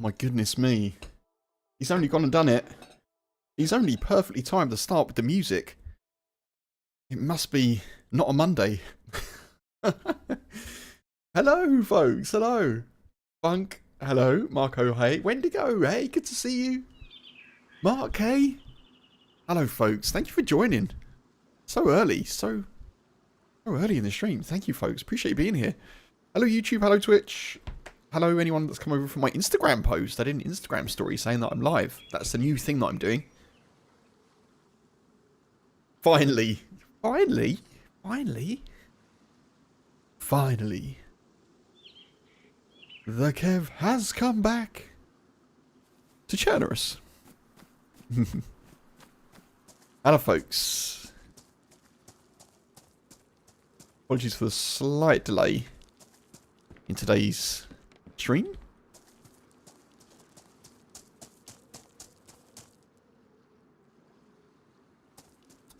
my goodness me. He's only gone and done it. He's only perfectly timed to start with the music. It must be not a Monday. Hello, folks. Hello. Funk. Hello. Marco. Hey. Wendigo. Hey, good to see you. Mark. Hey. Hello, folks. Thank you for joining. So early. So early in the stream. Thank you, folks. Appreciate you being here. Hello, YouTube. Hello, Twitch. Hello, anyone that's come over from my Instagram post. I did an Instagram story saying that I'm live. That's the new thing that I'm doing. Finally. Finally. Finally. Finally. The Kev has come back to Chernarus. Hello, folks. Apologies for the slight delay in today's stream.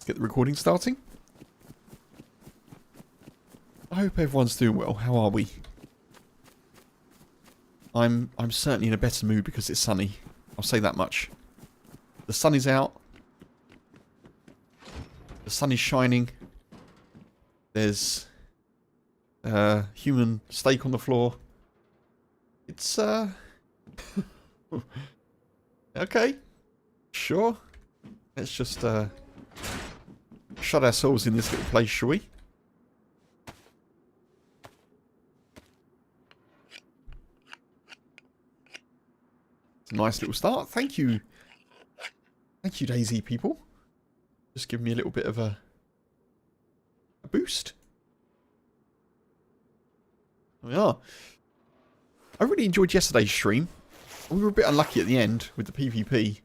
Get the recording starting. I hope everyone's doing well. How are we? I'm certainly in a better mood because it's sunny. I'll say that much. The sun is out. The sun is shining. There's human steak on the floor. It's okay. Sure. Let's just shut ourselves in this little place, shall we? It's a nice little start. Thank you. Thank you, dayz people. Just give me a little bit of a boost. There we are. I really enjoyed yesterday's stream. We were a bit unlucky at the end with the PvP.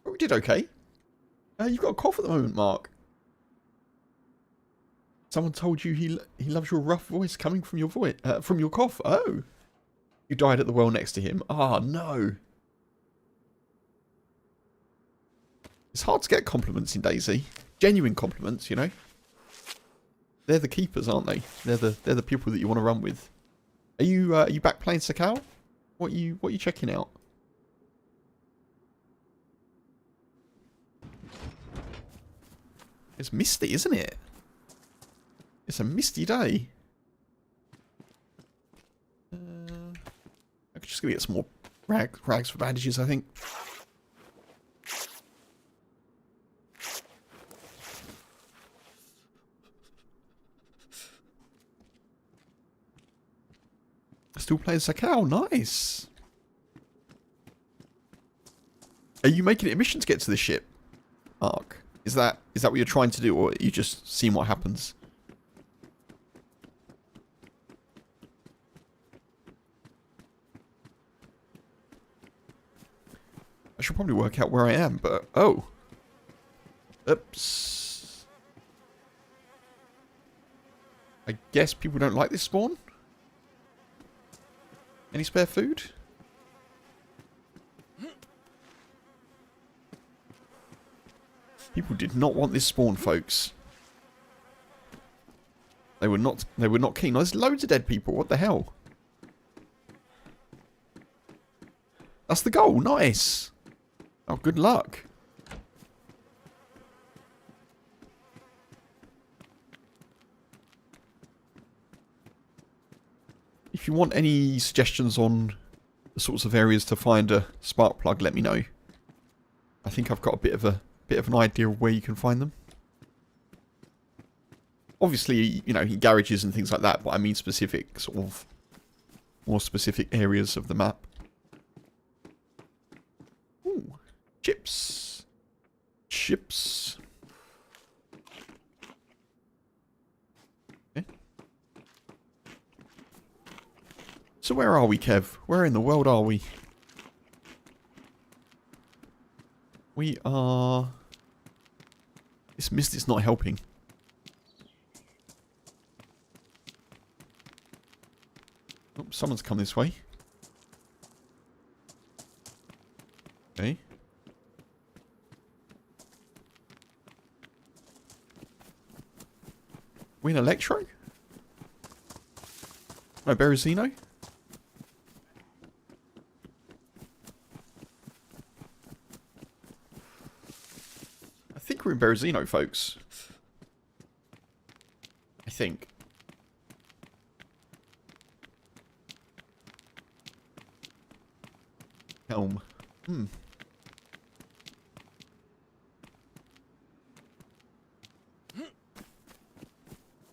But we did okay. You've got a cough at the moment, Mark. Someone told you he loves your rough voice coming from your from your cough. Oh, you died at the well next to him. Ah, no. It's hard to get compliments in dayz. Genuine compliments, you know. They're the keepers, aren't they? They're the people that you want to run with. Are you back playing Sakal? What you checking out? It's misty, isn't it? It's a misty day. I'm just gonna get some more rags for bandages, I think. Still playing Sakal, nice. Are you making it a mission to get to the ship, Mark? Is that what you're trying to do, or are you just seeing what happens? I should probably work out where I am, but oh, oops. I guess people don't like this spawn. Any spare food? People did not want this spawn, folks. They were not keen. There's loads of dead people. What the hell? That's the goal. Nice. Oh, good luck. If you want any suggestions on the sorts of areas to find a spark plug, let me know. I think I've got a bit of an idea of where you can find them. Obviously, you know, in garages and things like that, but I mean specific sort of more specific areas of the map. Ooh, chips. Chips. Okay. So where are we, Kev? Where in the world are we? We are... This mist is not helping. Oh, someone's come this way. Okay. We in Electro? No, Berezino? I think we're in Berezino, folks. I think. Helm.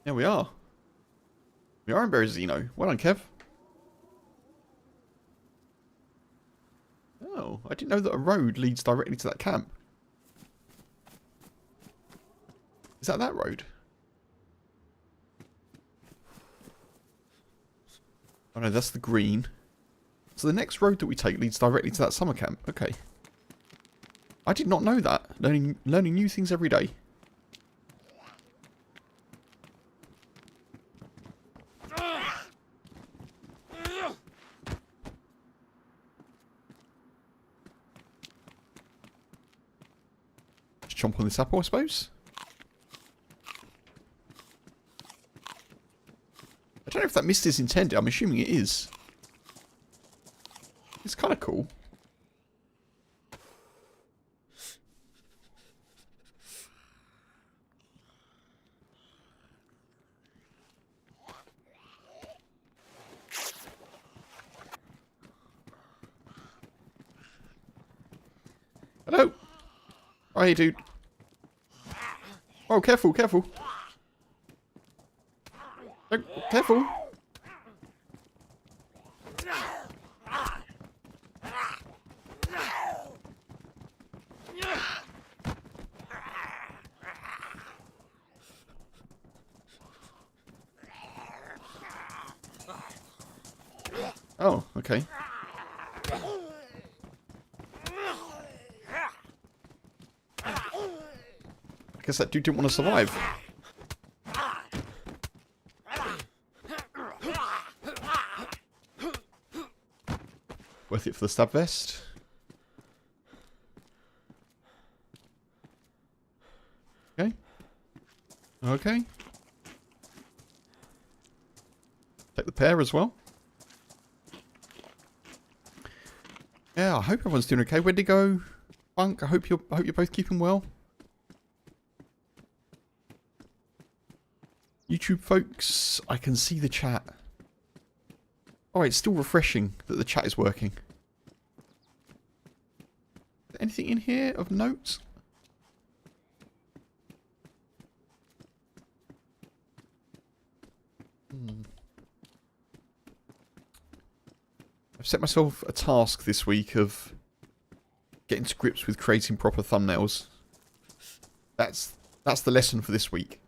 Yeah, we are. We are in Berezino. Well done, Kev. Oh, I didn't know that a road leads directly to that camp. Is that road? Oh no, that's the green. So the next road that we take leads directly to that summer camp. Okay. I did not know that. Learning new things every day. Just chomp on this apple, I suppose. I don't know if that mist is intended. I'm assuming it is. It's kind of cool. Hello. Oh, hey, dude. Oh, careful, careful. Oh, careful. Oh, okay. I guess that dude didn't want to survive. Worth it for the stab vest. Okay. Okay. Take the pear as well. Yeah, I hope everyone's doing okay. Where'd he go? Funk, I hope you're both keeping well. YouTube folks, I can see the chat. Oh, it's still refreshing that the chat is working. Anything in here of note? I've set myself a task this week of getting to grips with creating proper thumbnails. That's the lesson for this week.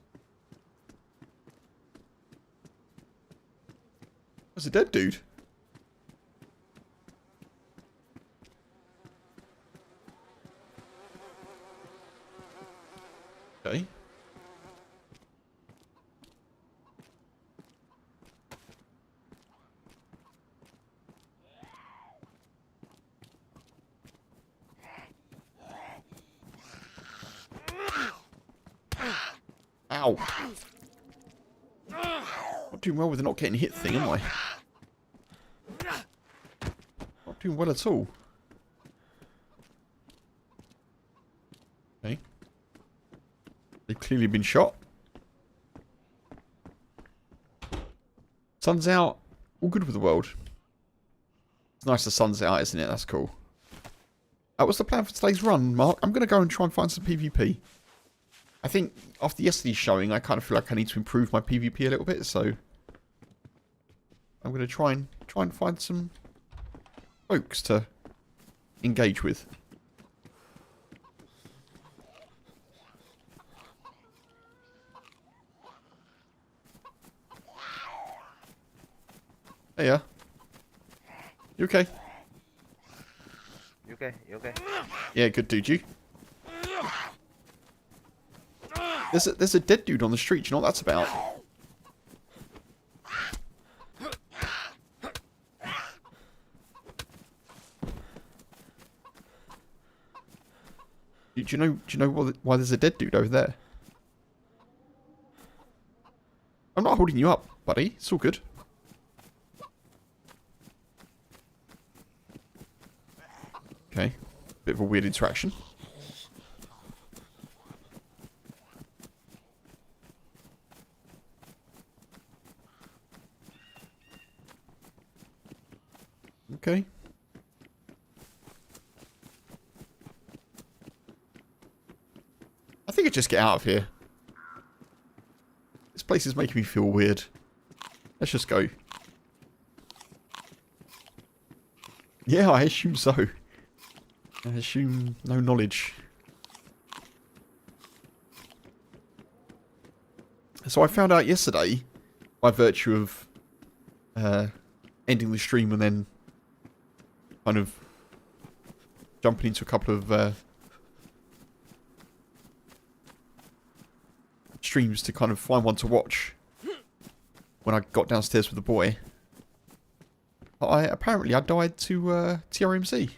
That's a dead dude. Okay. Ow. Not doing well with the not getting hit thing, am I? Not doing well at all. Okay. They've clearly been shot. Sun's out. All good with the world. It's nice the sun's out, isn't it? That's cool. What's the plan for today's run, Mark? I'm going to go and try and find some PvP. I think after yesterday's showing, I kind of feel like I need to improve my PvP a little bit, so I'm going to try and find some folks to engage with. Hey, yeah. You okay? You okay? You okay? Yeah, good dude, you? There's a dead dude on the street, do you know what that's about? Do you know why there's a dead dude over there? I'm not holding you up, buddy. It's all good. Okay. Bit of a weird interaction. Okay. I think I just get out of here. This place is making me feel weird. Let's just go. Yeah, I assume so. I assume no knowledge. So I found out yesterday, by virtue of ending the stream and then kind of jumping into a couple of streams to kind of find one to watch when I got downstairs with the boy. Apparently I died to TRMC.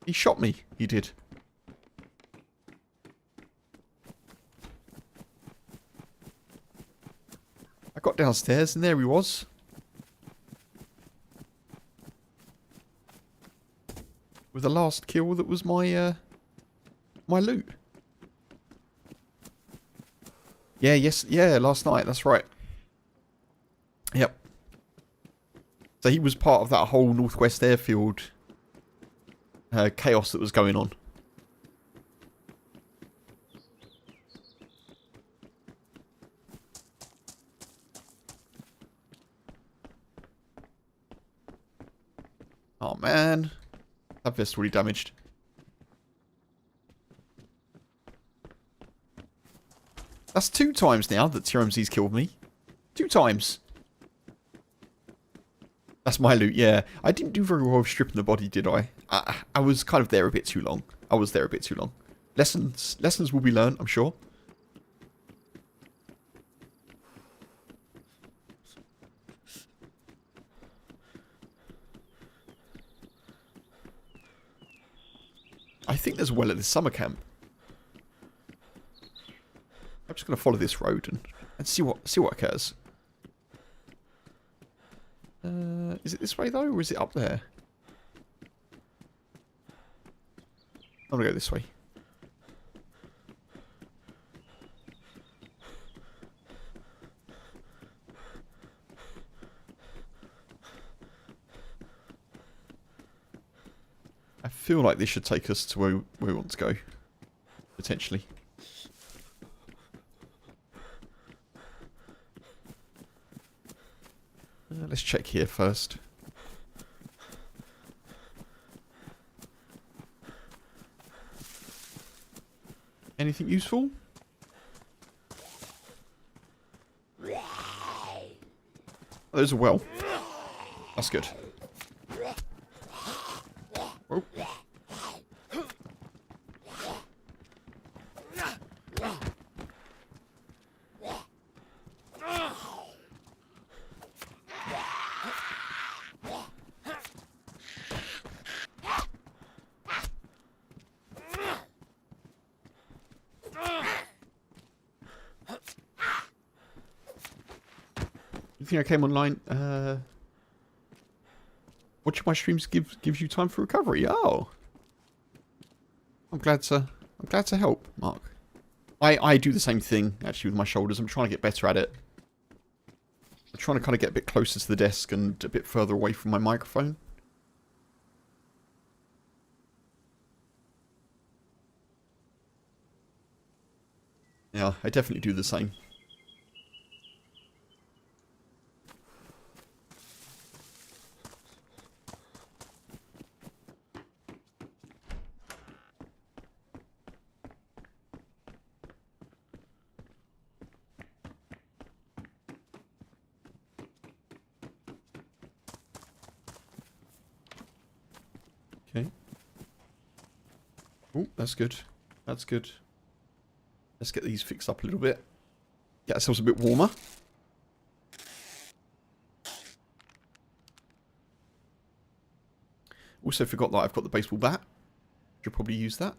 He shot me. He did. I got downstairs and there he was. With the last kill that was my my loot. Yeah, yes, yeah, last night, that's right. Yep. So he was part of that whole Northwest Airfield chaos that was going on. Oh man. That vest already damaged. That's 2 times now that TRMZ's killed me. 2 times. That's my loot, yeah. I didn't do very well with stripping the body, did I? I was kind of there a bit too long. I was there a bit too long. Lessons will be learned, I'm sure. I think there's a well at this summer camp. I'm just going to follow this road and see what occurs. Is it this way though, or is it up there? I'm going to go this way. I feel like this should take us to where we want to go. Potentially. Let's check here first. Anything useful? Oh, there's a well. That's good. Oh. You think I came online? Watching my streams gives you time for recovery. Oh, I'm glad to help, Mark. I do the same thing actually with my shoulders. I'm trying to get better at it. I'm trying to kind of get a bit closer to the desk and a bit further away from my microphone. Yeah, I definitely do the same. Okay. Oh, that's good. That's good. Let's get these fixed up a little bit. Get ourselves a bit warmer. Also forgot that I've got the baseball bat. Should probably use that.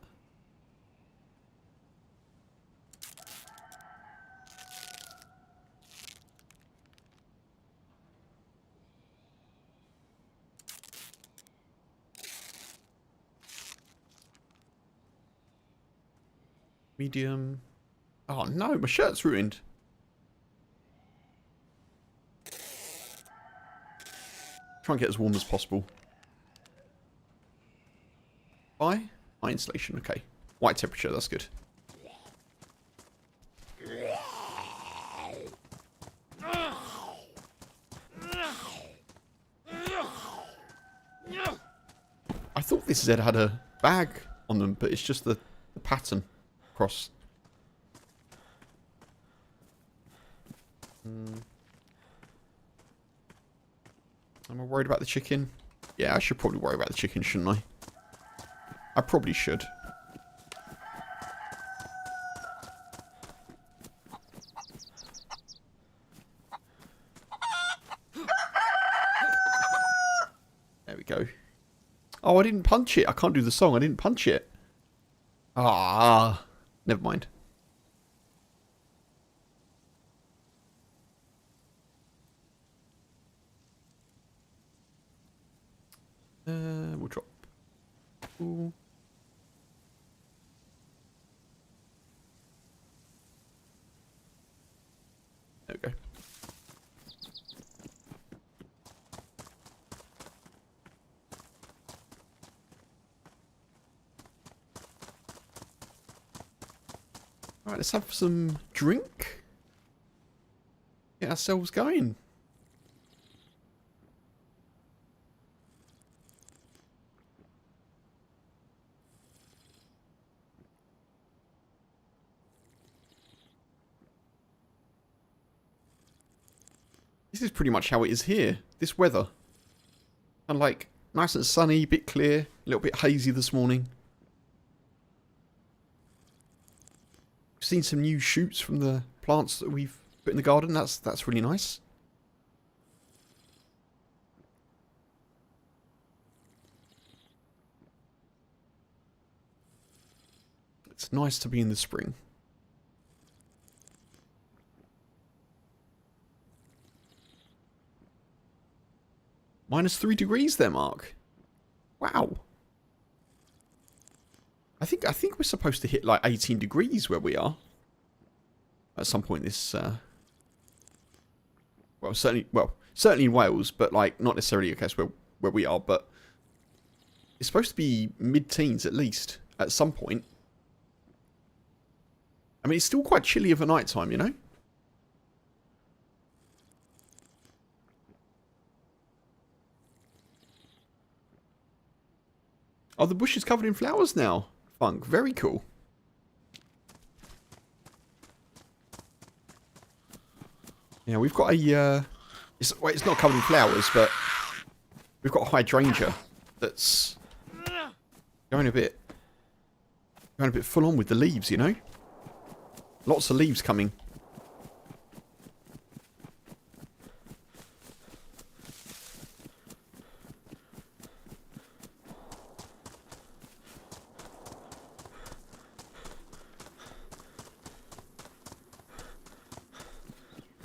Medium. Oh no, my shirt's ruined. Try and get as warm as possible. High insulation, okay. White temperature, that's good. I thought this Z had a bag on them, but it's just the pattern across. Am I worried about the chicken? Yeah, I should probably worry about the chicken, shouldn't I? I probably should. There we go. Oh, I didn't punch it. I can't do the song. I didn't punch it. Ah, never mind. We'll drop. Ooh. There we go. Alright, let's have some drink. Get ourselves going. This is pretty much how it is here. This weather. And like, nice and sunny, a bit clear, a little bit hazy this morning. We've seen some new shoots from the plants that we've put in the garden. That's really nice. It's nice to be in the spring. -3 degrees there, Mark. Wow. I think we're supposed to hit like 18 degrees where we are. At some point this certainly in Wales, but like not necessarily a case where we are, but it's supposed to be mid-teens at least at some point. I mean, it's still quite chilly of a night time, you know? Oh, the bush is covered in flowers now. Funk. Very cool. Yeah, we've got a... it's not covered in flowers, but we've got a hydrangea that's going a bit full on with the leaves, you know? Lots of leaves coming.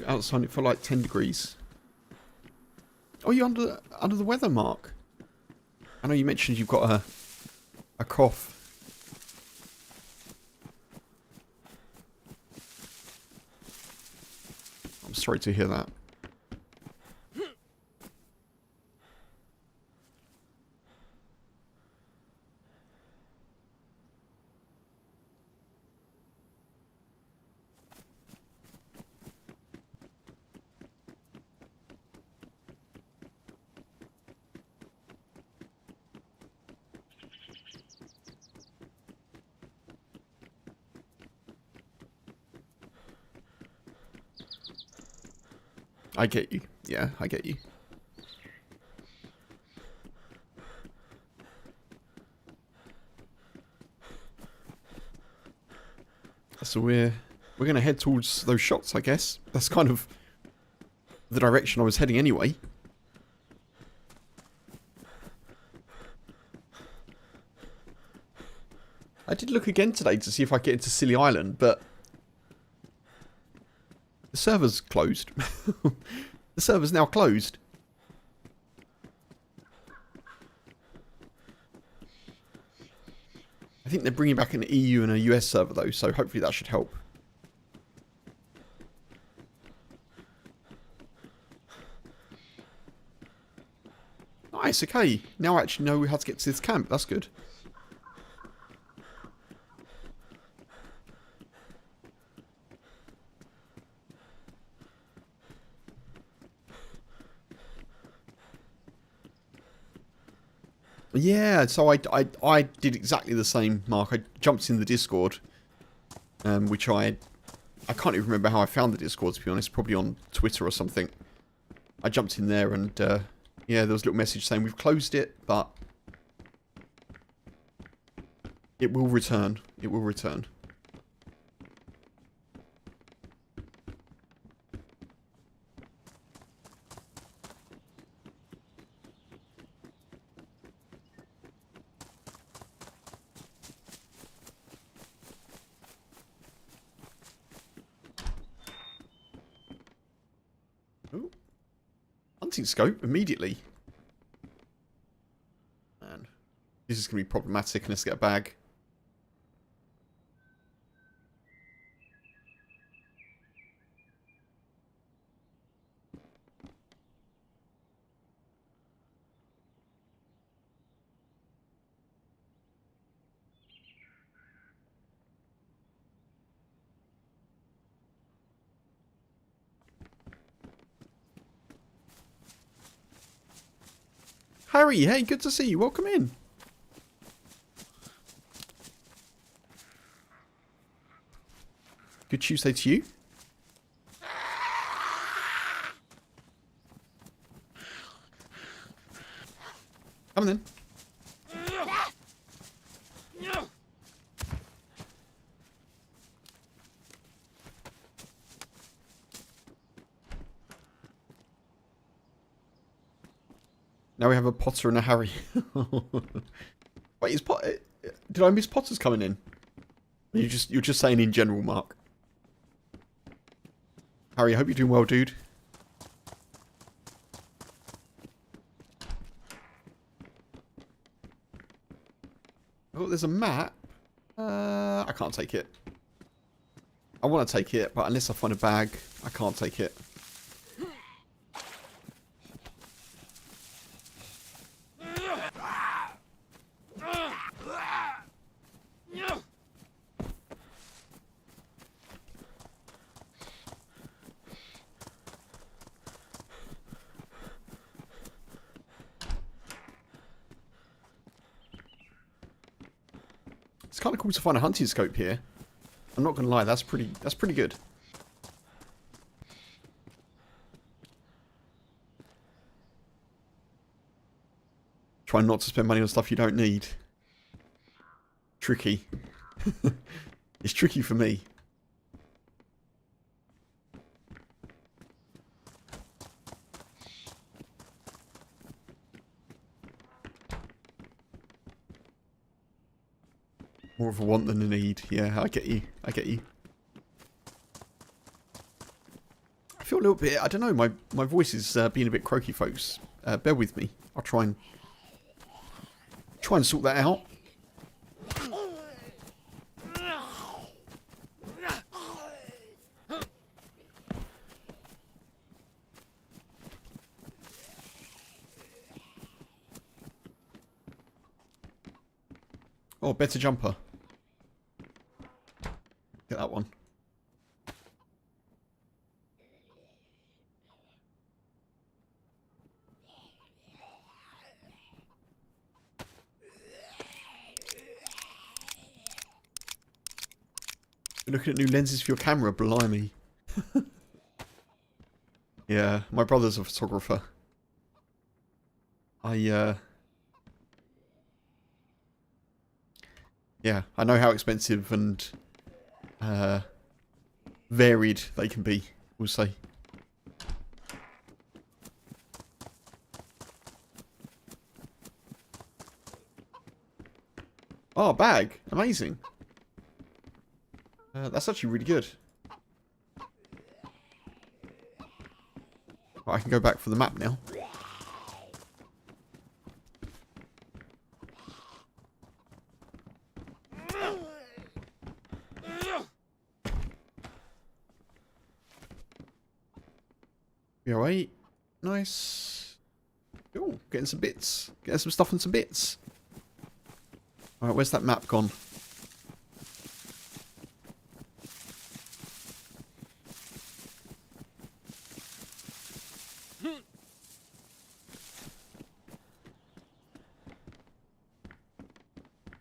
Outside it for like 10 degrees. Oh, you under the weather, Mark? I know you mentioned you've got a cough. I'm sorry to hear that. I get you. Yeah, I get you. So we're going to head towards those shots, I guess. That's kind of the direction I was heading anyway. I did look again today to see if I could get into Silly Island, but the server's closed. The server's now closed. I think they're bringing back an EU and a US server though, so hopefully that should help. Nice, okay. Now I actually know how to get to this camp. That's good. Yeah, so I did exactly the same, Mark. I jumped in the Discord, which I can't even remember how I found the Discord, to be honest. Probably on Twitter or something. I jumped in there and, yeah, there was a little message saying we've closed it, but it will return. It will return. Ooh. Hunting scope immediately. Man, this is going to be problematic. Let's get a bag. Harry, hey, good to see you. Welcome in. Good Tuesday to you. Come on then. Now we have a Potter and a Harry. Wait, is Potter... Did I miss Potter's coming in? You're just saying in general, Mark. Harry, I hope you're doing well, dude. Oh, there's a map. I can't take it. I want to take it, but unless I find a bag, I can't take it. It's kind of cool to find a hunting scope here. I'm not gonna lie, that's pretty good. Try not to spend money on stuff you don't need. Tricky. It's tricky for me. More of a want than a need. Yeah, I get you. I get you. I feel a little bit... I don't know, my voice is being a bit croaky, folks. Bear with me. I'll try and sort that out. Oh, better jumper. Get that one. You're looking at new lenses for your camera, blimey. Yeah, my brother's a photographer. Yeah, I know how expensive and varied they can be, we'll say. Oh, bag. Amazing. That's actually really good. Right, I can go back for the map now. 308. Nice. Oh, getting some bits. Getting some stuff and some bits. Alright, where's that map gone?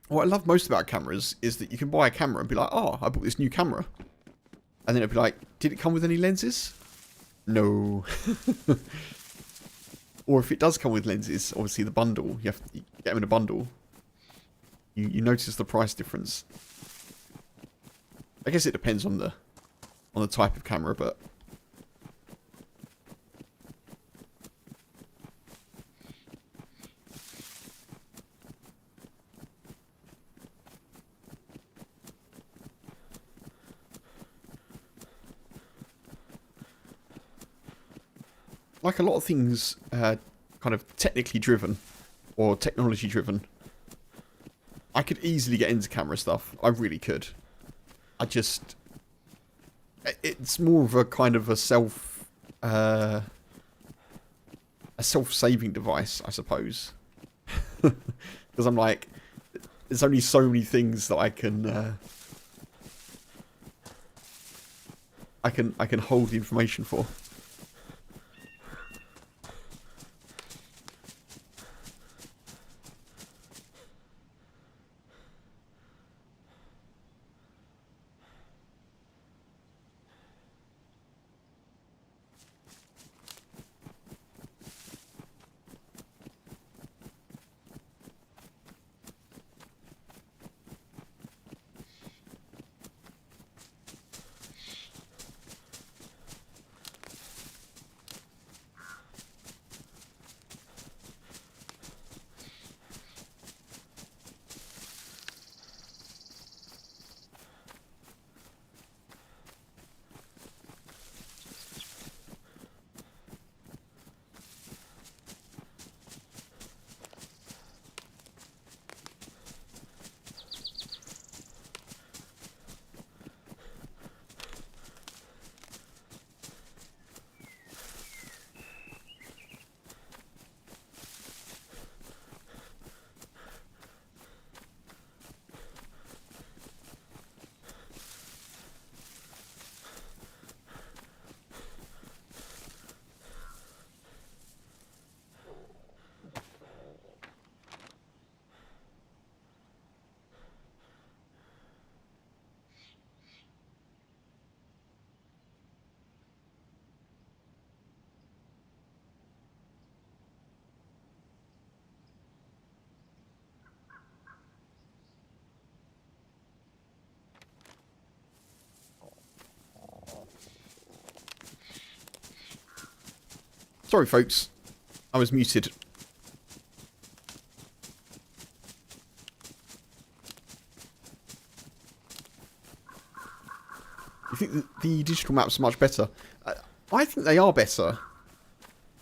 What I love most about cameras is that you can buy a camera and be like, oh, I bought this new camera. And then it'll be like, did it come with any lenses? No. Or if it does come with lenses, obviously the bundle, you get them in a bundle. You notice the price difference. I guess it depends on the type of camera, but like a lot of things kind of technically driven or technology driven, I could easily get into camera stuff. I really could. I just... It's more of a kind of a self-saving device, I suppose. Because I'm like, there's only so many things that I can hold the information for. Sorry, folks. I was muted. You think that the digital maps are much better? I think they are better,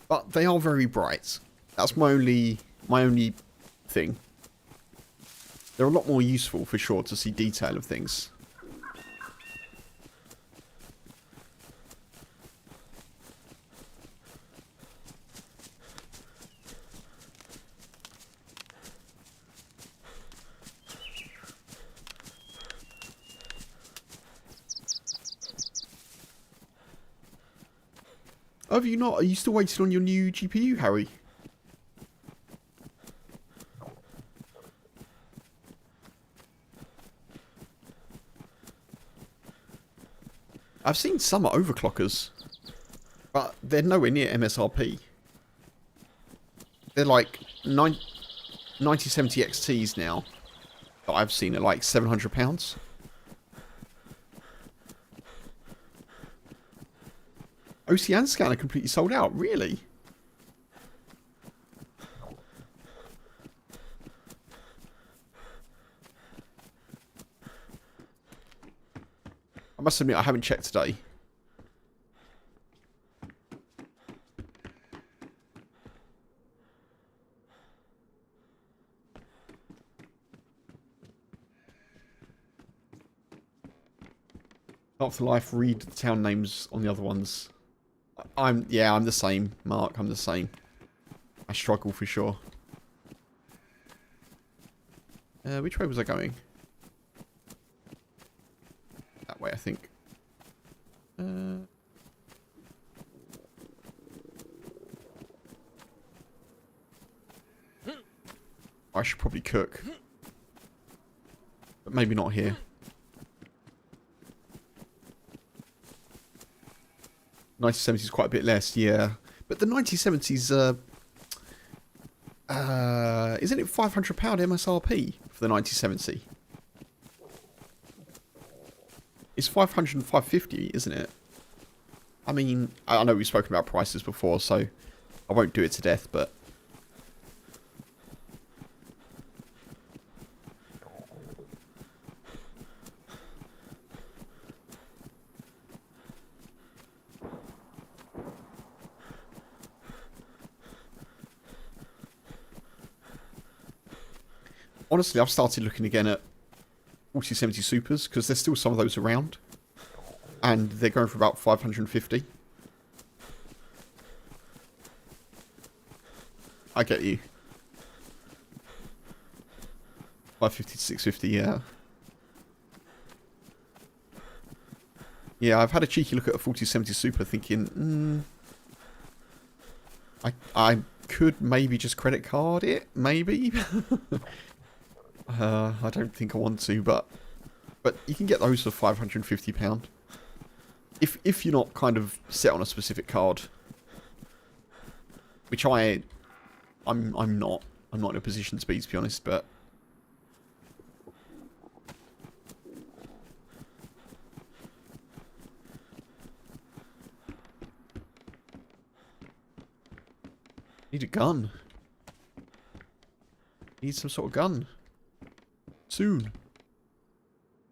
but they are very bright. That's my only thing. They're a lot more useful, for sure, to see detail of things. Have you not? Are you still waiting on your new GPU, Harry? I've seen some at overclockers, but they're nowhere near MSRP. They're like 9070 XTs now that I've seen at like £700. OCN scanner completely sold out, really? I must admit, I haven't checked today. Afterlife, read the town names on the other ones. Yeah, I'm the same, Mark. I'm the same. I struggle for sure. Which way was I going? That way, I think. I should probably cook. But maybe not here. 9070 is quite a bit less, yeah. But the 9070's, isn't it £500 MSRP for the 9070? It's 500 and 550, isn't it? I mean, I know we've spoken about prices before, so I won't do it to death, but... Honestly, I've started looking again at 4070 Supers, because there's still some of those around. And they're going for about 550. I get you. 550 to 650, yeah. Yeah, I've had a cheeky look at a 4070 Super thinking, I could maybe just credit card it, maybe. I don't think I want to, but you can get those for £550. If you're not kind of set on a specific card, which I'm not in a position to be honest, but need a gun. Need some sort of gun. Soon.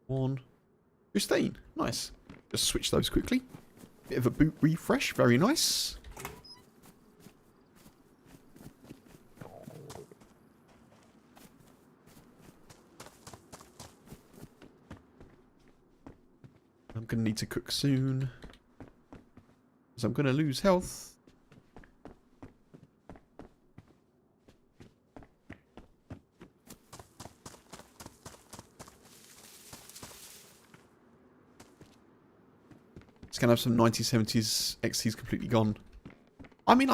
115. Nice. Just switch those quickly. Bit of a boot refresh. Very nice. I'm going to need to cook soon. Because I'm going to lose health. It's going to have some 9070s. XT's completely gone. I mean,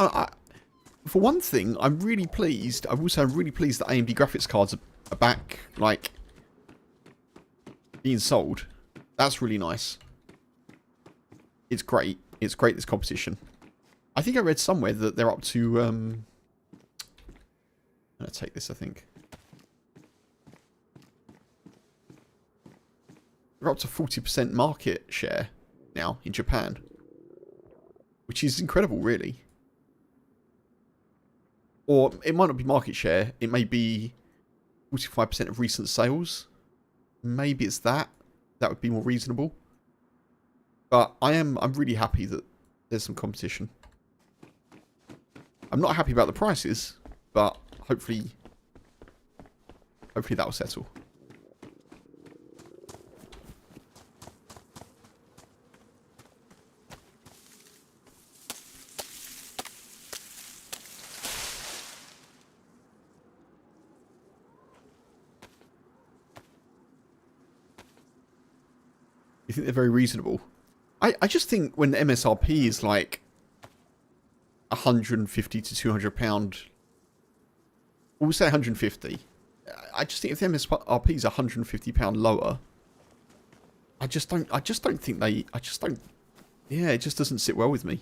for one thing, I'm really pleased. I'm also really pleased that AMD graphics cards are back, like, being sold. That's really nice. It's great. It's great, this competition. I think I read somewhere that they're up to, I'm going to take this, I think. They're up to 40% market share now in Japan, which is incredible, really. Or it might not be market share, it may be 45% of recent sales. Maybe it's that would be more reasonable, but I'm really happy that there's some competition. I'm not happy about the prices, but hopefully that'll settle. You think they're very reasonable? I just think when the MSRP is like £150 to £200, we'll say 150. I just think if the MSRP is £150 lower, I just don't think they. Yeah, it just doesn't sit well with me.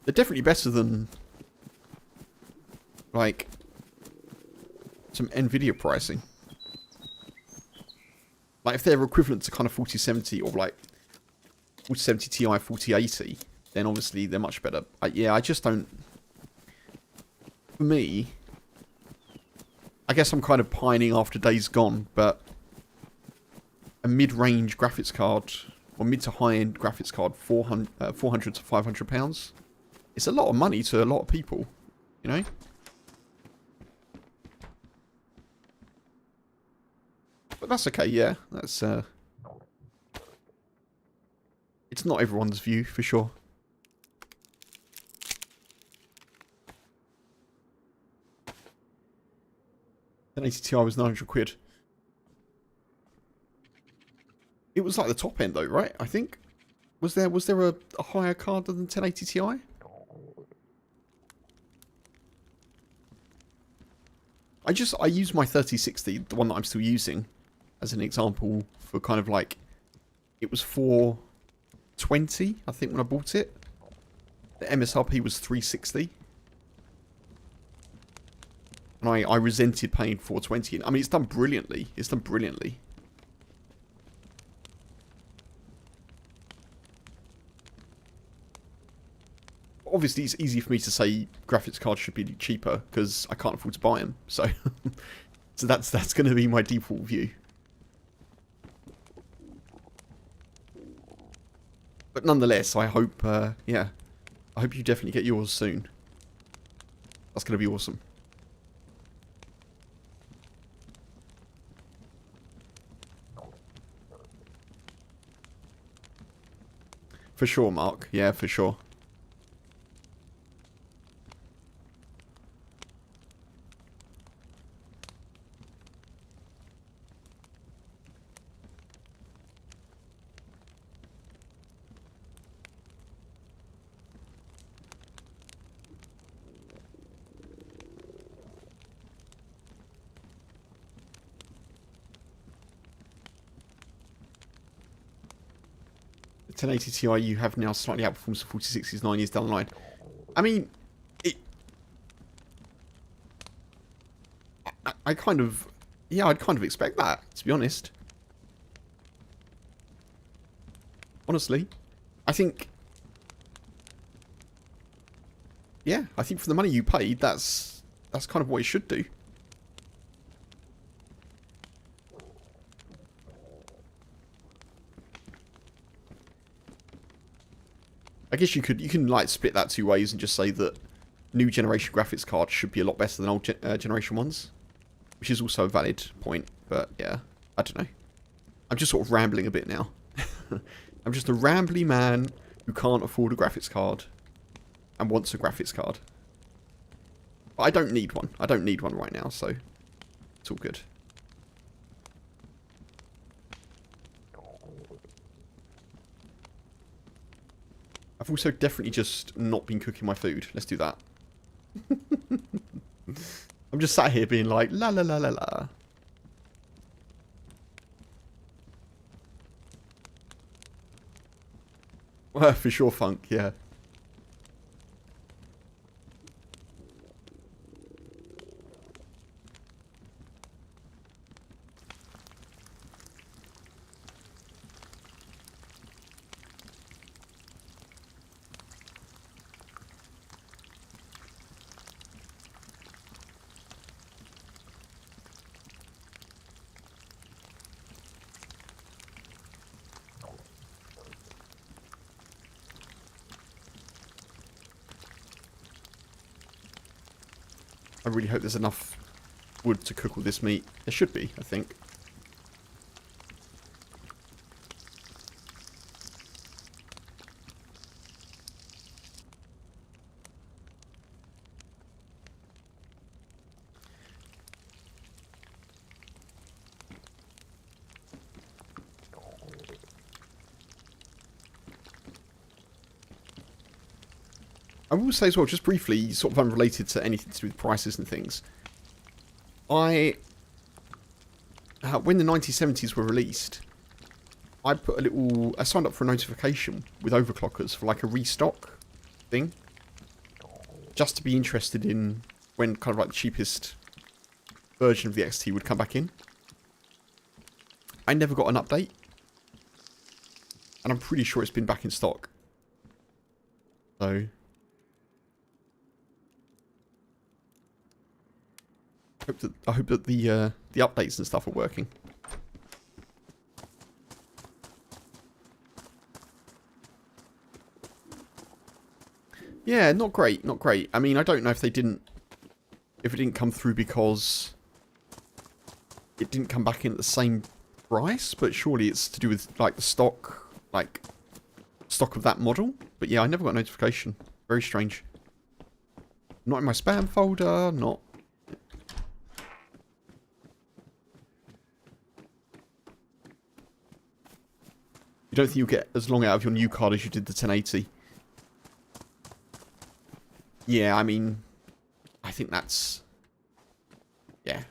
They're definitely better than like some Nvidia pricing. Like, if they're equivalent to kind of 4070 or, like, 4070 Ti, 4080, then obviously they're much better. Yeah, I just don't... For me, I guess I'm kind of pining after days gone, but a mid-range graphics card, or mid to high-end graphics card, 400 to £500, it's a lot of money to a lot of people, you know? But that's okay, yeah. That's, It's not everyone's view, for sure. An 80 Ti was 900 quid. It was like the top end though, right? I think. Was there a higher card than 1080 Ti? I use my 3060, the one that I'm still using, as an example for kind of like, it was 420, I think, when I bought it. The MSRP was 360. And I resented paying 420. I mean, it's done brilliantly. It's done brilliantly. Obviously, it's easy for me to say graphics cards should be cheaper because I can't afford to buy them. So, so that's going to be my default view. But nonetheless, I hope, yeah, I hope you definitely get yours soon. That's going to be awesome. For sure, Mark. Yeah, for sure. The 1080 Ti you have now slightly outperforms the 4060s 9 years down the line. I mean, I kind of, yeah, I'd kind of expect that, to be honest. Honestly, I think, yeah, I think for the money you paid, that's kind of what it should do. I guess you can like split that two ways and just say that new generation graphics cards should be a lot better than old generation ones, which is also a valid point. But yeah, I don't know. I'm just sort of rambling a bit now. I'm just a rambly man who can't afford a graphics card and wants a graphics card. But I don't need one. I don't need one right now, so it's all good. I've also definitely just not been cooking my food. Let's do that. I'm just sat here being like, la la la la la. Well, for sure, Funk, yeah. I really hope there's enough wood to cook all this meat. There should be, I think. I will say as well, just briefly, sort of unrelated to anything to do with prices and things. When the 9070s were released, I signed up for a notification with overclockers for like a restock thing. Just to be interested in when kind of like the cheapest version of the XT would come back in. I never got an update. And I'm pretty sure it's been back in stock. So I hope that the updates and stuff are working. Yeah, not great, not great. I mean, I don't know if it didn't come through because it didn't come back in at the same price, but surely it's to do with like the stock stock of that model. But yeah, I never got a notification. Very strange. Not in my spam folder, not... You don't think you'll get as long out of your new card as you did the 1080? Yeah, I mean... I think that's... Yeah.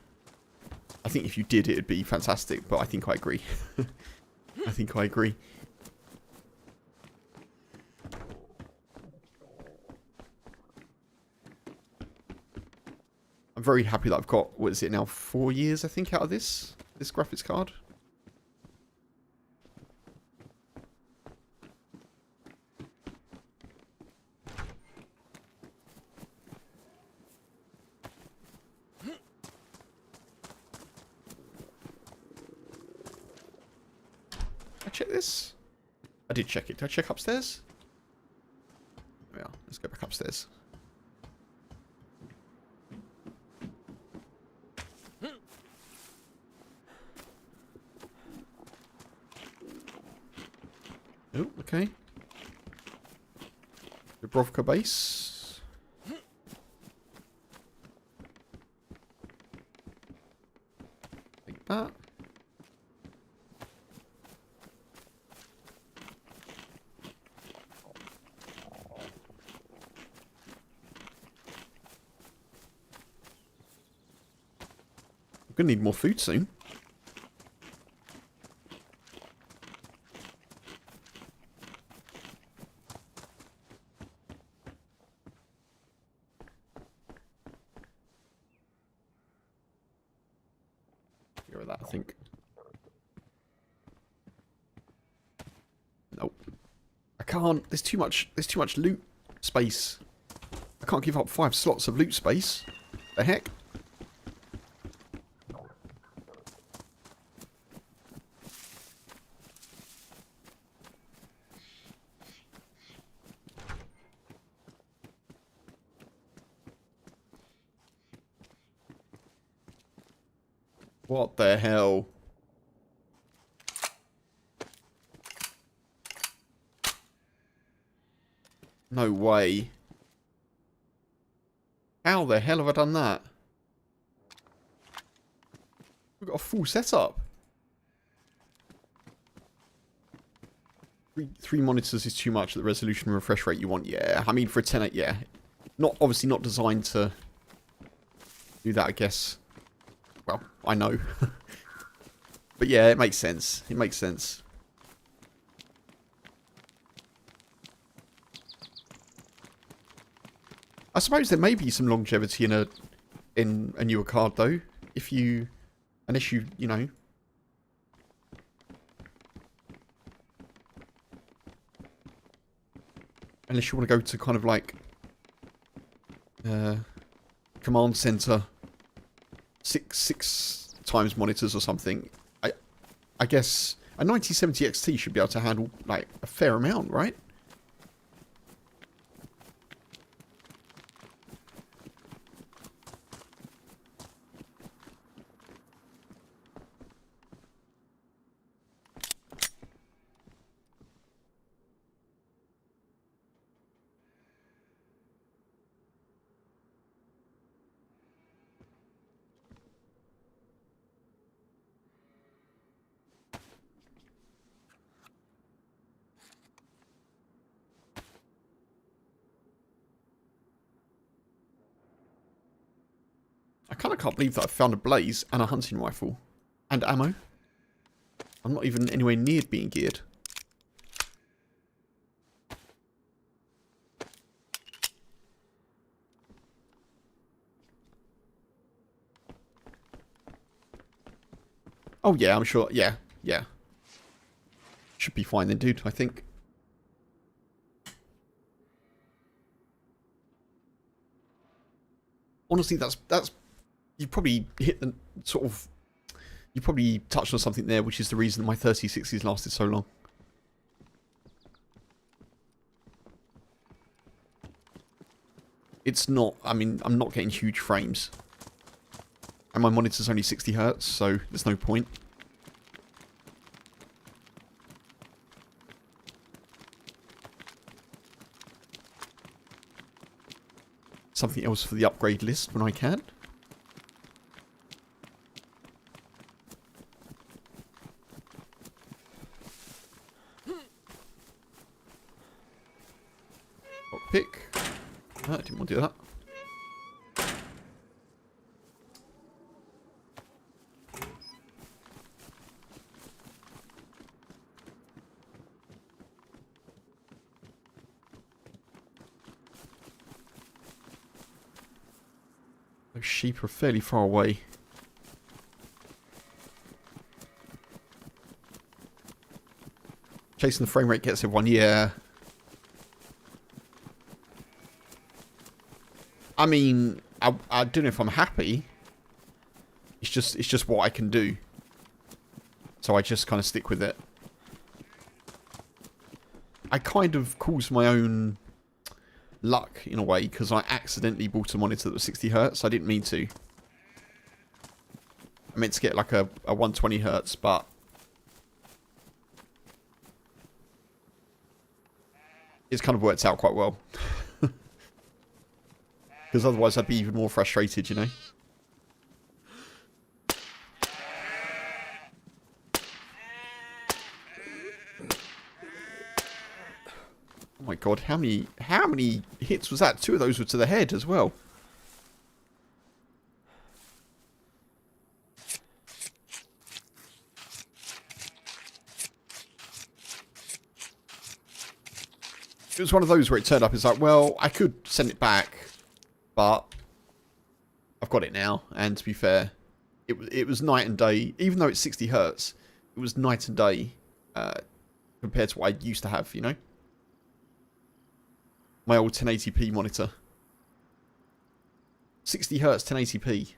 I think if you did, it'd be fantastic, but I think I agree. I think I agree. I'm very happy that I've got, what is it now, 4 years, I think, out of this graphics card. Did I check this? I did check it. Did I check upstairs? There we are. Let's go back upstairs. Oh, okay. Dubrovka base. Like that. I'm gonna need more food soon. That, I think. Nope. I can't. There's too much loot space. I can't give up 5 slots of loot space. The heck? What the hell? No way. How the hell have I done that? We've got a full setup. Three monitors is too much at the resolution and refresh rate you want. Yeah, I mean for a 1080, yeah. Obviously not designed to do that, I guess. Well, I know. But yeah, it makes sense. It makes sense. I suppose there may be some longevity in a newer card though. Unless you know. Unless you want to go to kind of like command center. Six times monitors or something. I guess a 9070 XT should be able to handle like a fair amount, right? I kind of can't believe that I found a blaze and a hunting rifle. And ammo. I'm not even anywhere near being geared. Oh yeah, I'm sure. Yeah, yeah. Should be fine then, dude, I think. Honestly, that's you probably hit the sort of... You probably touched on something there, which is the reason my 3060s lasted so long. It's not... I mean, I'm not getting huge frames. And my monitor's only 60 Hz, so there's no point. something else for the upgrade list when I can. Pick. I didn't want to do that. Those sheep are fairly far away. Chasing the frame rate gets everyone, yeah. I mean, I don't know if I'm happy. It's just what I can do. So I just kind of stick with it. I kind of caused my own luck in a way because I accidentally bought a monitor that was 60 Hz. I didn't mean to. I meant to get like a 120 Hz, but it's kind of worked out quite well. Because otherwise I'd be even more frustrated, you know. Oh my god, how many hits was that? 2 of those were to the head as well. It was one of those where it turned up, it's like, well, I could send it back, but I've got it now, and to be fair, it was night and day. Even though it's 60 Hz, it was night and day compared to what I used to have, you know? My old 1080p monitor. 60 Hz 1080p.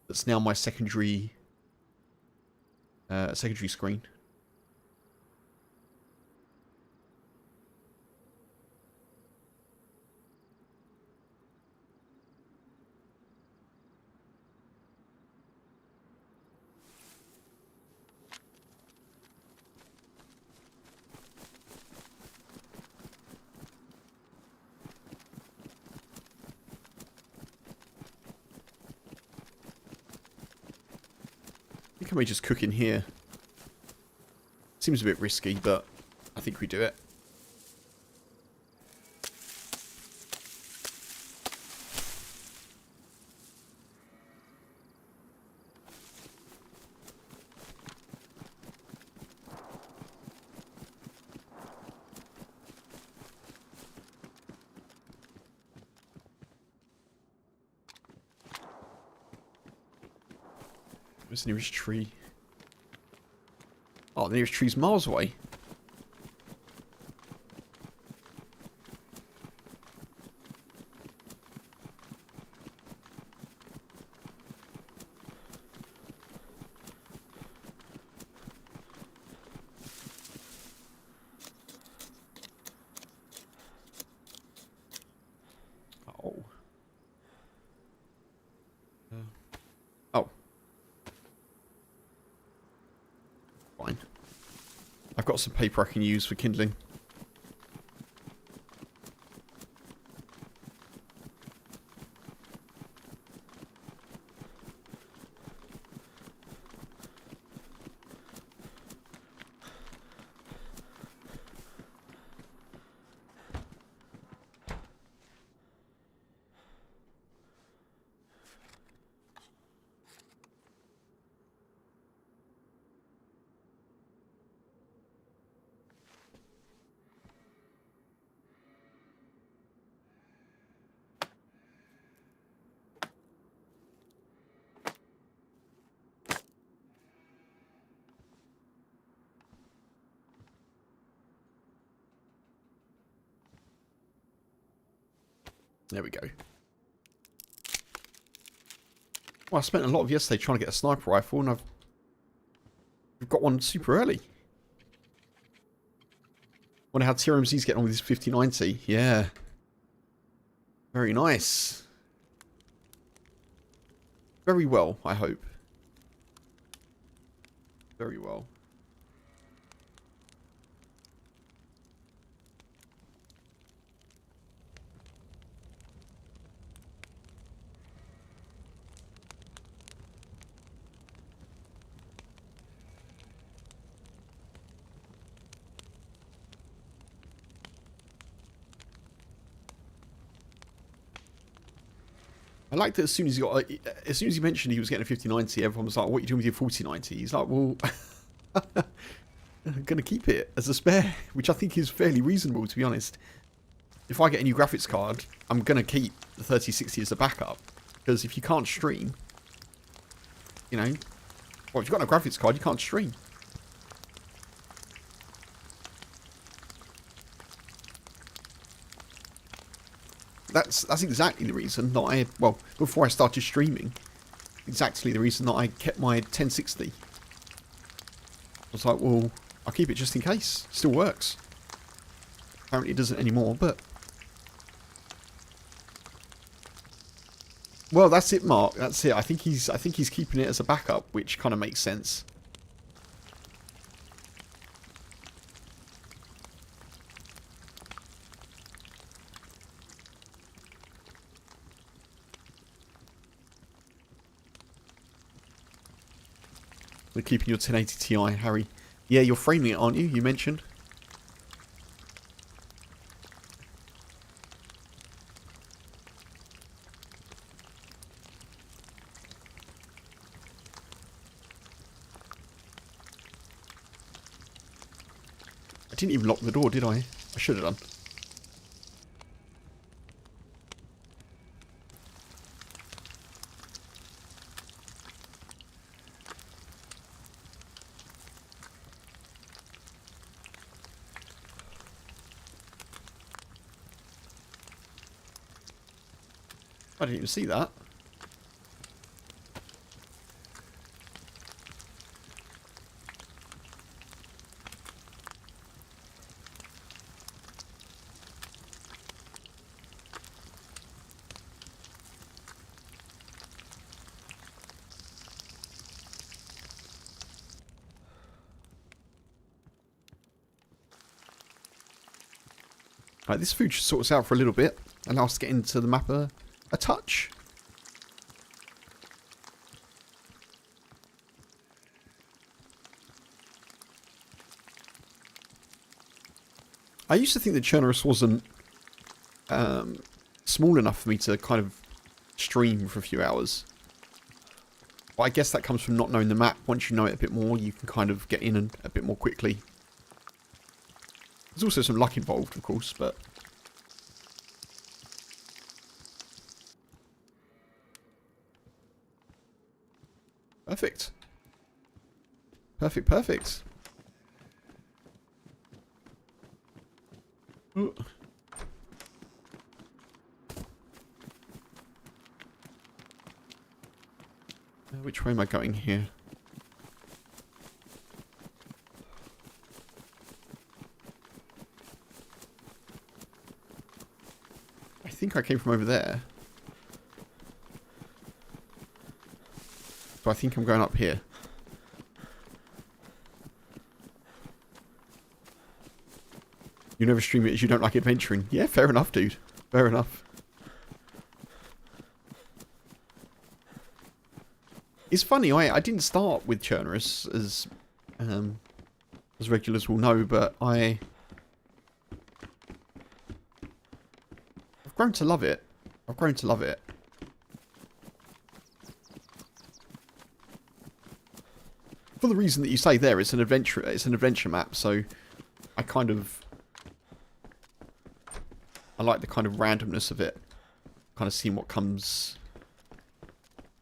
That's now my secondary screen. I think I may just cook in here. Seems a bit risky, but I think we do it. Where's the nearest tree? Oh, the nearest tree's miles away. Oh. Oh. Fine. I've got some paper I can use for kindling. There we go. Well, I spent a lot of yesterday trying to get a sniper rifle, and I've got one super early. Wonder how TRMZ's getting on with his 5090. Yeah. Very nice. Very well, I hope. Very well. I like that as soon as he mentioned he was getting a 5090, everyone was like, what are you doing with your 4090? He's like, well, I'm going to keep it as a spare, which I think is fairly reasonable, to be honest. If I get a new graphics card, I'm going to keep the 3060 as a backup. Because if you can't stream, you know, well, if you've got no graphics card, you can't stream. That's exactly the reason that well, before I started streaming, exactly the reason that I kept my 1060. I was like, well, I'll keep it just in case. Still works. Apparently it doesn't anymore, but... Well, that's it, Mark. That's it. I think he's keeping it as a backup, which kind of makes sense. We're keeping your 1080 Ti, Harry. Yeah, you're framing it, aren't you? You mentioned. I didn't even lock the door, did I? I should have done. I didn't even see that. Right, this food should sort us out for a little bit. Allow us to get into the map a touch. I used to think that Chernarus wasn't small enough for me to kind of stream for a few hours. But I guess that comes from not knowing the map. Once you know it a bit more, you can kind of get in a bit more quickly. There's also some luck involved, of course, but... Perfect. Perfect, perfect. Ooh. Which way am I going here? I think I came from over there. So I think I'm going up here. You never stream it as you don't like adventuring. Yeah, fair enough, dude. Fair enough. It's funny, I didn't start with Chernarus, as regulars will know, but I've grown to love it. I've grown to love it. For the reason that you say there, it's an adventure map, so I like the kind of randomness of it. Kind of seeing what comes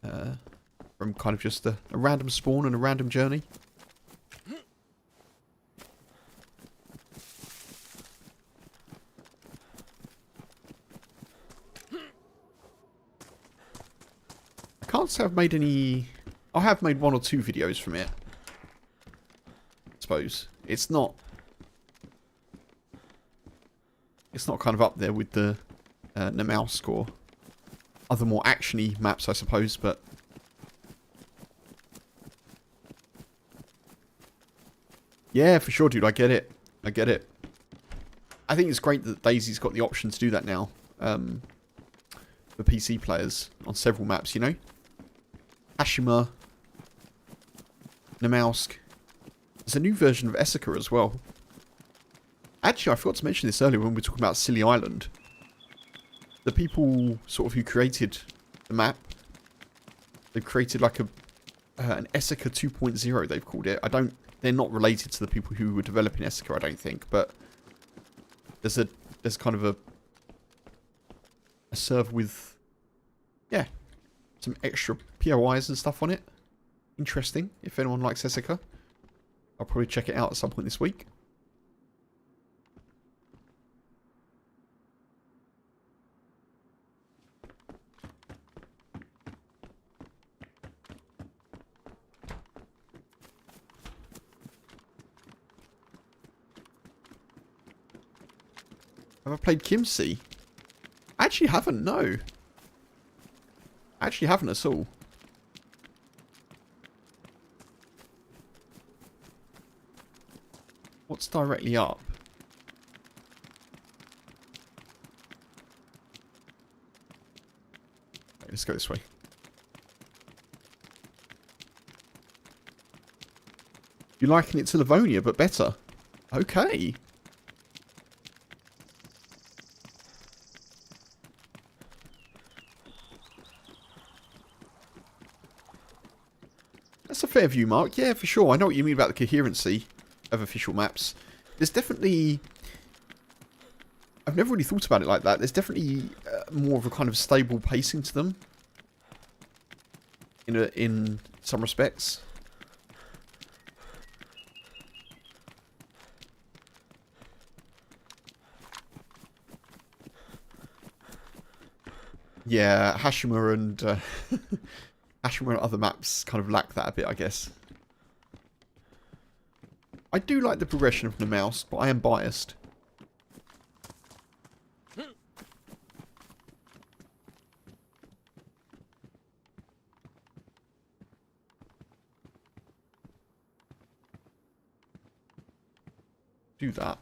from kind of just a random spawn and a random journey. I can't say I've made any... I have made 1 or 2 videos from it. I suppose. It's not kind of up there with the Namausk or other more action-y maps, I suppose, but... Yeah, for sure, dude, I get it. I get it. I think it's great that dayz's got the option to do that now. For PC players on several maps, you know? Ashima, Namausk. There's a new version of Essica as well. Actually, I forgot to mention this earlier when we were talking about Silly Island. The people sort of who created the map. They've created like an Essica 2.0, they've called it. They're not related to the people who were developing Essica, I don't think, but there's kind of a server with, yeah, some extra POIs and stuff on it. Interesting, if anyone likes Essica. I'll probably check it out at some point this week. Have I played Kimsey? I actually haven't, no. I actually haven't at all. What's directly up? Okay, let's go this way. You're liking it to Livonia, but better. Okay. That's a fair view, Mark. Yeah, for sure. I know what you mean about the coherency of official maps. There's definitely... I've never really thought about it like that. There's definitely more of a kind of stable pacing to them. In some respects. Yeah, Hashima and Hashima and other maps kind of lack that a bit, I guess. I do like the progression of the mouse, but I am biased. Do that.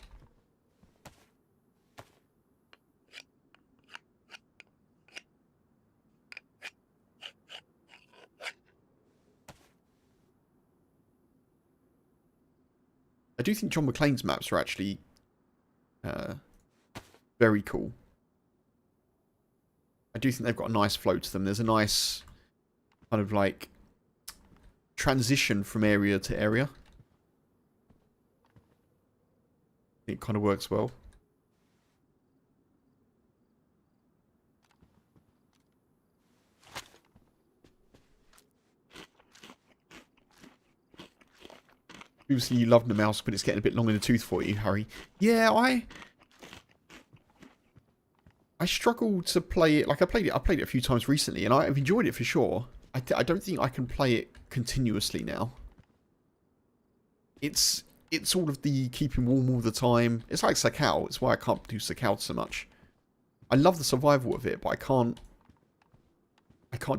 I do think John McClane's maps are actually very cool. I do think they've got a nice flow to them. There's a nice kind of like transition from area to area. It kind of works well. Obviously, you love the mouse, but it's getting a bit long in the tooth for you, Harry. Yeah, I struggle to play it. Like I played it a few times recently, and I've enjoyed it for sure. I don't think I can play it continuously now. It's sort of the keeping warm all the time. It's like Sakao. It's why I can't do Sakao so much. I love the survival of it, but I can't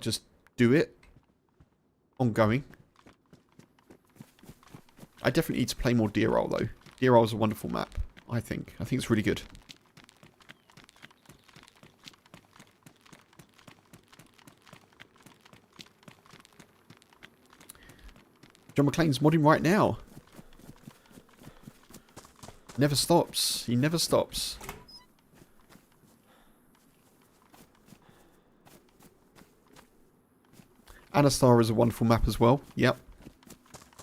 just do it ongoing. I definitely need to play more Deer Roll, though. Deer Roll is a wonderful map, I think. I think it's really good. John McClane's modding right now. Never stops. He never stops. Anastar is a wonderful map as well. Yep.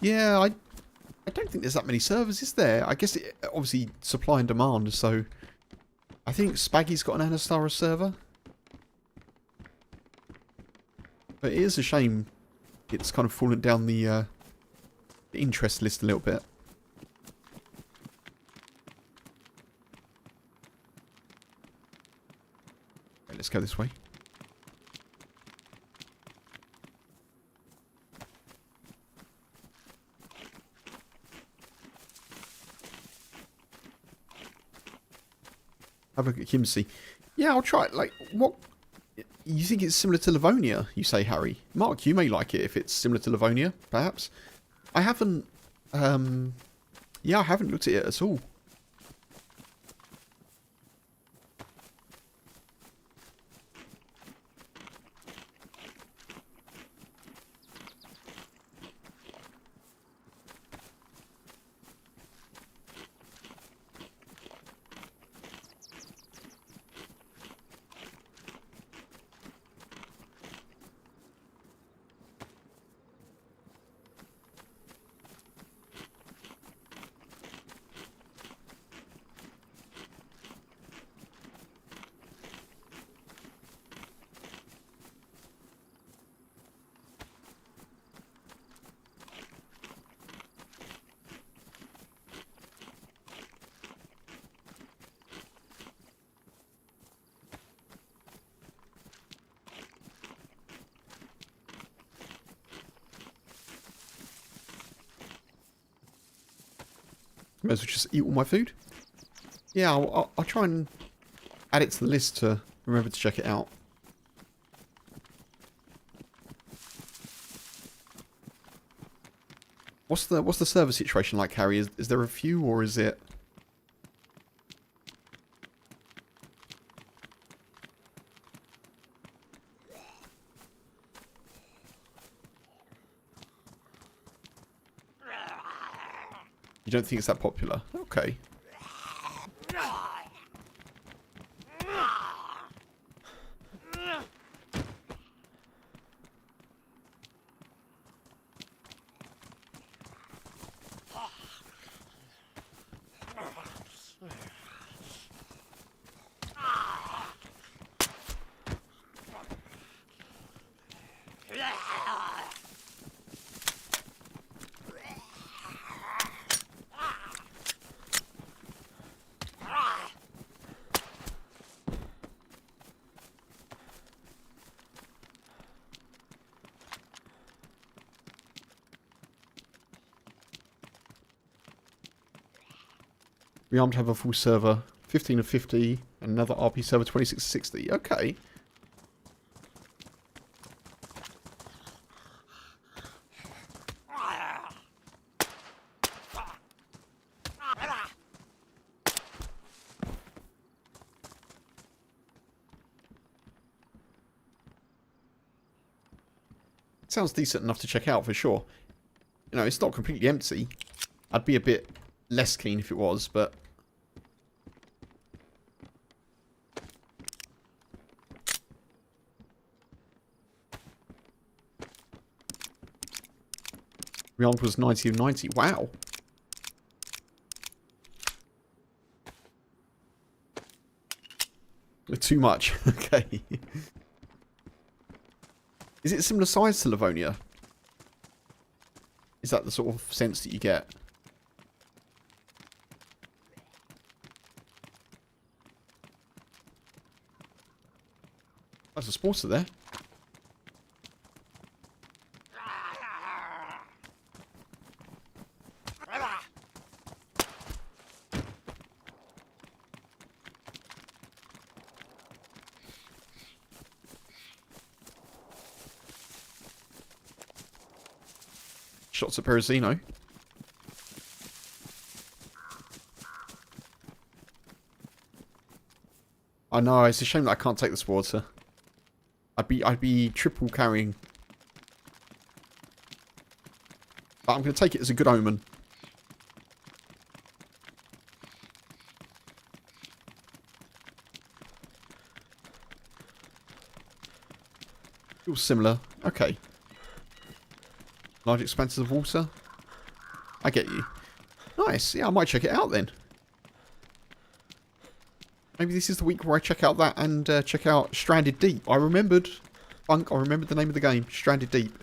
Yeah, I don't think there's that many servers, is there? I guess it, obviously supply and demand, so I think Spaggy's got an Anastar server. But it is a shame it's kind of fallen down the interest list a little bit. Okay, let's go this way. Have a look at Kimsey. Yeah, I'll try it. Like, what? You think it's similar to Livonia, you say, Harry? Mark, you may like it if it's similar to Livonia, perhaps. I haven't... yeah, I haven't looked at it at all. May as well just eat all my food. Yeah, I'll try and add it to the list to remember to check it out. What's the server situation like, Harry? Is there a few, or is it... You don't think it's that popular? Okay. We armed to have a full server, 15 of 50, and another RP server, 26 of 60. Okay. Sounds decent enough to check out for sure. You know, it's not completely empty. I'd be a bit less keen if it was, but... Beyond was 90 of 90. Wow. Too much. Okay. Is it a similar size to Livonia? Is that the sort of sense that you get? There's a spawner there. Shots at Perazino. I know, it's a shame that I can't take this water. I'd be triple carrying. But I'm going to take it as a good omen. Feels similar. Okay. Large expanses of water. I get you. Nice. Yeah, I might check it out then. Maybe this is the week where I check out that and check out Stranded Deep. I remembered. Funk, I remembered the name of the game. Stranded Deep.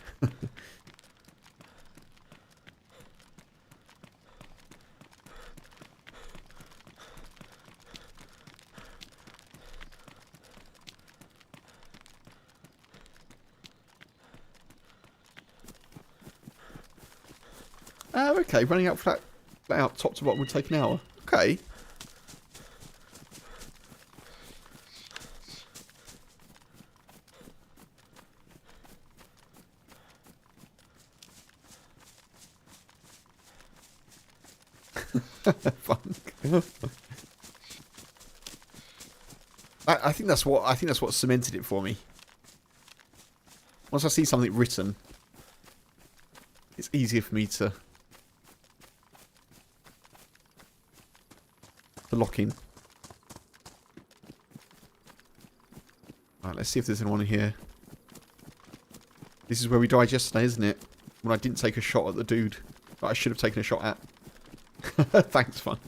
Okay, running out flat out top to bottom would take an hour. Okay. Funk. I think that's what cemented it for me. Once I see something written, it's easier for me to lock in. Alright, let's see if there's anyone in here. This is where we died yesterday, isn't it? When I didn't take a shot at the dude that I should have taken a shot at. Thanks, Funk.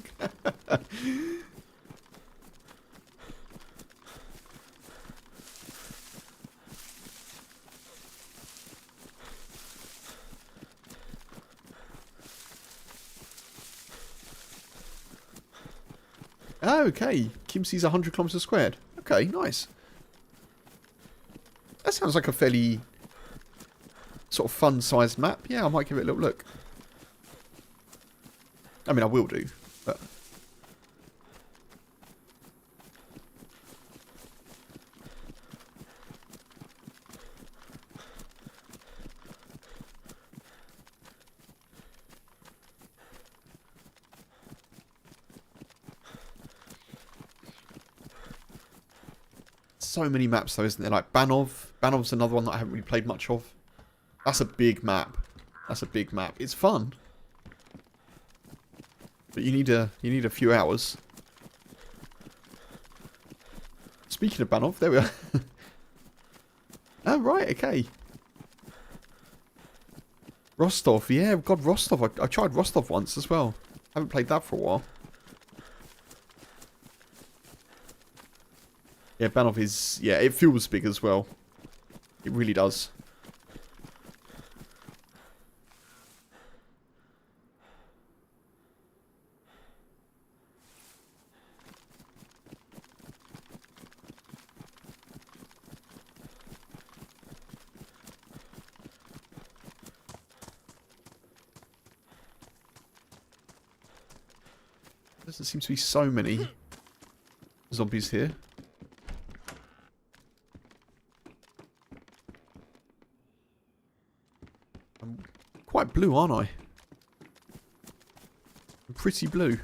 Okay, Kimsey's 100 kilometers squared. Okay, nice. That sounds like a fairly sort of fun-sized map. Yeah, I might give it a little look. I mean, I will do. But so many maps though, isn't there? Like Banov. Banov's another one that I haven't really played much of. That's a big map. That's a big map. It's fun. But you need a few hours. Speaking of Banov, there we are. Oh, right, okay. Rostov, yeah, God, Rostov. I tried Rostov once as well. Haven't played that for a while. Yeah, Banov is... Yeah, it feels big as well. It really does. There seems to be so many zombies here. I'm quite blue, aren't I? I'm pretty blue.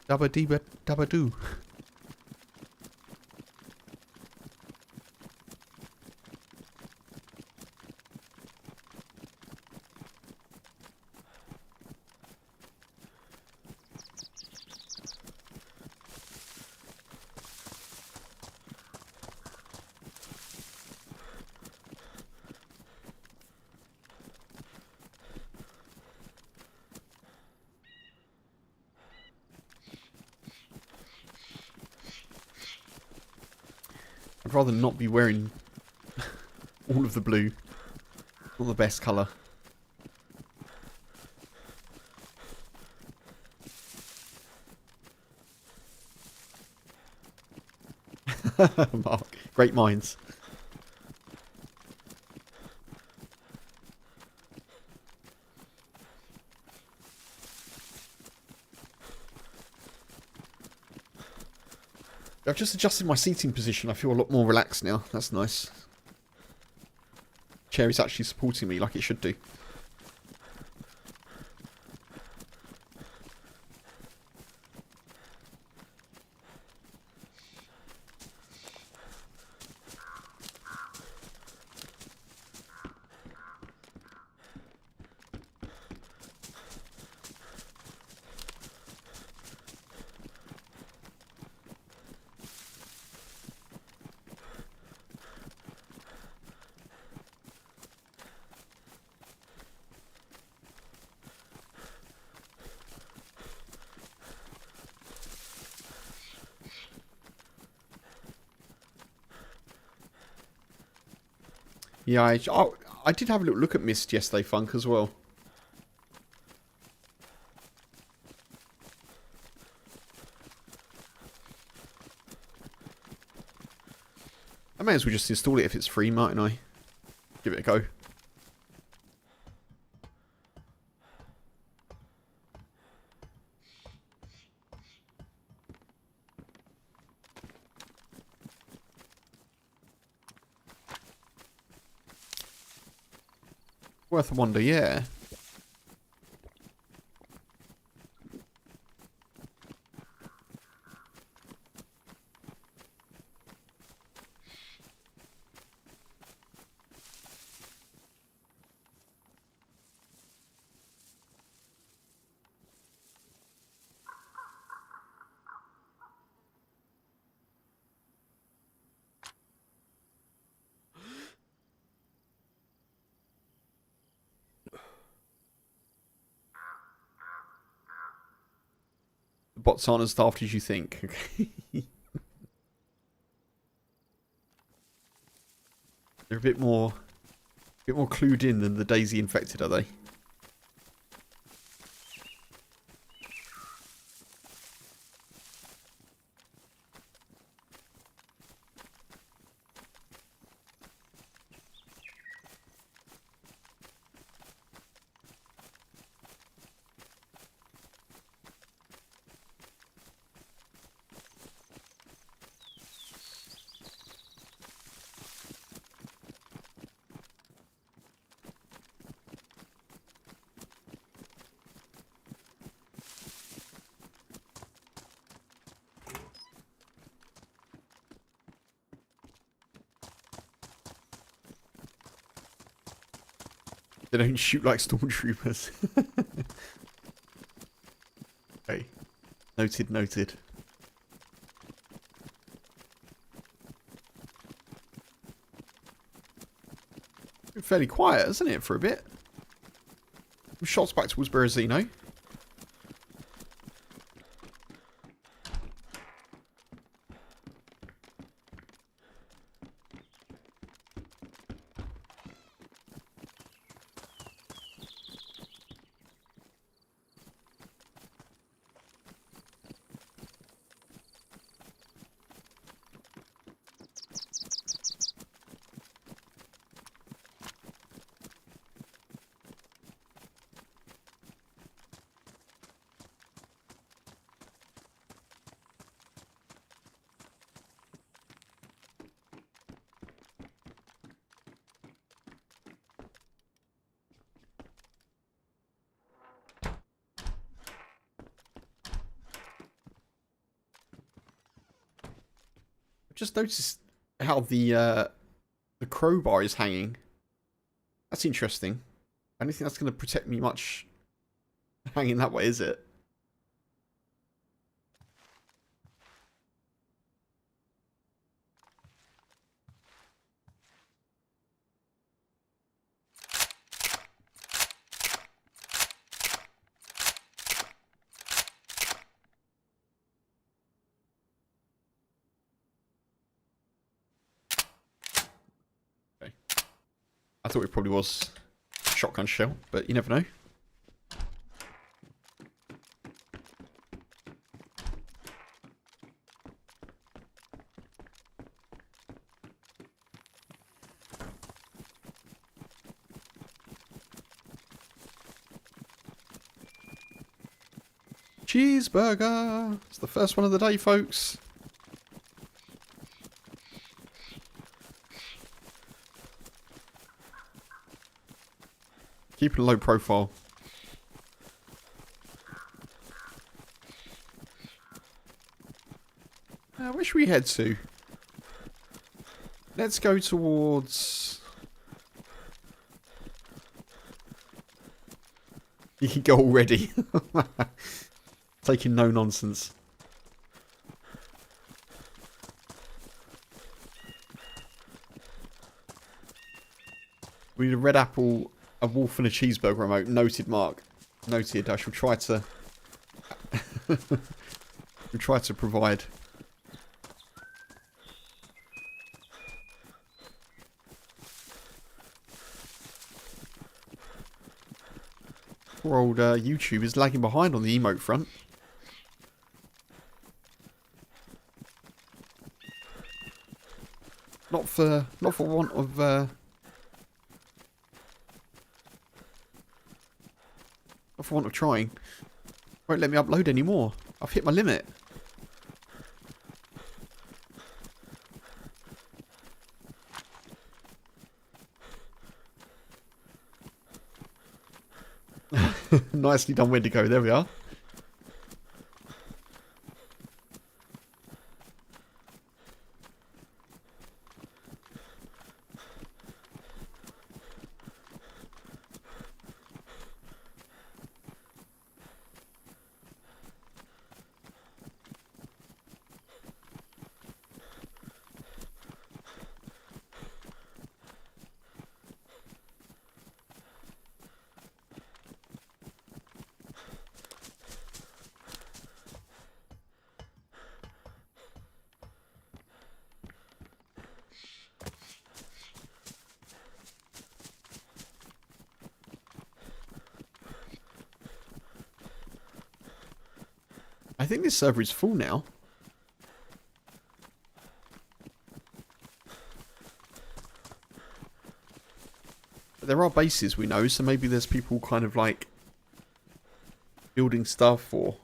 Dabba dee dabba doo. I'd rather not be wearing all of the blue. Not the best colour. Mark, great minds. I've just adjusted my seating position. I feel a lot more relaxed now. That's nice. Chair is actually supporting me like it should do. Yeah, I did have a little look at Mist yesterday, Funk, as well. I may as well just install it if it's free, mightn't I? Give it a go. Worth a wonder, yeah. The bots aren't as daft as you think. Okay. They're a bit more clued in than the Daisy infected, are they? They don't shoot like stormtroopers. Okay. Noted, noted. Been fairly quiet, isn't it, for a bit? Shots back towards Berezino. Just noticed how the crowbar is hanging. That's interesting. I don't think that's going to protect me much hanging that way, is it? Okay. I thought it probably was a shotgun shell, but you never know. Cheeseburger! It's the first one of the day, folks. Keeping a low profile. Where should we head to? Let's go towards... You can go already. Taking no nonsense. We need a red apple, a wolf and a cheeseburger remote. Noted, Mark. Noted. I shall try to... we'll try to provide. Poor old YouTube is lagging behind on the emote front. Not for want of not for want of trying. Won't let me upload anymore. I've hit my limit. Nicely done, Wendigo. There we are. I think this server is full now. But there are bases, we know, so maybe there's people kind of like building stuff or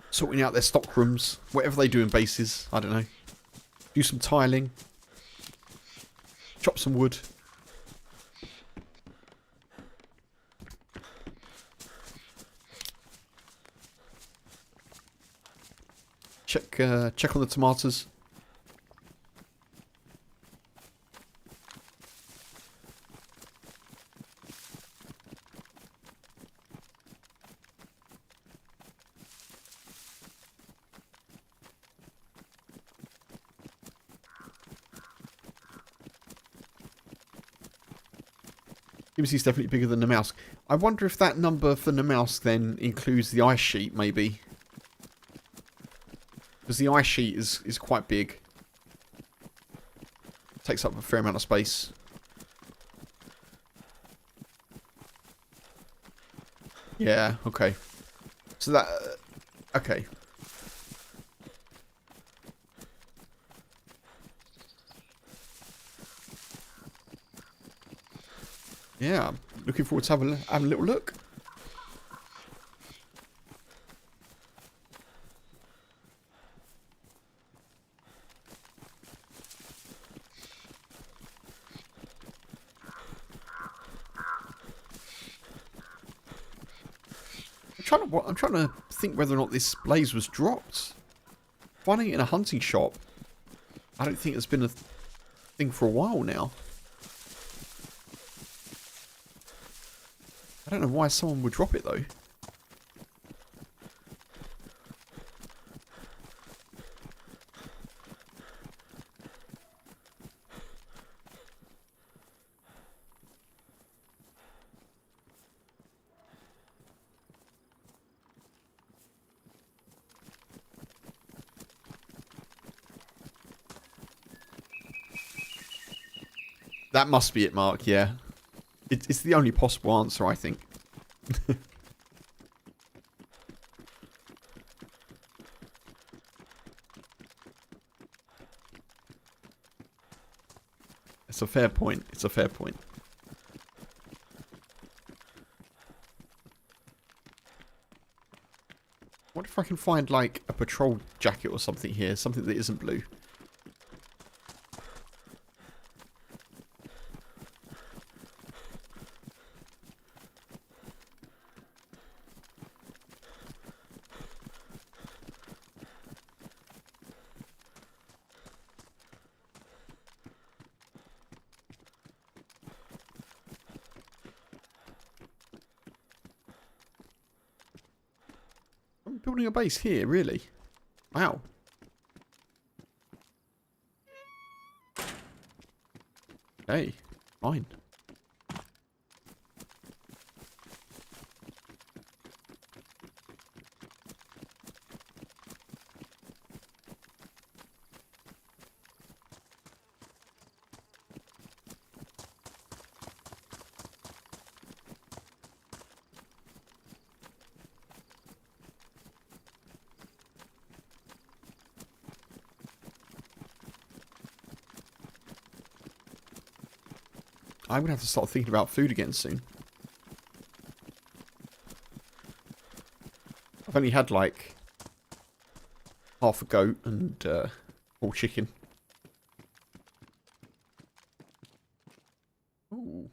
sorting out their stock rooms, whatever they do in bases, I don't know. Do some tiling, chop some wood. Check on the tomatoes. Timothy's definitely bigger than the mouse. I wonder if that number for the mouse then includes the ice sheet, maybe. Because the ice sheet is quite big. Takes up a fair amount of space. Yeah, okay. So that... okay. Yeah, looking forward to having a little look. I'm trying to think whether or not this blaze was dropped. Finding it in a hunting shop, I don't think it's been a thing for a while now. I don't know why someone would drop it though. That must be it, Mark, yeah. It's the only possible answer, I think. It's a fair point. It's a fair point. What if I can find, like, a patrol jacket or something here? Something that isn't blue. I'm building a base here, really? Wow. Hey, fine. I'm going to have to start thinking about food again soon. I've only had like half a goat and all chicken. Ooh.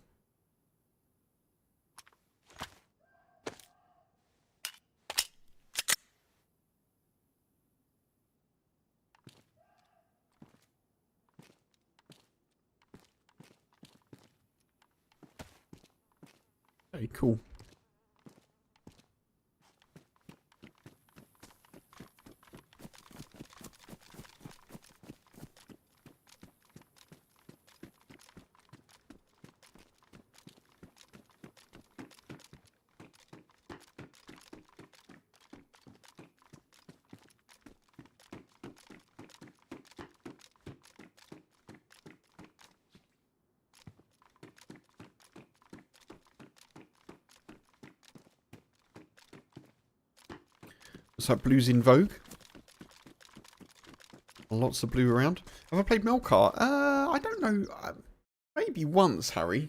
Very cool. So blue's in vogue. Lots of blue around. Have I played Melkart? I don't know. Maybe once, Harry.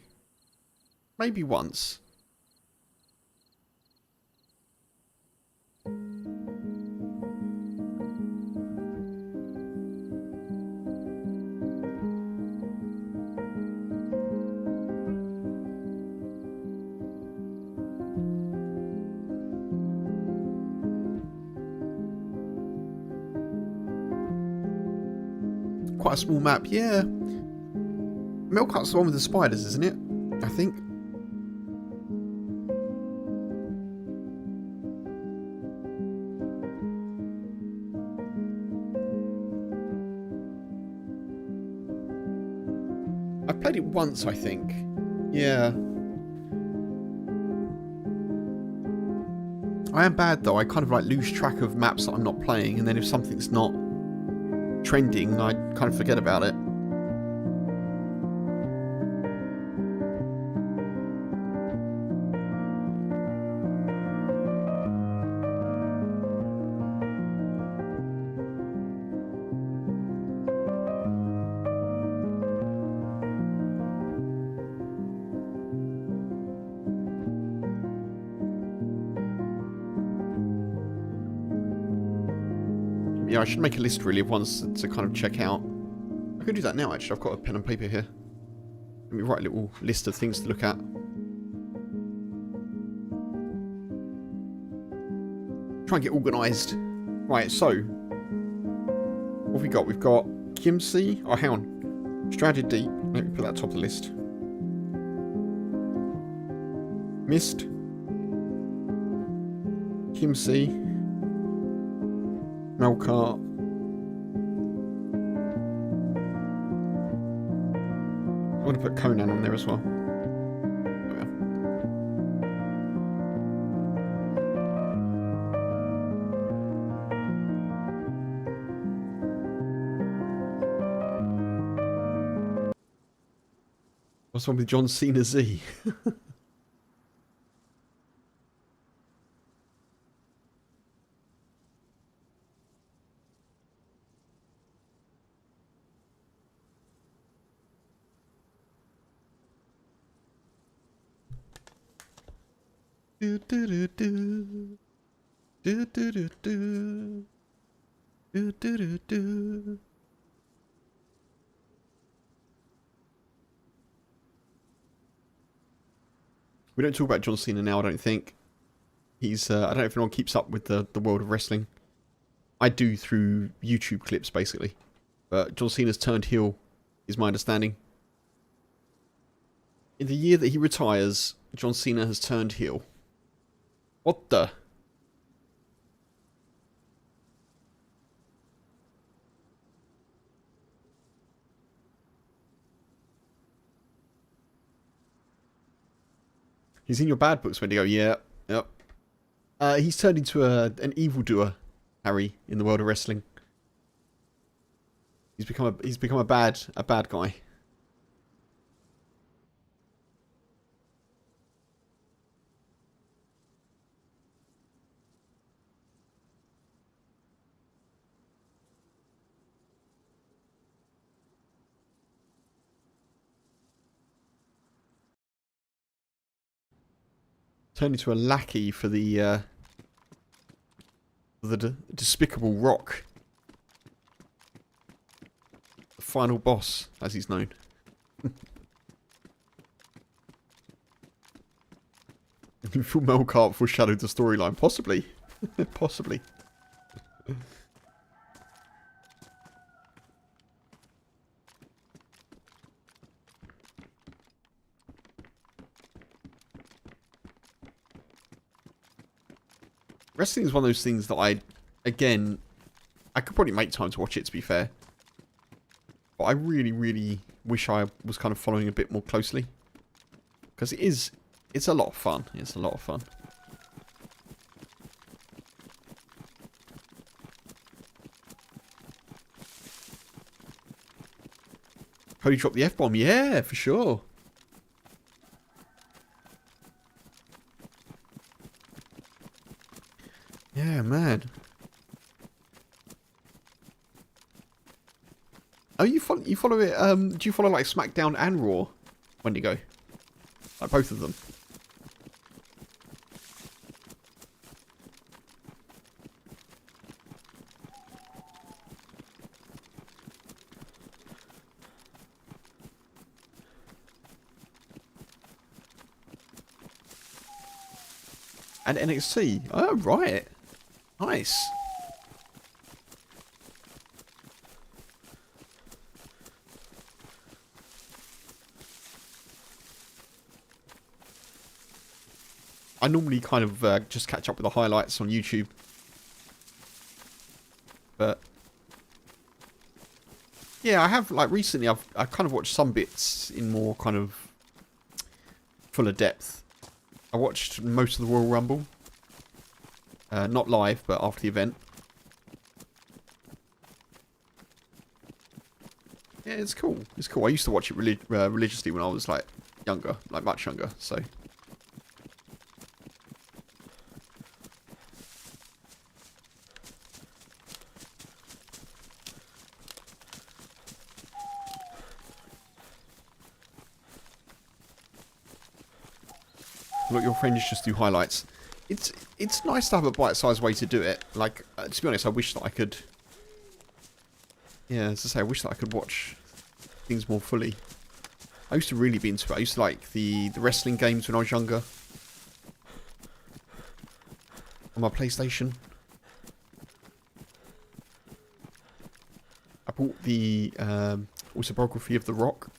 Maybe once. Quite a small map, yeah. Melkart's the one with the spiders, isn't it? I think. I've played it once, I think. Yeah. I am bad though. I kind of like lose track of maps that I'm not playing, and then if something's not trending, I kind of forget about it. Yeah, I should make a list really of ones to kind of check out. I could do that now actually. I've got a pen and paper here. Let me write a little list of things to look at. Try and get organised. Right, so what have we got? We've got Kimsey. Oh, hang on. Stranded Deep. Let me put that top of the list. Mist. Kimsey. Melkart. I'm going to put Conan on there as well. There we are. What's wrong with John Cena Z? Do do do do do do do do do do do do. We don't talk about John Cena now, I don't think. He's I don't know if anyone keeps up with the world of wrestling. I do through YouTube clips basically. But John Cena's turned heel, is my understanding. In the year that he retires, John Cena has turned heel. What the? He's in your bad books, Wendigo. Yeah. Yep. He's turned into an evildoer, Harry, in the world of wrestling. He's become a bad guy. Turned into a lackey for the despicable Rock. The final boss, as he's known. Full Melkart foreshadowed the storyline. Possibly. Possibly. Wrestling is one of those things that I could probably make time to watch it, to be fair. But I really, really wish I was kind of following a bit more closely. Because it's a lot of fun. It's a lot of fun. Cody dropped the F-bomb. Yeah, for sure. Yeah, man. Oh, you follow it? Do you follow like SmackDown and Raw? Wendigo? Like both of them? And NXT? Oh, right. Nice. I normally kind of just catch up with the highlights on YouTube. But yeah, I have, like, recently I've kind of watched some bits in more kind of fuller depth. I watched most of the Royal Rumble. Not live, but after the event. Yeah, it's cool. It's cool. I used to watch it religiously when I was like younger, like much younger. So. Look, your friends just do highlights. It's nice to have a bite-sized way to do it. Like, to be honest, I wish that I could. Yeah, as I say, I wish that I could watch things more fully. I used to really be into it. I used to like the wrestling games when I was younger. On my PlayStation. I bought the autobiography of The Rock.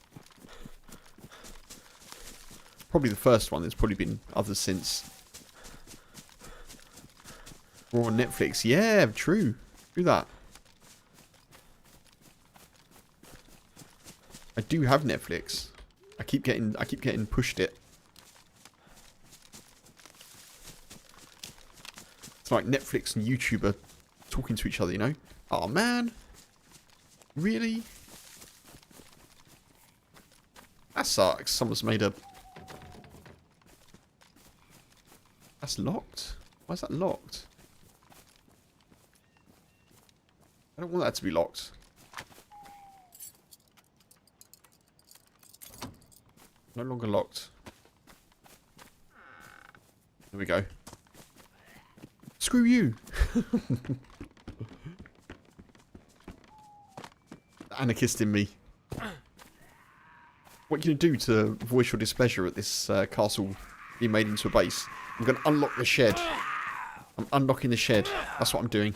Probably the first one. There's probably been others since. Raw on Netflix. Yeah, true. Do that. I do have Netflix. I keep getting pushed it. It's like Netflix and YouTube are talking to each other, you know? Oh man. Really? That sucks. Someone's made a... That's locked? Why is that locked? I don't want that to be locked. No longer locked. There we go. Screw you! Anarchist in me. What are you going to do to voice your displeasure at this castle being made into a base? I'm going to unlock the shed. I'm unlocking the shed. That's what I'm doing.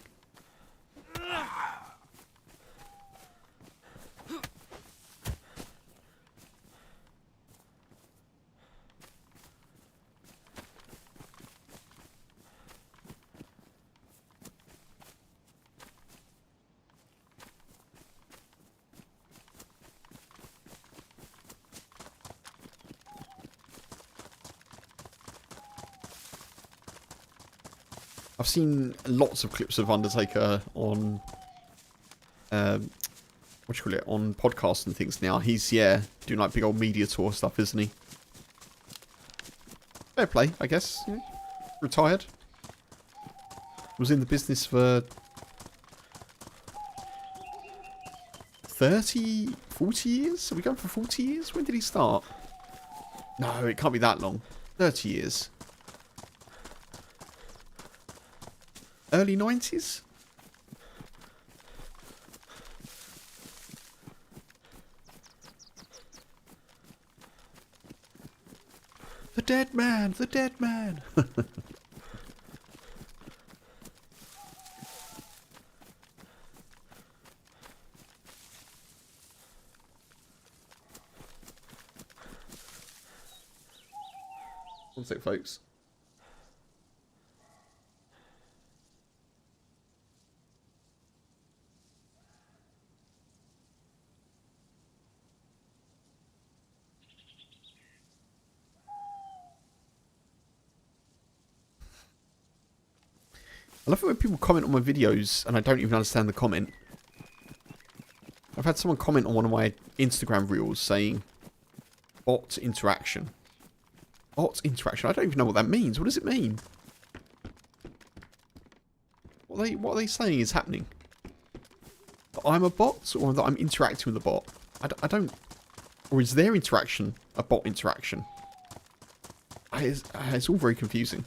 I've seen lots of clips of Undertaker on, what do you call it, on podcasts and things now. He's, yeah, doing like big old media tour stuff, isn't he? Fair play, I guess. Yeah. Retired. Was in the business for 30, 40 years? Are we going for 40 years? When did he start? No, it can't be that long. 30 years. Early 90s? The dead man! The dead man! One sec, folks. I love it when people comment on my videos and I don't even understand the comment. I've had someone comment on one of my Instagram reels saying bot interaction. Bot interaction? I don't even know what that means. What does it mean? What are they saying is happening? That I'm a bot or that I'm interacting with a bot? I don't... Or is their interaction a bot interaction? It's all very confusing.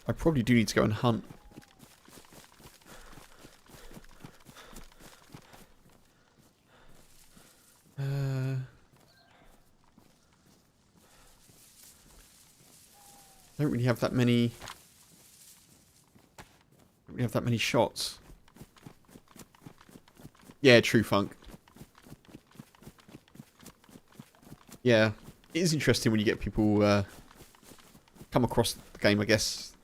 I probably do need to go and hunt. Don't really have that many. Don't really have that many shots. Yeah, true funk. Yeah, it is interesting when you get people come across the game, I guess.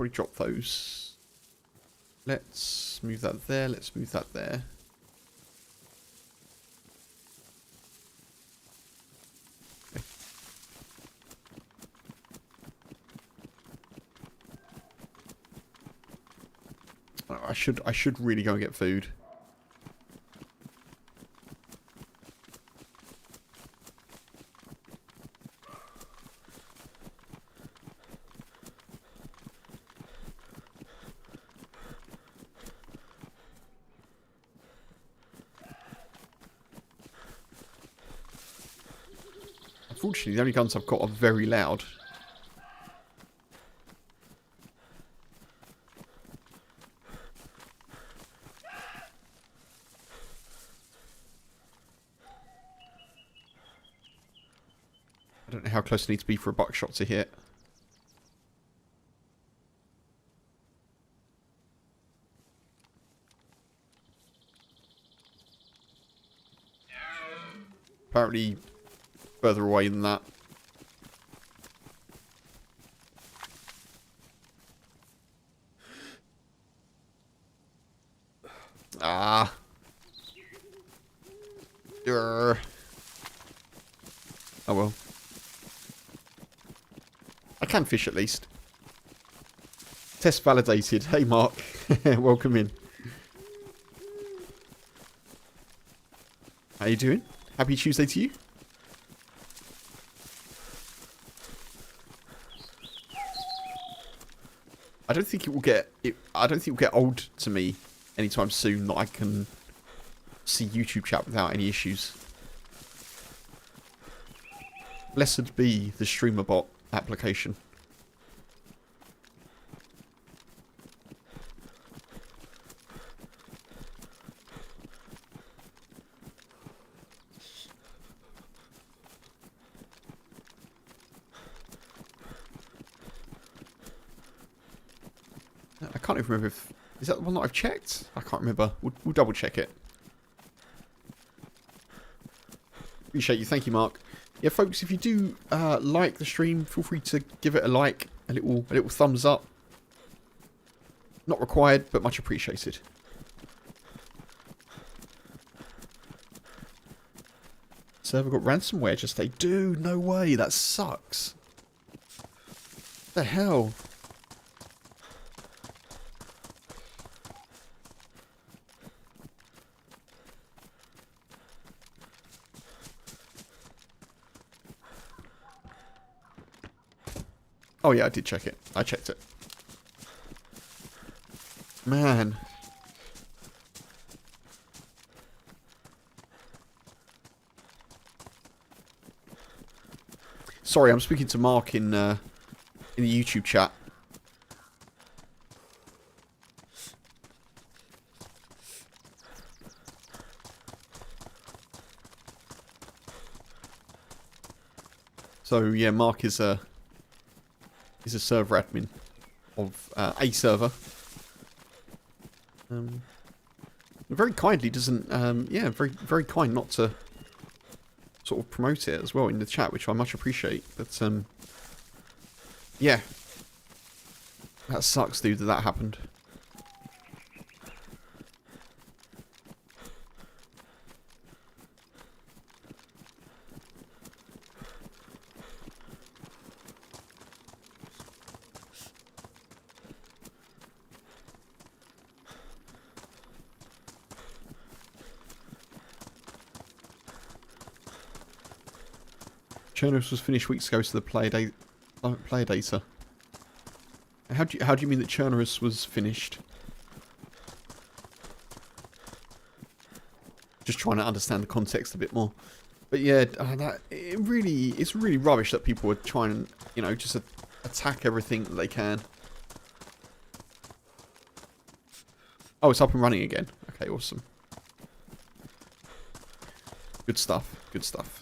probably drop those. Let's move that there. Let's move that there. Okay. I should really go and get food. Unfortunately, the only guns I've got are very loud. I don't know how close I need to be for a buckshot to hit. Apparently further away than that. Ah. Durr. Oh well. I can fish at least. Test validated. Hey Mark. Welcome in. How you doing? Happy Tuesday to you. I don't think it will get I don't think it will get old to me anytime soon that I can see YouTube chat without any issues. Blessed be the StreamerBot application. I can't even remember if... Is that the one that I've checked? I can't remember. We'll double check it. Appreciate you. Thank you, Mark. Yeah, folks, if you do like the stream, feel free to give it a like, a little thumbs up. Not required, but much appreciated. Server got ransomware just today. Dude, no way. That sucks. What the hell? Oh yeah, I did check it. I checked it. Man. Sorry, I'm speaking to Mark in the YouTube chat. So yeah, Mark is a server admin of a server. Very kindly doesn't, yeah, very kind not to sort of promote it as well in the chat, which I much appreciate. But yeah, that sucks, dude, that happened. Chernarus was finished weeks ago, so the player data. How do you mean that Chernarus was finished? Just trying to understand the context a bit more. But yeah, it's really rubbish that people are trying to, you know, just attack everything that they can. Oh, it's up and running again. Okay, awesome. Good stuff. Good stuff.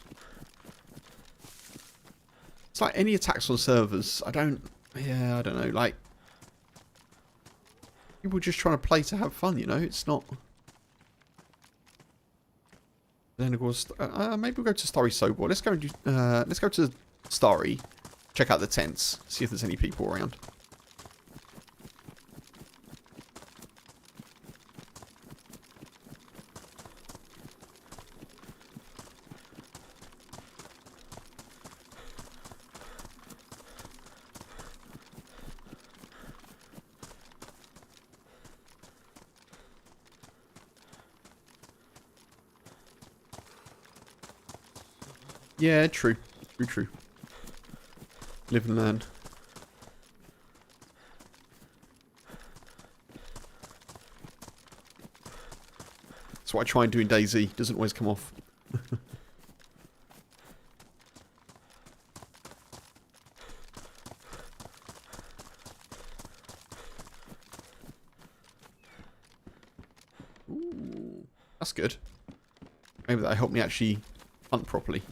It's like any attacks on servers, I don't know, like, people just trying to play to have fun, you know, it's not. Then of course, maybe we'll go to Starry Sobor. Let's go and do, let's go to Starry, check out the tents, see if there's any people around. Yeah, true. True, true. Live and learn. That's what I try and do in dayz. Doesn't always come off. Ooh, that's good. Maybe that'll help me actually hunt properly.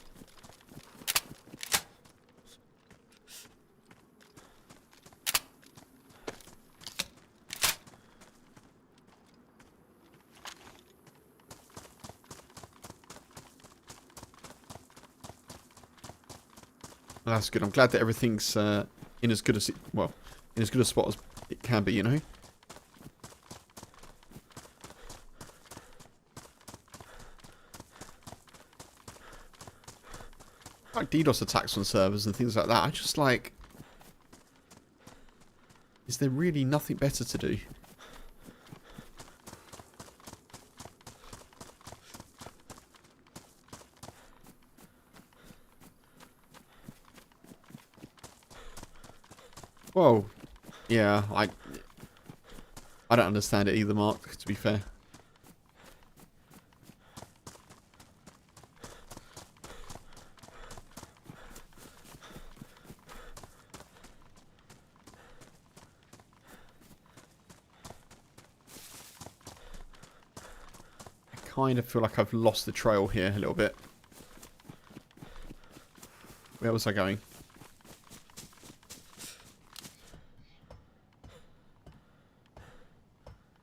Well, that's good. I'm glad that everything's in as good as in as good a spot as it can be, you know? Like DDoS attacks on servers and things like that. I just like... Is there really nothing better to do? Whoa. Yeah, I don't understand it either, Mark, to be fair. I kind of feel like I've lost the trail here a little bit. Where was I going?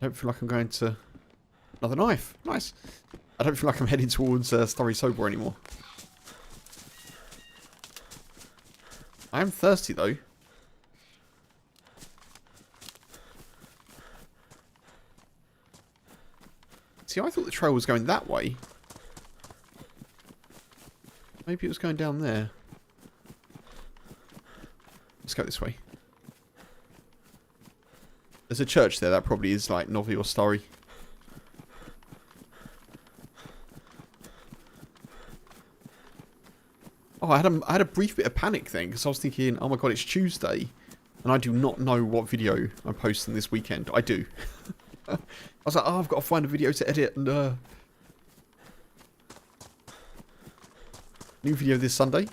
I don't feel like I'm going to... Another knife. Nice. I don't feel like I'm heading towards Starry Sober anymore. I am thirsty, though. See, I thought the trail was going that way. Maybe it was going down there. Let's go this way. There's a church there. That probably is like Novi or Starry. Oh, I had a brief bit of panic then because I was thinking, oh my god, it's Tuesday, and I do not know what video I'm posting this weekend. I do. I was like, oh, I've got to find a video to edit, and new video this Sunday.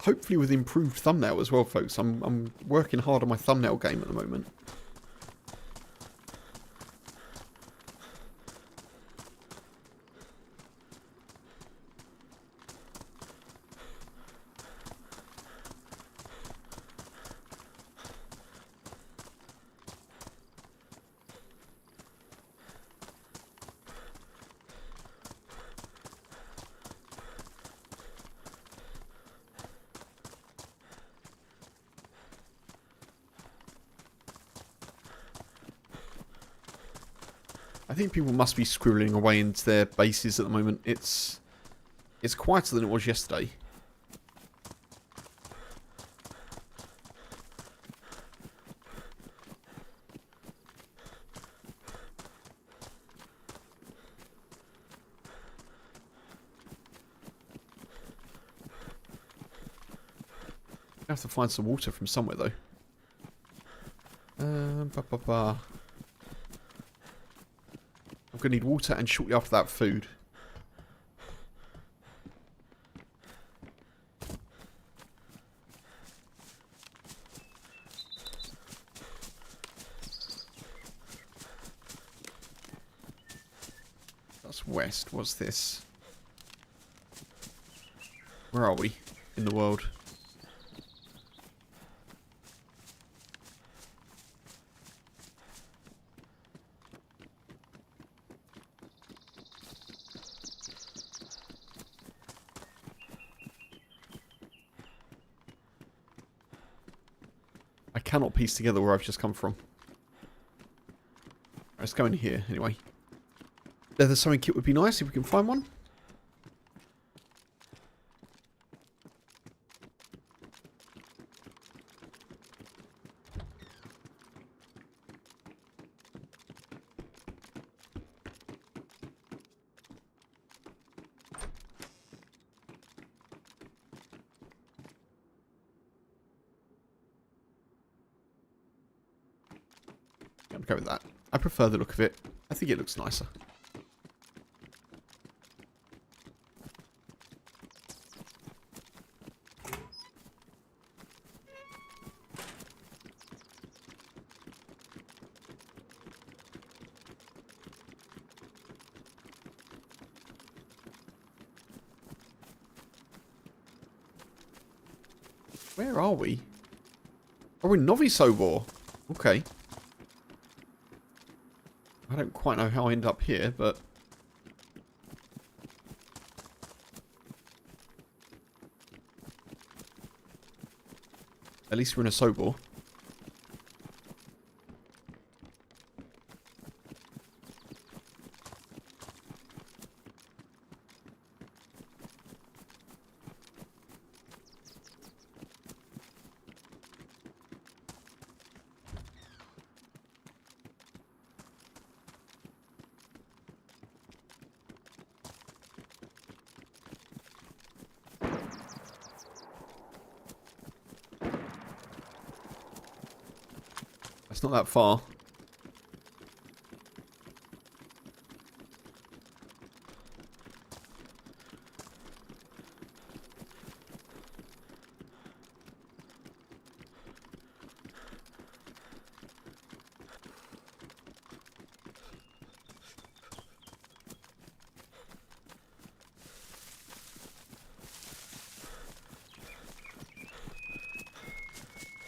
Hopefully with improved thumbnail as well, folks. I'm working hard on my thumbnail game at the moment. I think people must be scribbling away into their bases at the moment. It's quieter than it was yesterday. I have to find some water from somewhere though. I'm going to need water and shortly after that food. That's west. What's this? Where are we in the world? I cannot piece together where I've just come from. Let's go in here anyway. Leather sewing kit would be nice if we can find one. I'd go with that. I prefer the look of it. I think it looks nicer. Where are we? Oh, we're in Novi Sobor. Okay. I don't quite know how I ended up here, but... At least we're in a Sobor. It's not that far.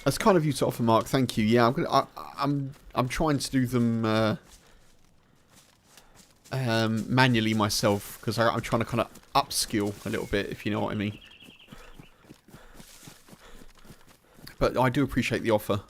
That's kind of you to offer, Mark. Thank you. Yeah, I'm trying to do them manually myself because I'm trying to kind of upskill a little bit, if you know what I mean. But I do appreciate the offer.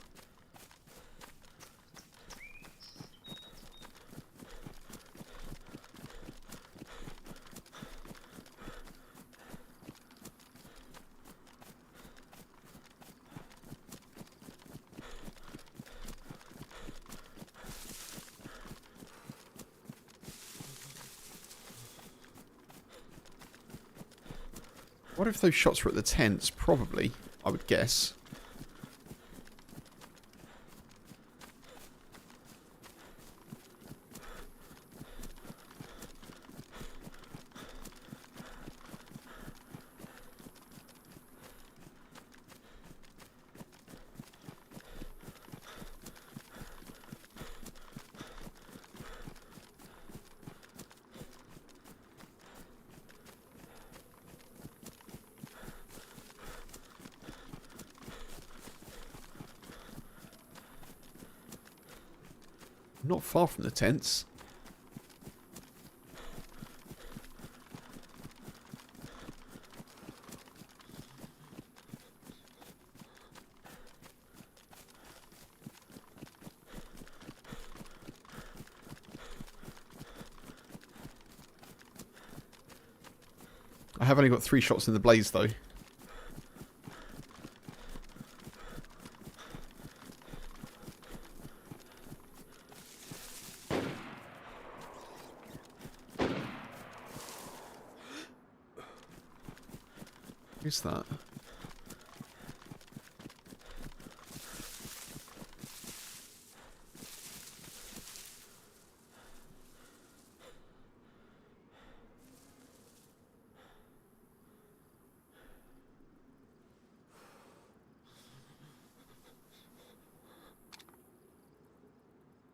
What if those shots were at the tents? Probably, I would guess. Not far from the tents. I have only got 3 shots in the blaze though. Who's that?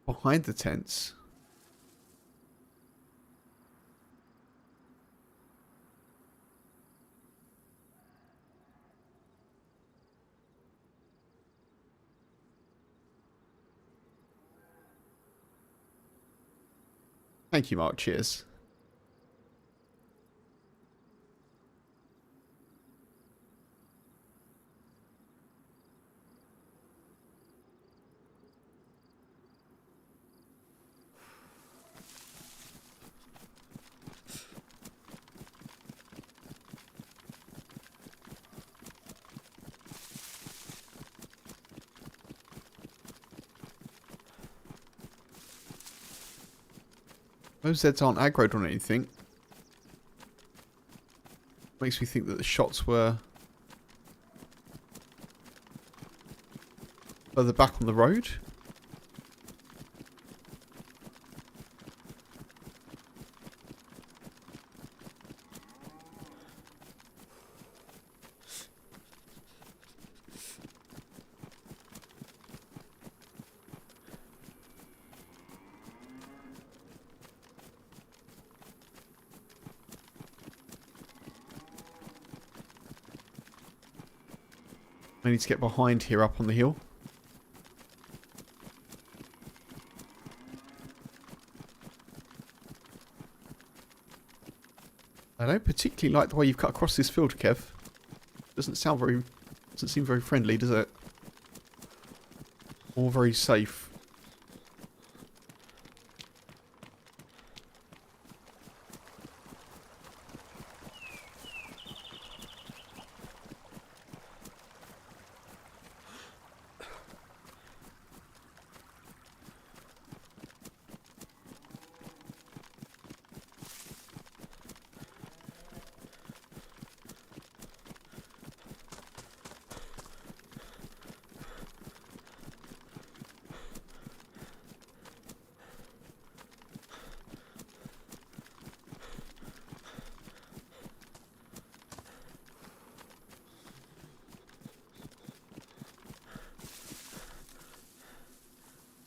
Behind the tents. Thank you, Mark. Cheers. Those Zeds aren't aggroed on anything. Makes me think that the shots were further back on the road. I need to get behind here up on the hill. I don't particularly like the way you've cut across this field, Kev. Doesn't seem very friendly, does it? Or very safe.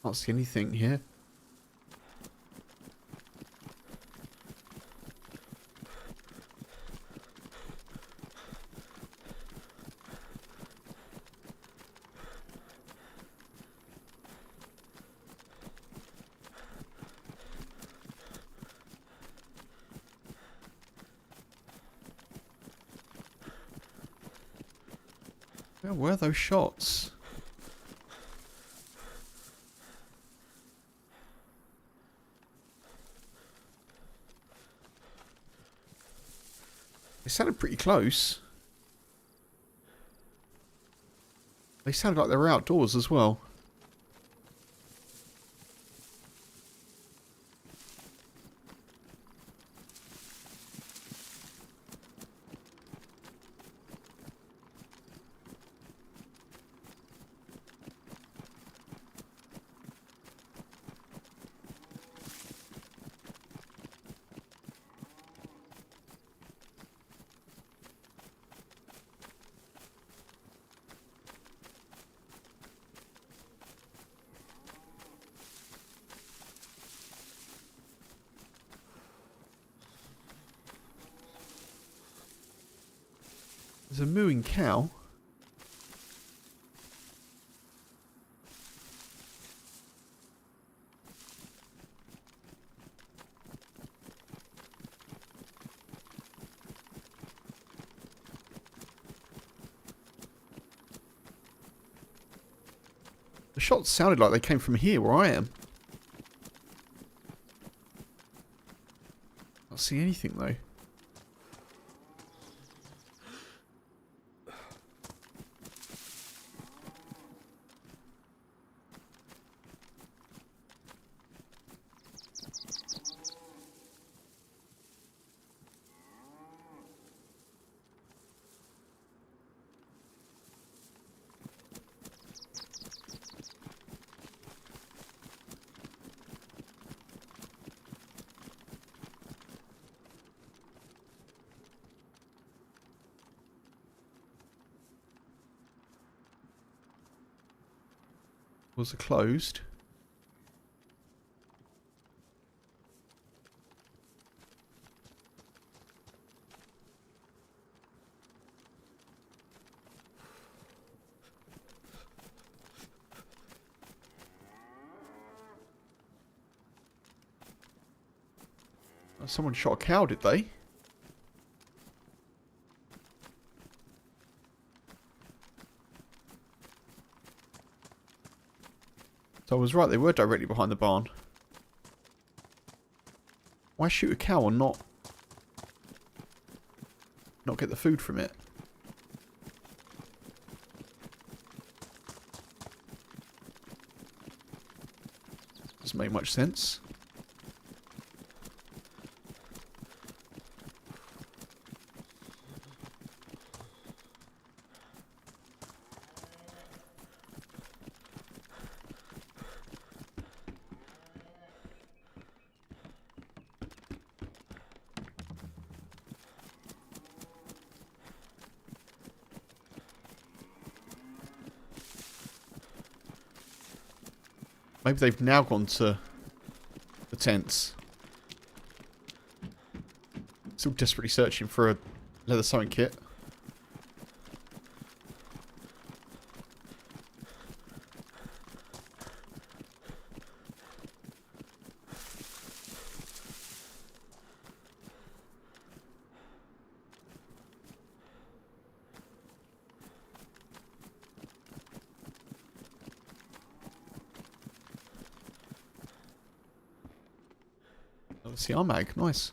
Can't see anything here. Where were those shots? They sounded pretty close. They sounded like they were outdoors as well. There's a mooing cow. The shots sounded like they came from here, where I am. Can't see anything though. Was it closed? Someone shot a cow, did they? So I was right, they were directly behind the barn. Why shoot a cow and not get the food from it? Doesn't make much sense. Maybe they've now gone to the tents. Still desperately searching for a leather sewing kit. CR mag, nice.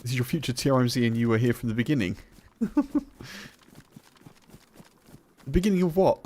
This is your future TRMZ and you were here from the beginning. The beginning of what?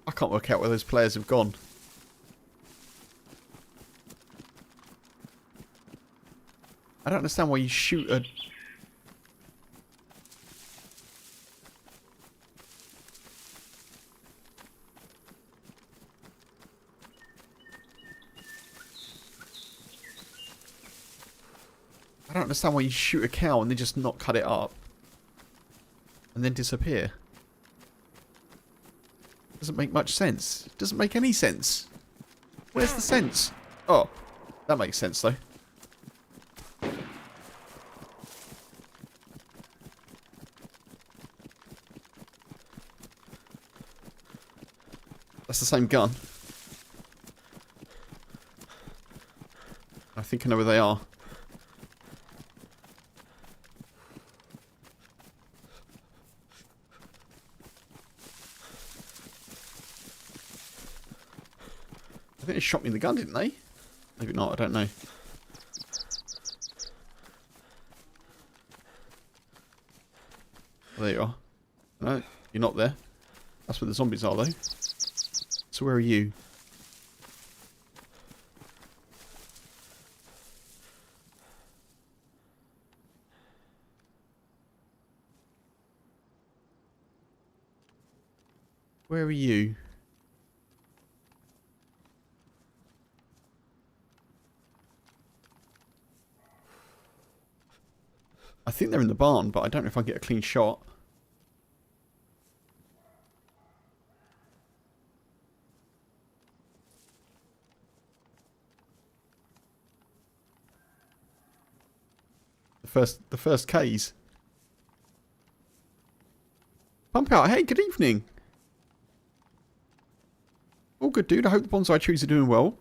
I can't work out where those players have gone. I don't understand why you shoot a... I don't understand why you shoot a cow and then just not cut it up. And then disappear. Doesn't make much sense. Doesn't make any sense. Where's the sense? Oh, that makes sense though. That's the same gun. I think I know where they are. I think they shot me in the gun, didn't they? Maybe not, I don't know. There you are. No, you're not there. That's where the zombies are, though. So where are you? Where are you? I think they're in the barn, but I don't know if I get a clean shot. The first K's. Pump out. Hey, good evening. All good, dude. I hope the bonsai trees are doing well.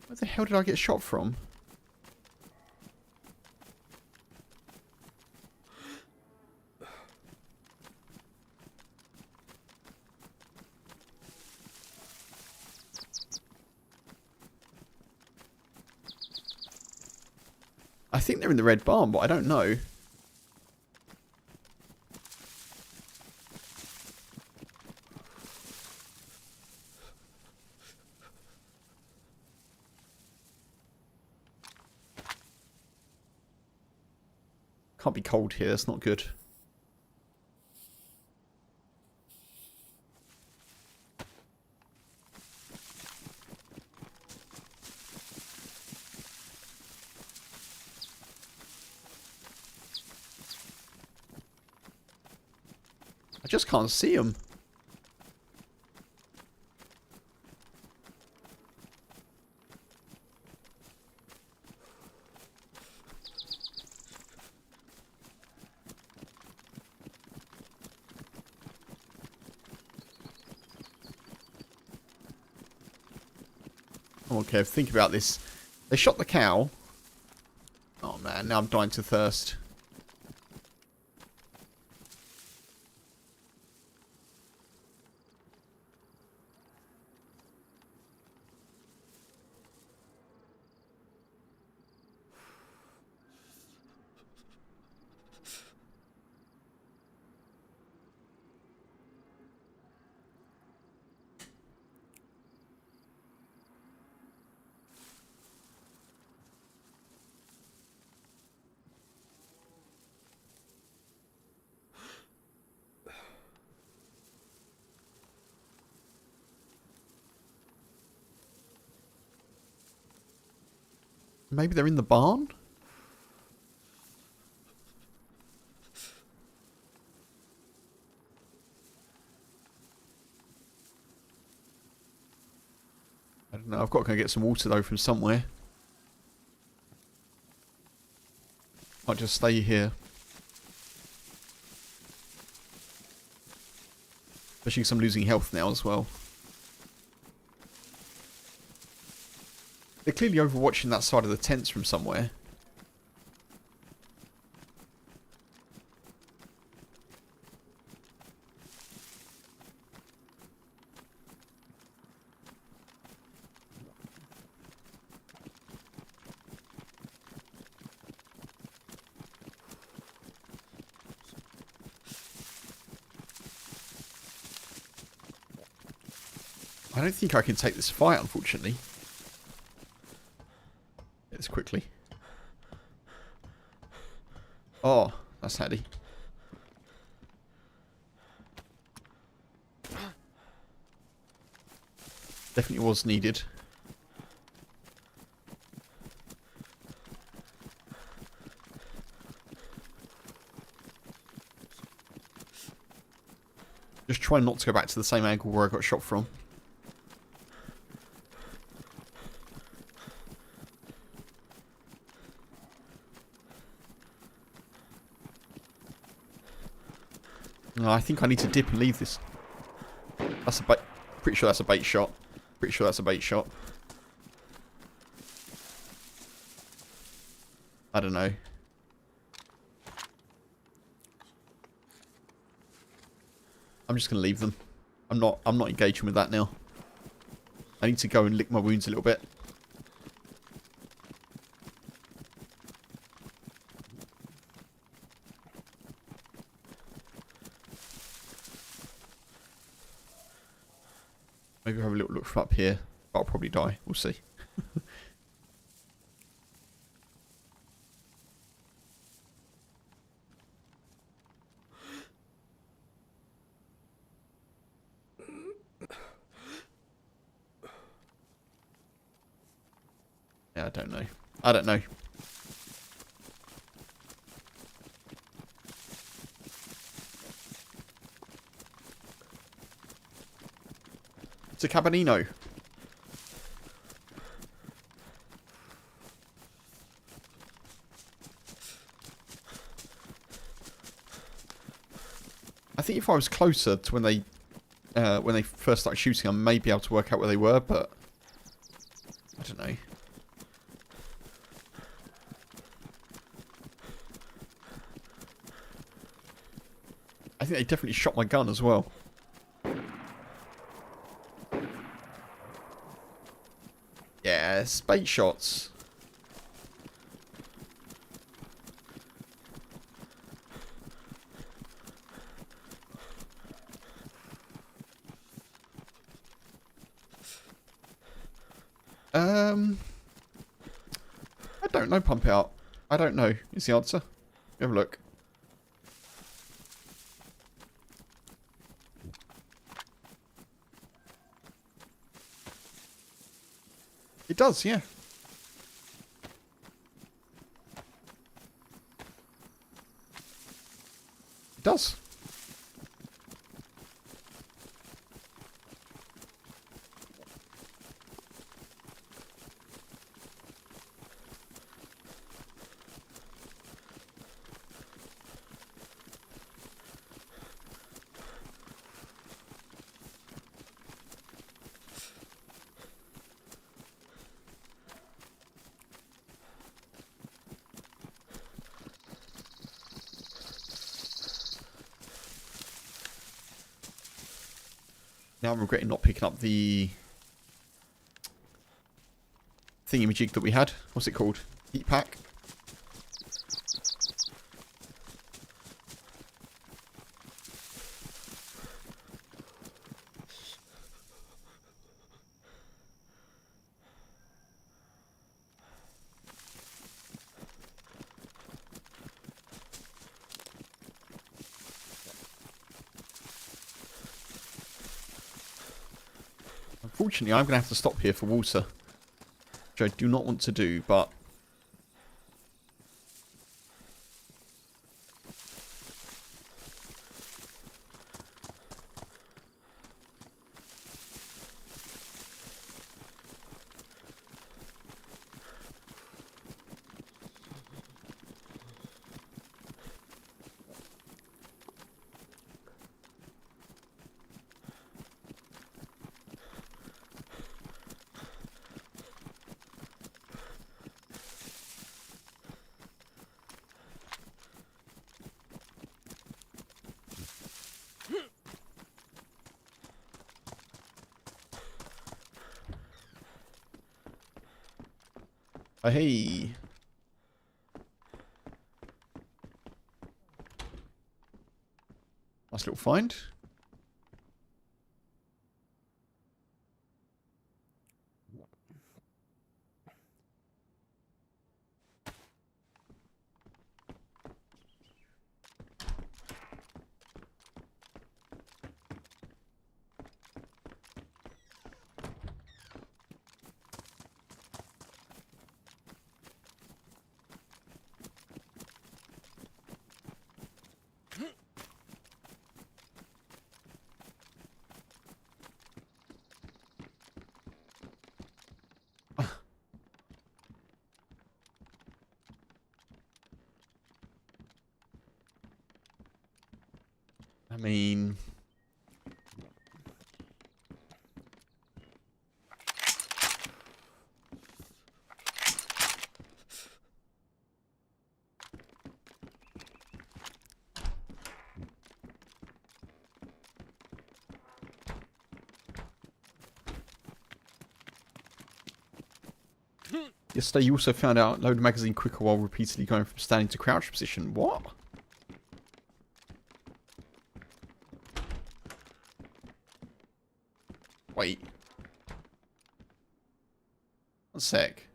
Where the hell did I get shot from? I think they're in the red barn, but I don't know. Can't be cold here, that's not good. I just can't see them. Okay, think about this. They shot the cow. Oh man, now I'm dying to thirst. Maybe they're in the barn? I don't know. I've got to go get some water though from somewhere. Might just stay here. Especially because I'm losing health now as well. They're clearly overwatching that side of the tents from somewhere. I don't think I can take this fight, unfortunately. Get this quickly. Oh, that's handy. Definitely was needed. Just try not to go back to the same angle where I got shot from. No, I think I need to dip and leave this. That's a bait. Pretty sure that's a bait shot. Pretty sure that's a bait shot. I don't know. I'm just gonna leave them. I'm not engaging with that now. I need to go and lick my wounds a little bit. Maybe have a little look from up here. I'll probably die. We'll see. Yeah, I don't know. I don't know. It's a Cabanino. I think if I was closer to when they first started shooting, I may be able to work out where they were, but I don't know. I think they definitely shot my gun as well. Yeah, spate shots. I don't know, pump out. I don't know is the answer. Have a look. It does, yeah. It does. Now I'm regretting not picking up the thingamajig that we had. What's it called? Heat pack. Unfortunately, I'm going to have to stop here for water, which I do not want to do, but Oh, hey. Nice little find. I mean... Yesterday you also found out load the magazine quicker while repeatedly going from standing to crouch position. What? Wait. One sec.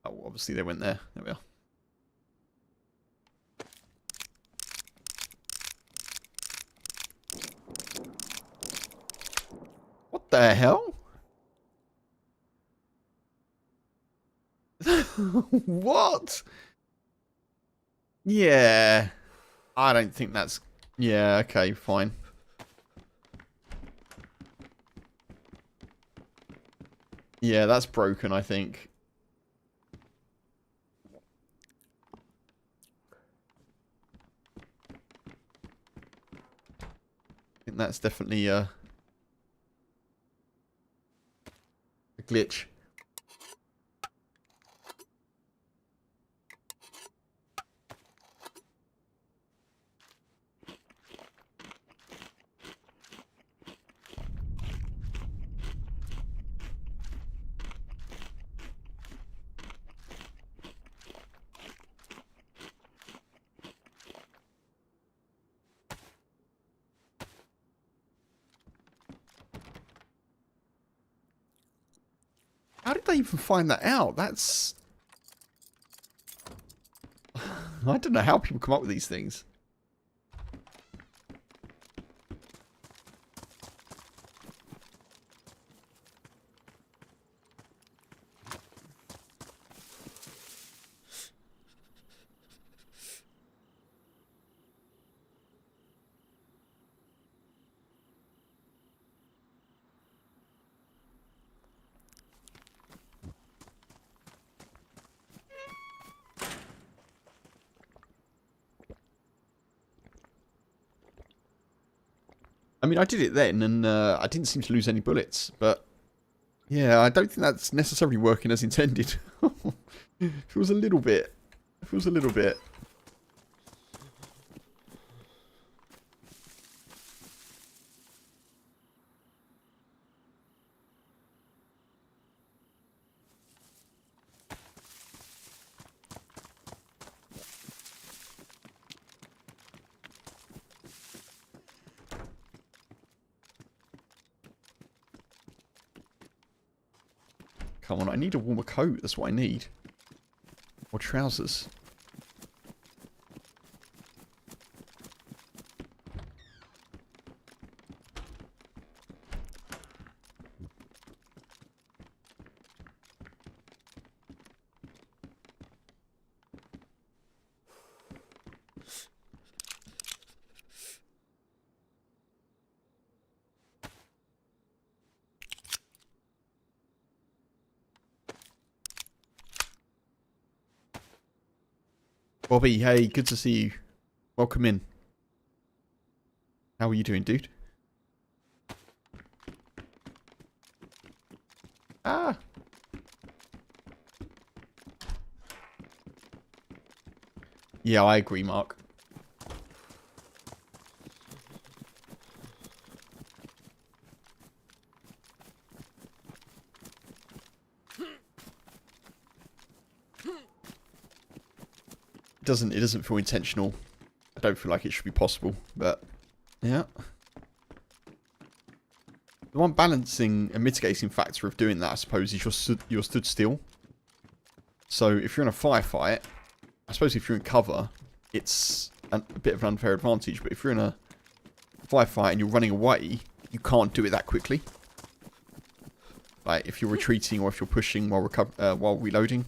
Oh, obviously they went there. There we are. What the hell? What? Yeah. I don't think that's... Yeah, okay, fine. Yeah, that's broken, I think. I think that's definitely a glitch. How did they even find that out? That's... I don't know how people come up with these things. I mean, I did it then, and I didn't seem to lose any bullets, but... Yeah, I don't think that's necessarily working as intended. Feels a little bit. Feels a little bit. Come on, I need a warmer coat. That's what I need. Or trousers. Bobby, hey, good to see you. Welcome in. How are you doing, dude? Ah! Yeah, I agree, Mark. It doesn't feel intentional. I don't feel like it should be possible, but yeah. The one balancing and mitigating factor of doing that, I suppose, is you're stood still. So if you're in a firefight, I suppose if you're in cover, it's a bit of an unfair advantage. But if you're in a firefight and you're running away, you can't do it that quickly. Like if you're retreating or if you're pushing while reloading.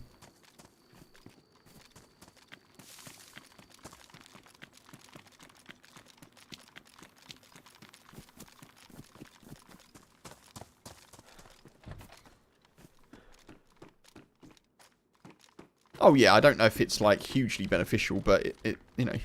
Oh yeah, I don't know if it's like hugely beneficial, but it you know.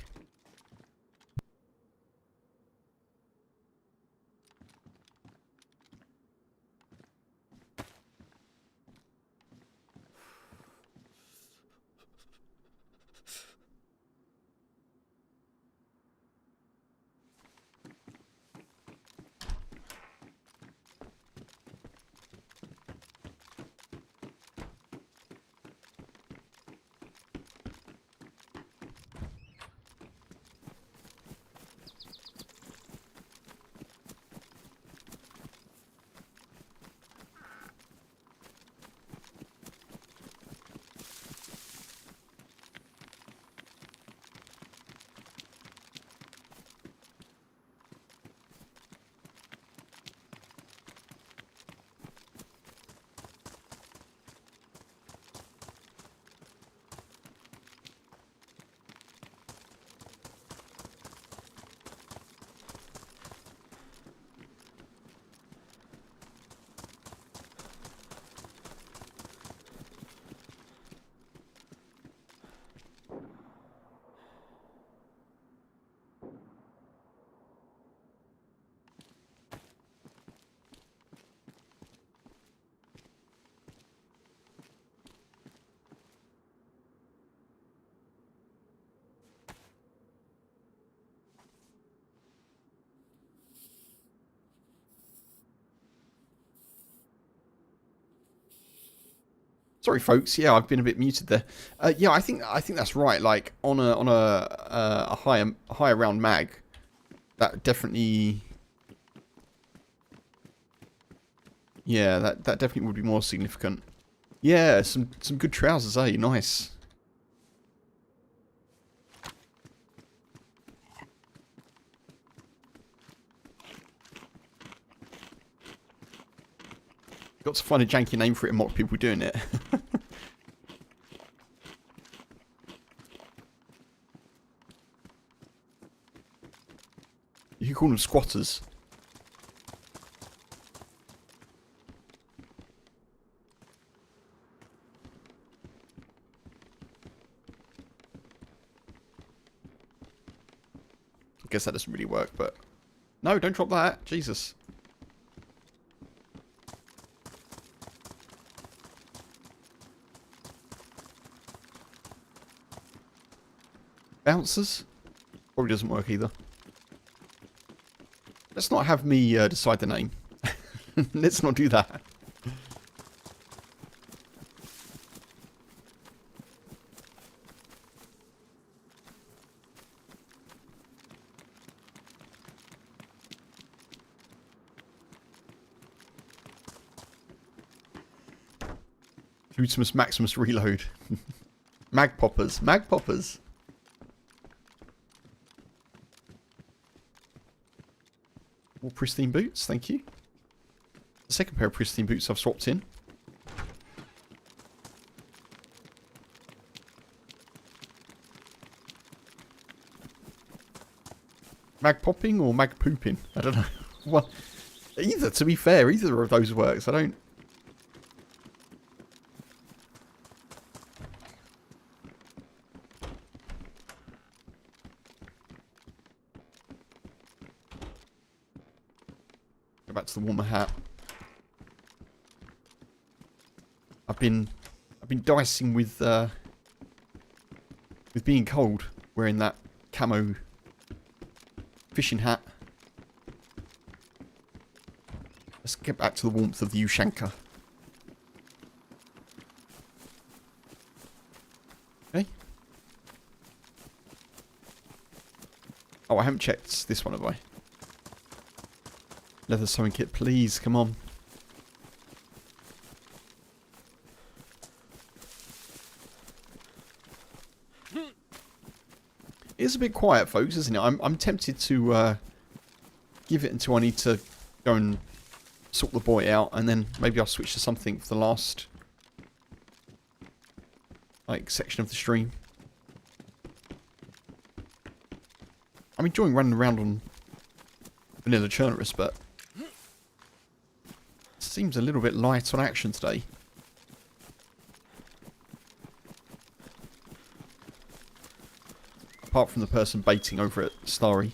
Sorry, folks. Yeah, I've been a bit muted there. Yeah, I think that's right. Like on a higher round mag, that definitely. Yeah, that definitely would be more significant. Yeah, some good trousers, eh? Nice. Got to find a janky name for it and mock people doing it. You can call them squatters. I guess that doesn't really work, but... No, don't drop that. Jesus. Bouncers? Probably doesn't work either. Let's not have me decide the name. Let's not do that. Glutimus Maximus reload. Mag poppers. Mag poppers. More pristine boots, thank you. The second pair of pristine boots I've swapped in. Mag popping or mag pooping? I don't know. Well, either, to be fair, either of those works. I don't... Go back to the warmer hat. I've been dicing with being cold, wearing that camo fishing hat. Let's get back to the warmth of the Ushanka. Okay. Oh, I haven't checked this one, have I? Leather sewing kit, please, come on. It's a bit quiet, folks, isn't it? I'm tempted to give it until I need to go and sort the boy out, and then maybe I'll switch to something for the last section of the stream. I'm enjoying running around on vanilla Chernarus, but it seems a little bit light on action today. Apart from the person baiting over at Starry.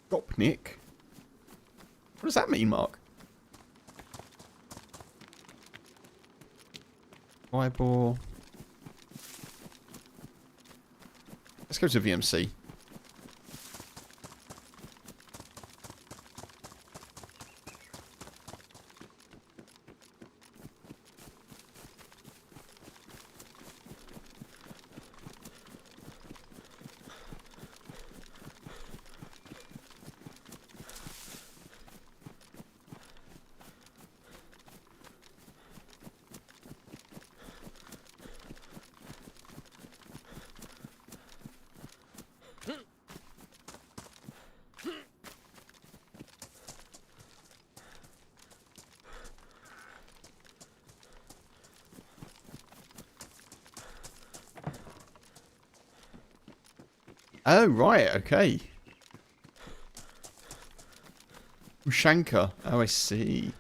Gopnik? What does that mean, Mark? Bible. Let's go to VMC. Oh, right, okay. Ushanka. Oh, I see.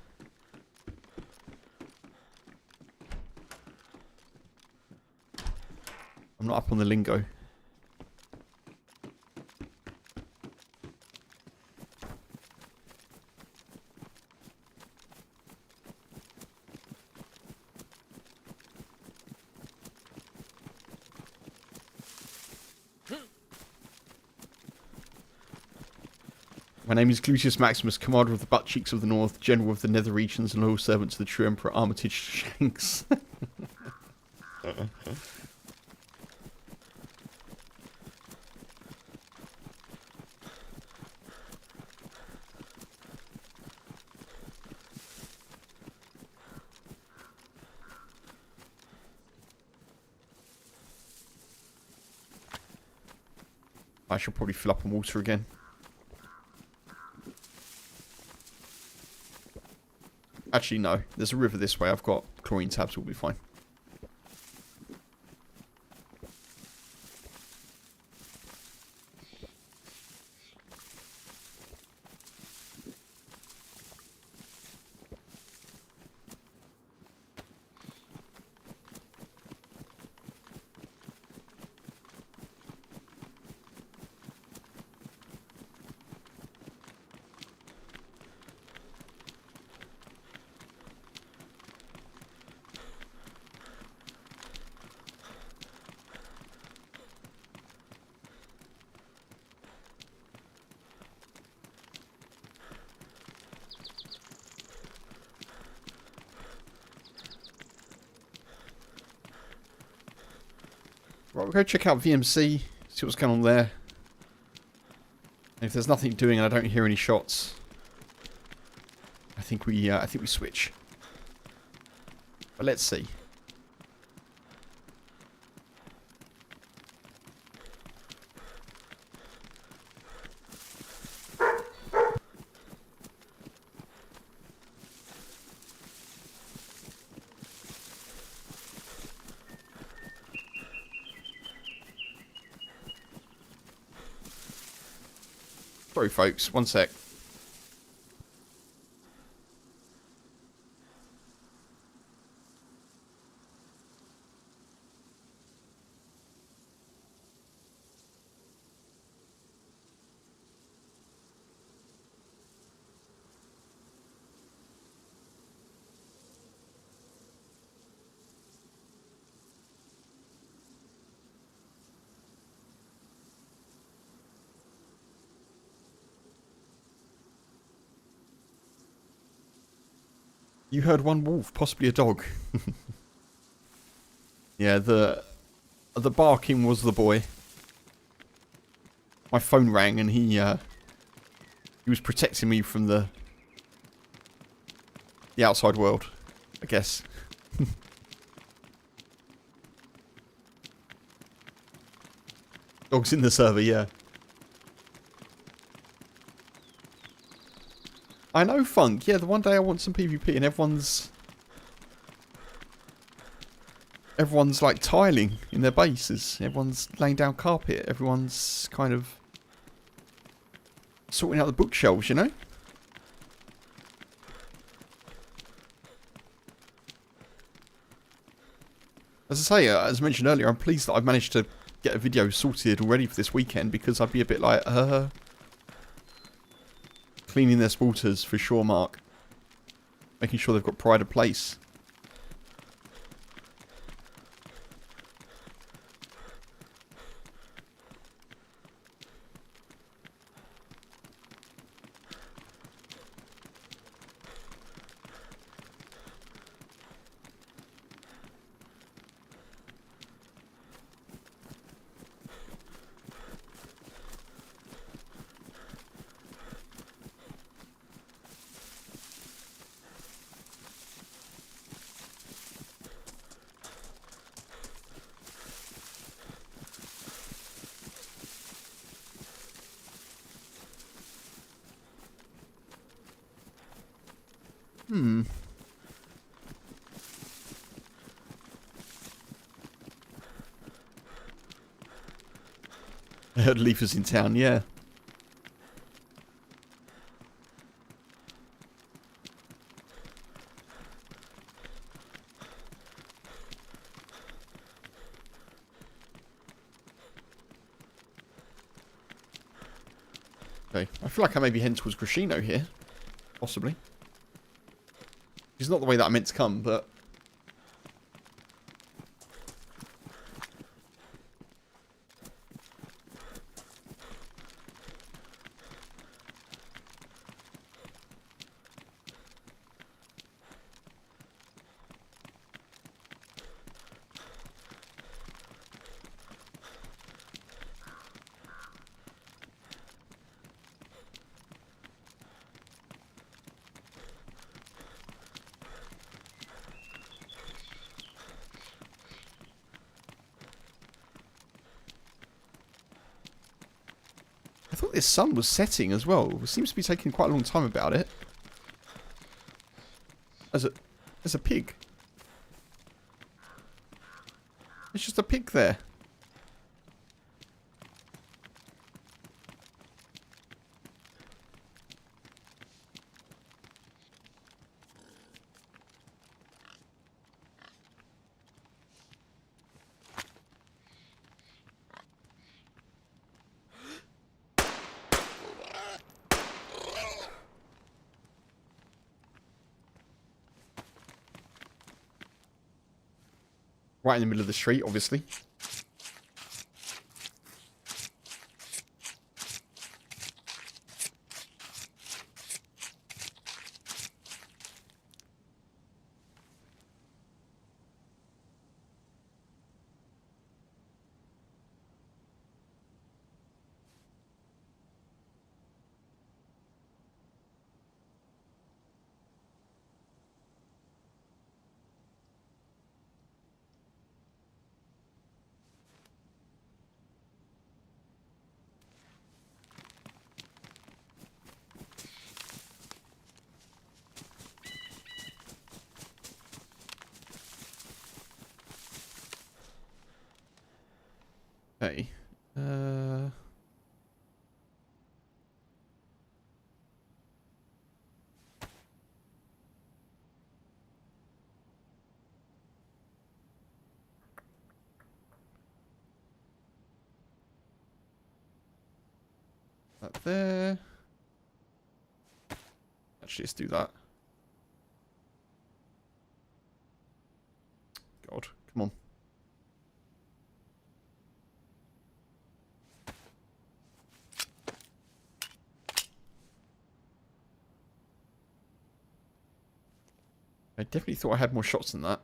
I'm not up on the lingo. My name is Gluteus Maximus, Commander of the Butt Cheeks of the North, General of the Nether Regions, and loyal servant to the true Emperor Armitage Shanks. I shall probably fill up on water again. Actually, no. There's a river this way. I've got chlorine tabs. We'll be fine. Right, we'll go check out VMC, see what's going on there. And if there's nothing doing and I don't hear any shots, I think we switch. But let's see. Sorry, folks. One sec. You heard one wolf, possibly a dog. Yeah, the barking was the boy. My phone rang and he was protecting me from the outside world, I guess. Dogs in the server, yeah. I know, Funk. Yeah, the one day I want some PvP and everyone's like tiling in their bases. Everyone's laying down carpet. Everyone's kind of sorting out the bookshelves, you know? As I say, as mentioned earlier, I'm pleased that I've managed to get a video sorted already for this weekend, because I'd be a bit like, cleaning their spawners for sure, Mark. Making sure they've got pride of place. I heard Leaf was in town, yeah. Okay, I feel like I may be heading towards Crescino here. Possibly. It's not the way that I meant to come, but... I thought this sun was setting as well. It seems to be taking quite a long time about it. There's a pig. It's just a pig there. Right in the middle of the street, obviously. Okay. That there. Actually, let's do that. God, come on. I definitely thought I had more shots than that.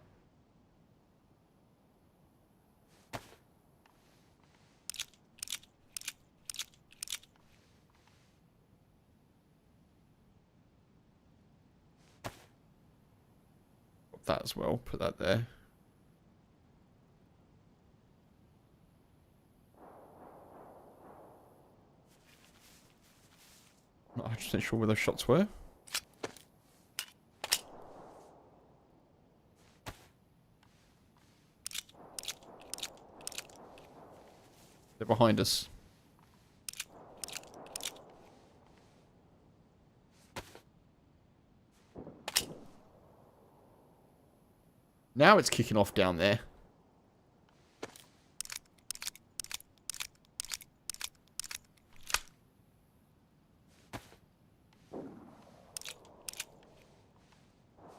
Got that as well. Put that there. Not 100% sure where those shots were. They're behind us. Now it's kicking off down there.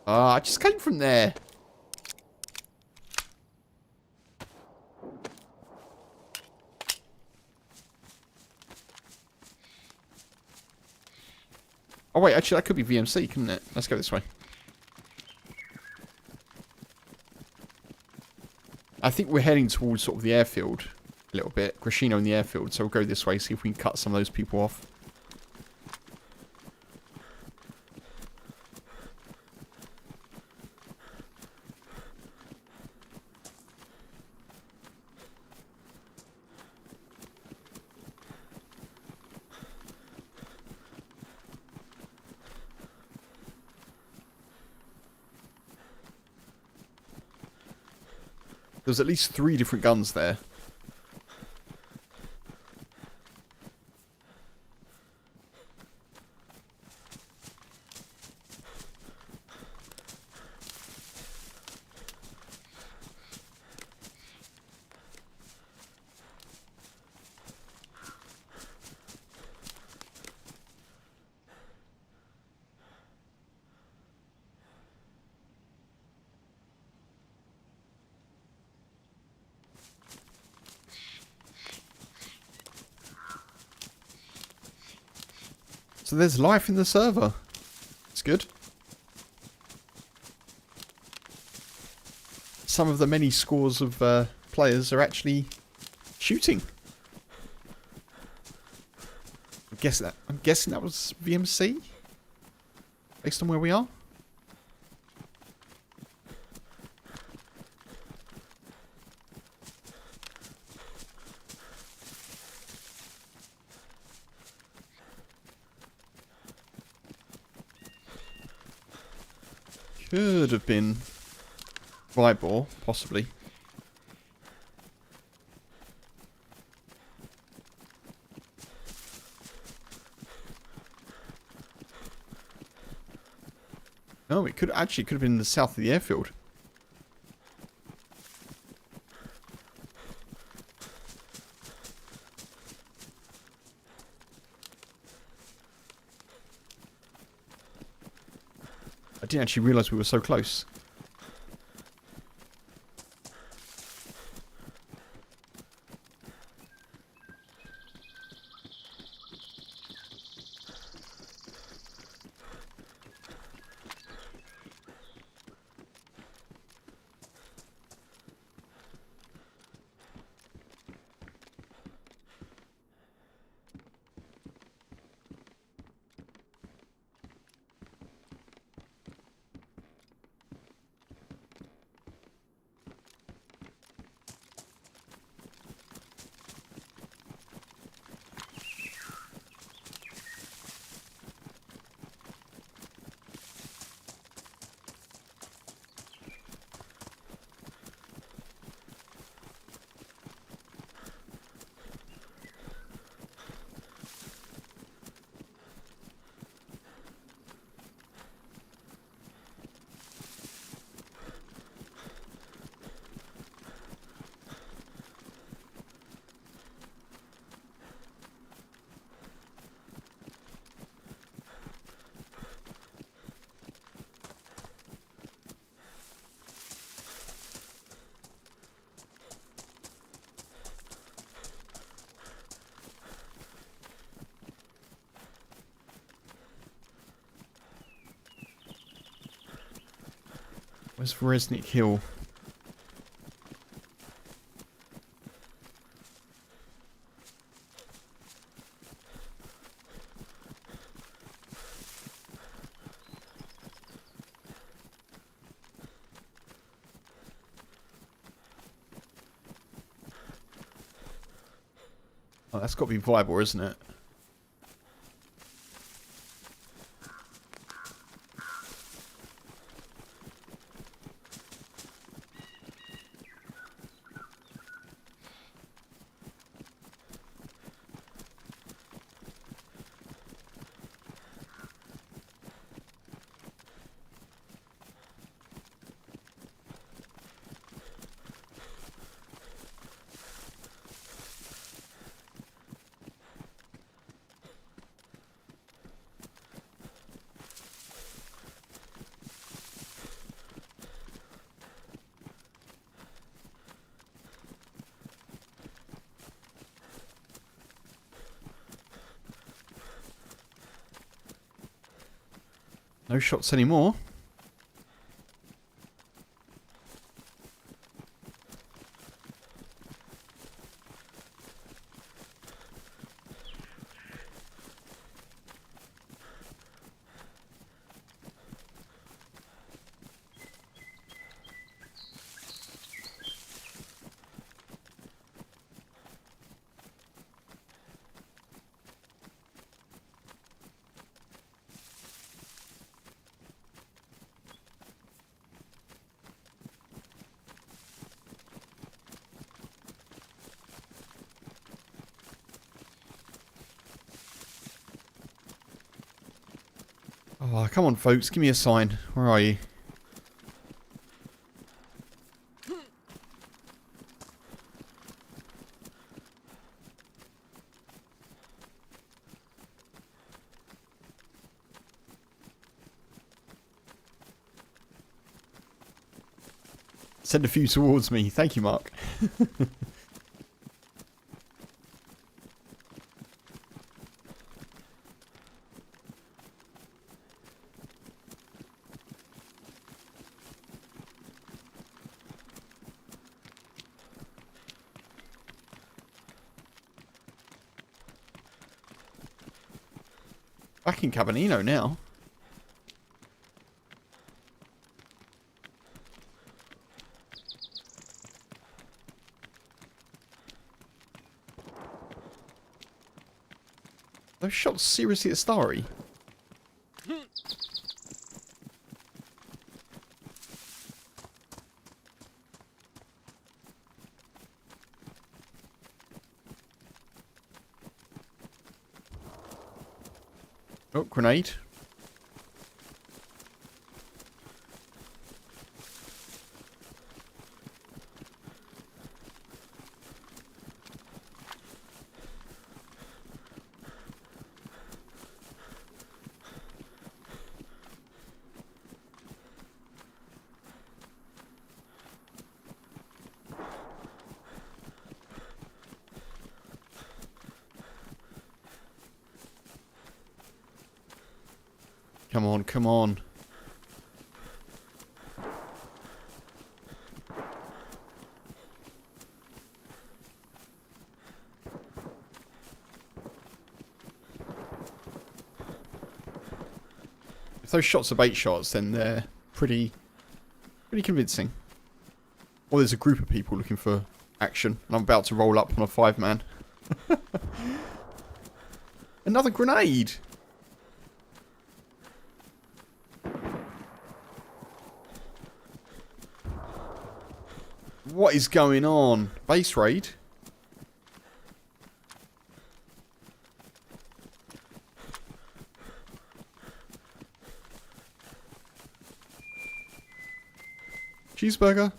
Ah, I just came from there. Oh wait, actually that could be VMC, couldn't it? Let's go this way. I think we're heading towards sort of the airfield a little bit. Grashino in the airfield, so we'll go this way, see if we can cut some of those people off. There's at least 3 different guns there. So there's life in the server. It's good. Some of the many scores of players are actually shooting. I'm guessing that was VMC, based on where we are. Could have been Vibor, possibly. No, it could have been the south of the airfield. I didn't actually realise we were so close. Where's Resnick Hill? Oh, that's got to be viable, isn't it? No shots anymore. Oh, come on, folks. Give me a sign. Where are you? Send a few towards me. Thank you, Mark. Back in Cabanino now. Those shots seriously at Starry? Oh, grenade. Come on, come on. If those shots are bait shots, then they're pretty convincing. Or there's a group of people looking for action, and I'm about to roll up on a 5-man. Another grenade! What is going on? Base raid? Cheeseburger?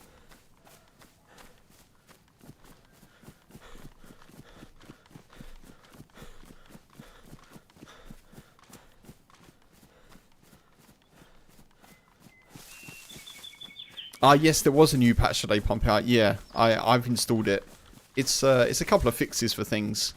Ah, yes, there was a new patch that they pump out. Yeah, I've installed it. It's a couple of fixes for things.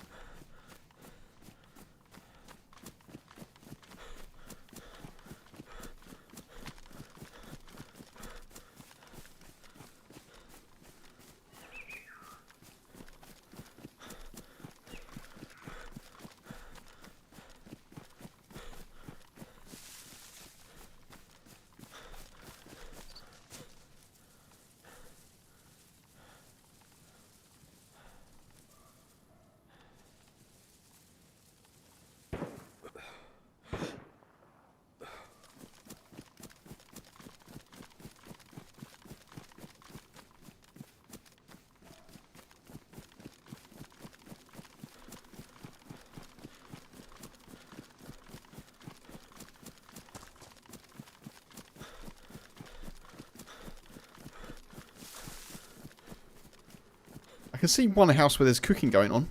can see one house where there's cooking going on.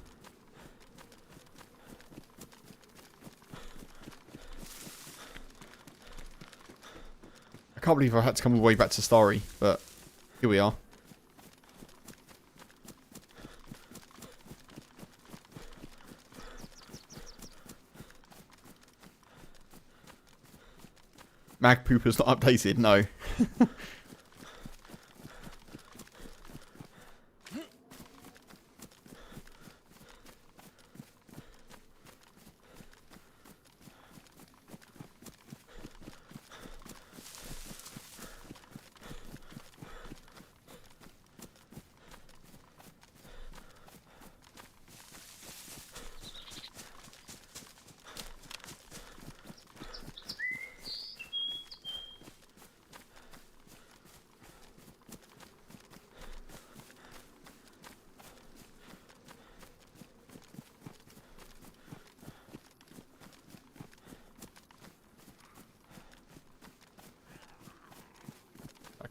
I can't believe I had to come all the way back to Starry, but here we are. Mag Pooper's not updated, no.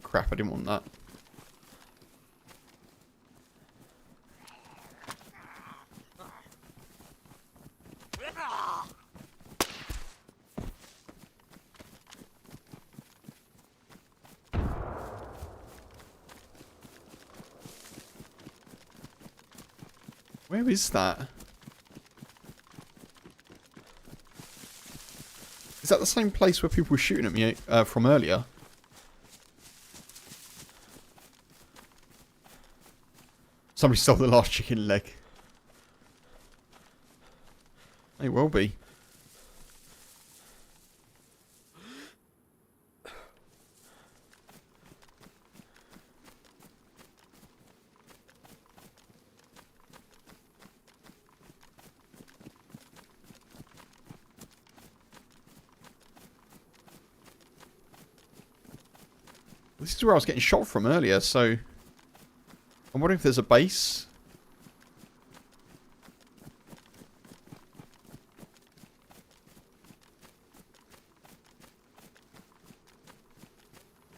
Crap, I didn't want that. Where is that? Is that the same place where people were shooting at me from earlier? Somebody stole the last chicken leg. May well be. This is where I was getting shot from earlier, so I'm wondering if there's a base.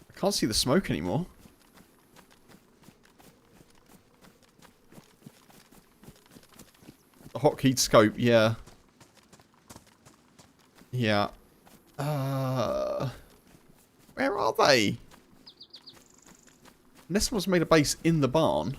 I can't see the smoke anymore. The hotkeyed scope, yeah. Yeah. Where are they? Unless someone's made a base in the barn.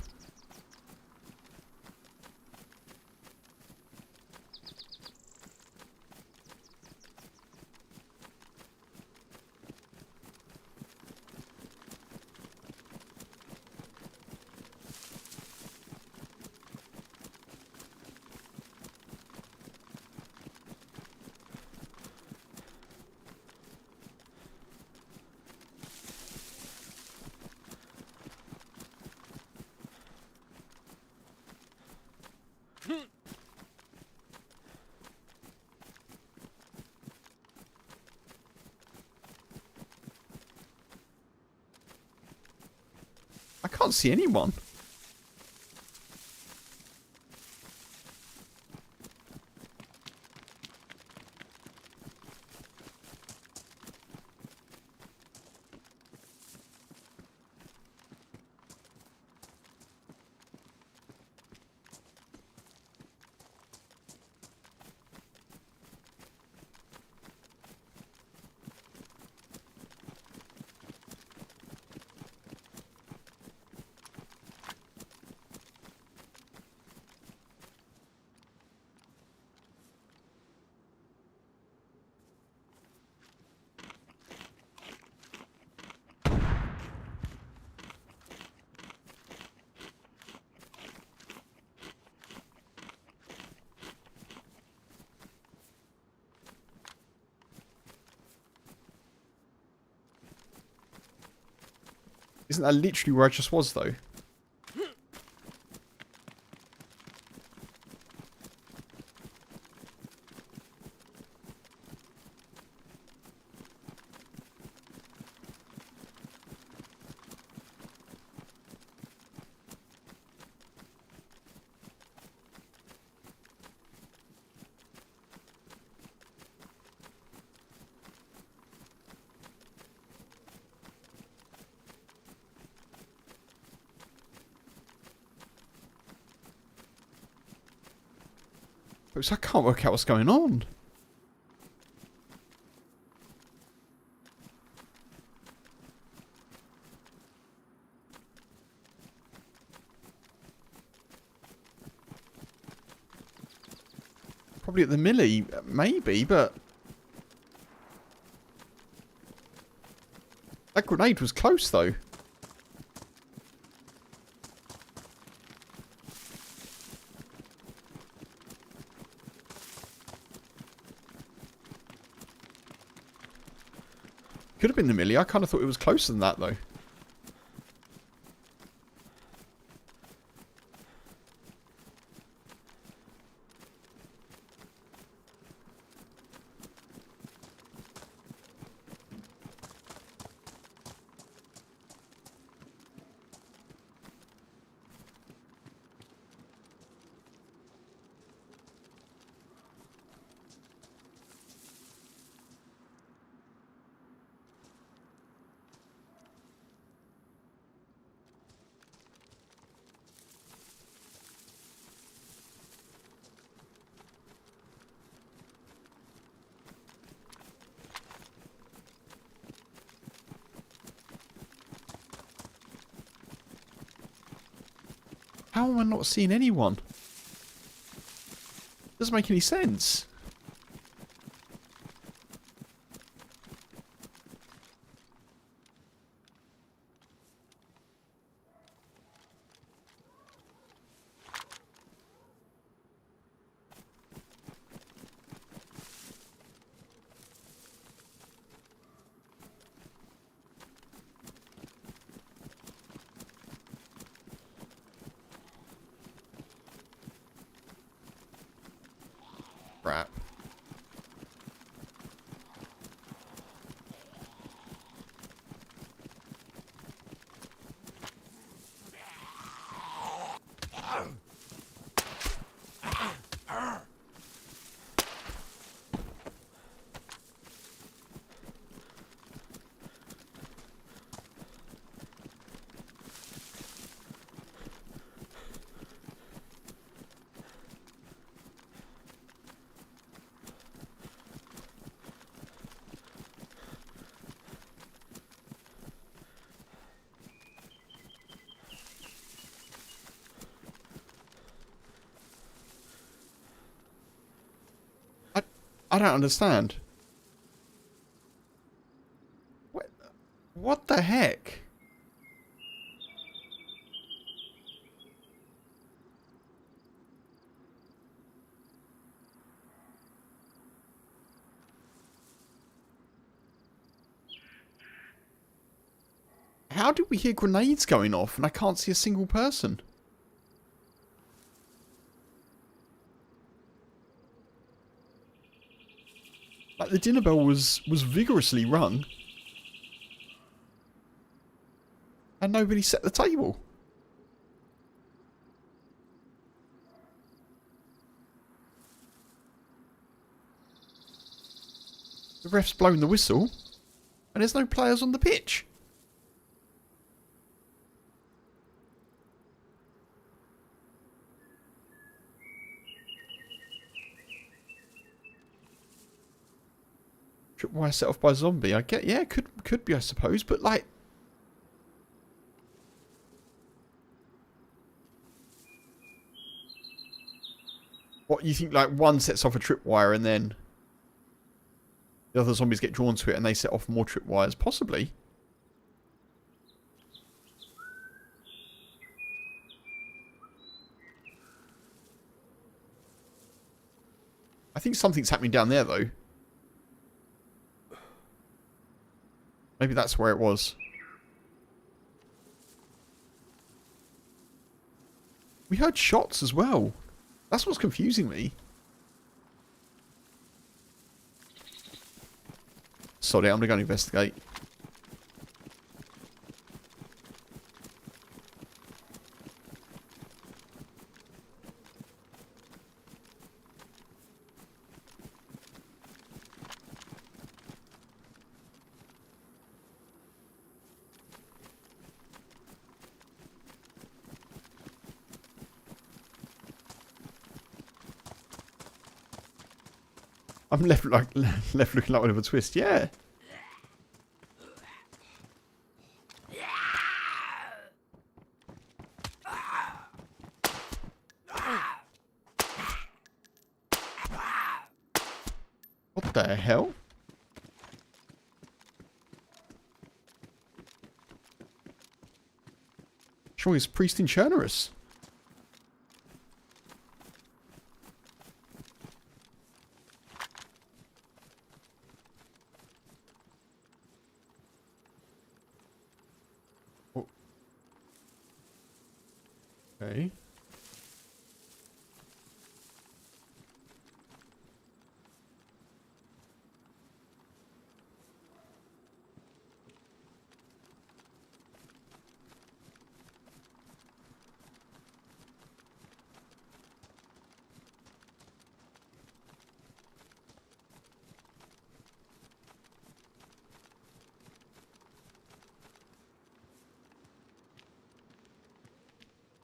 I can't see anyone. Isn't that literally where I just was, though? Folks, I can't work out what's going on. Probably at the millie, maybe, but... That grenade was close, though. Could have been the millie. I kind of thought it was closer than that, though. How am I not seeing anyone? Doesn't make any sense. Crap. I don't understand. What the heck? How did we hear grenades going off and I can't see a single person? Like, the dinner bell was vigorously rung. And nobody set the table. The ref's blown the whistle. And there's no players on the pitch. Tripwire set off by a zombie. I get, yeah, could be, I suppose, but like, what, you think like one sets off a tripwire and then the other zombies get drawn to it and they set off more tripwires? Possibly. I think something's happening down there though. Maybe that's where it was. We heard shots as well. That's what's confusing me. Sorry, I'm going to go and investigate. I'm left looking like Oliver Twist. Yeah. What the hell? Sure, he's priest in Chernarus. Oh. Okay.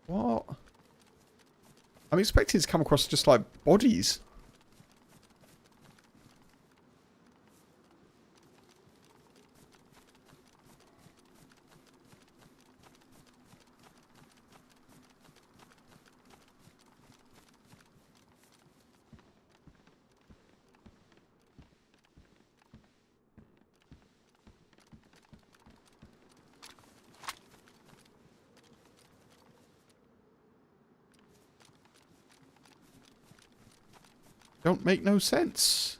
What? I'm expecting to come across just like bodies. Don't make no sense.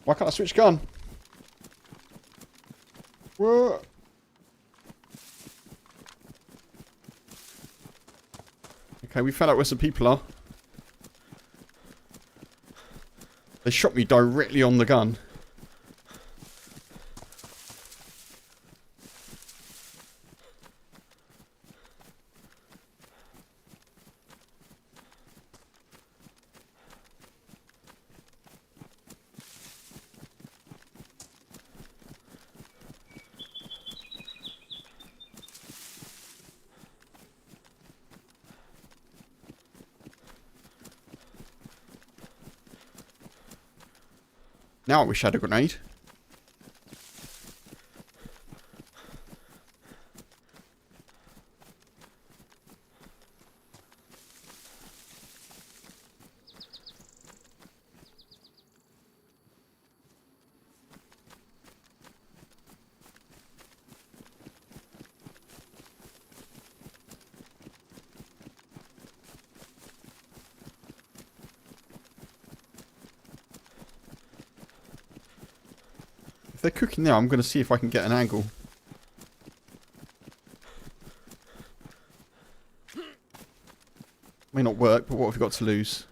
Why can't I switch gun? Whoa. Okay, we found out where some people are. They shot me directly on the gun. Now I wish I had a grenade. If they're cooking now, I'm going to see if I can get an angle. May not work, but what have we got to lose?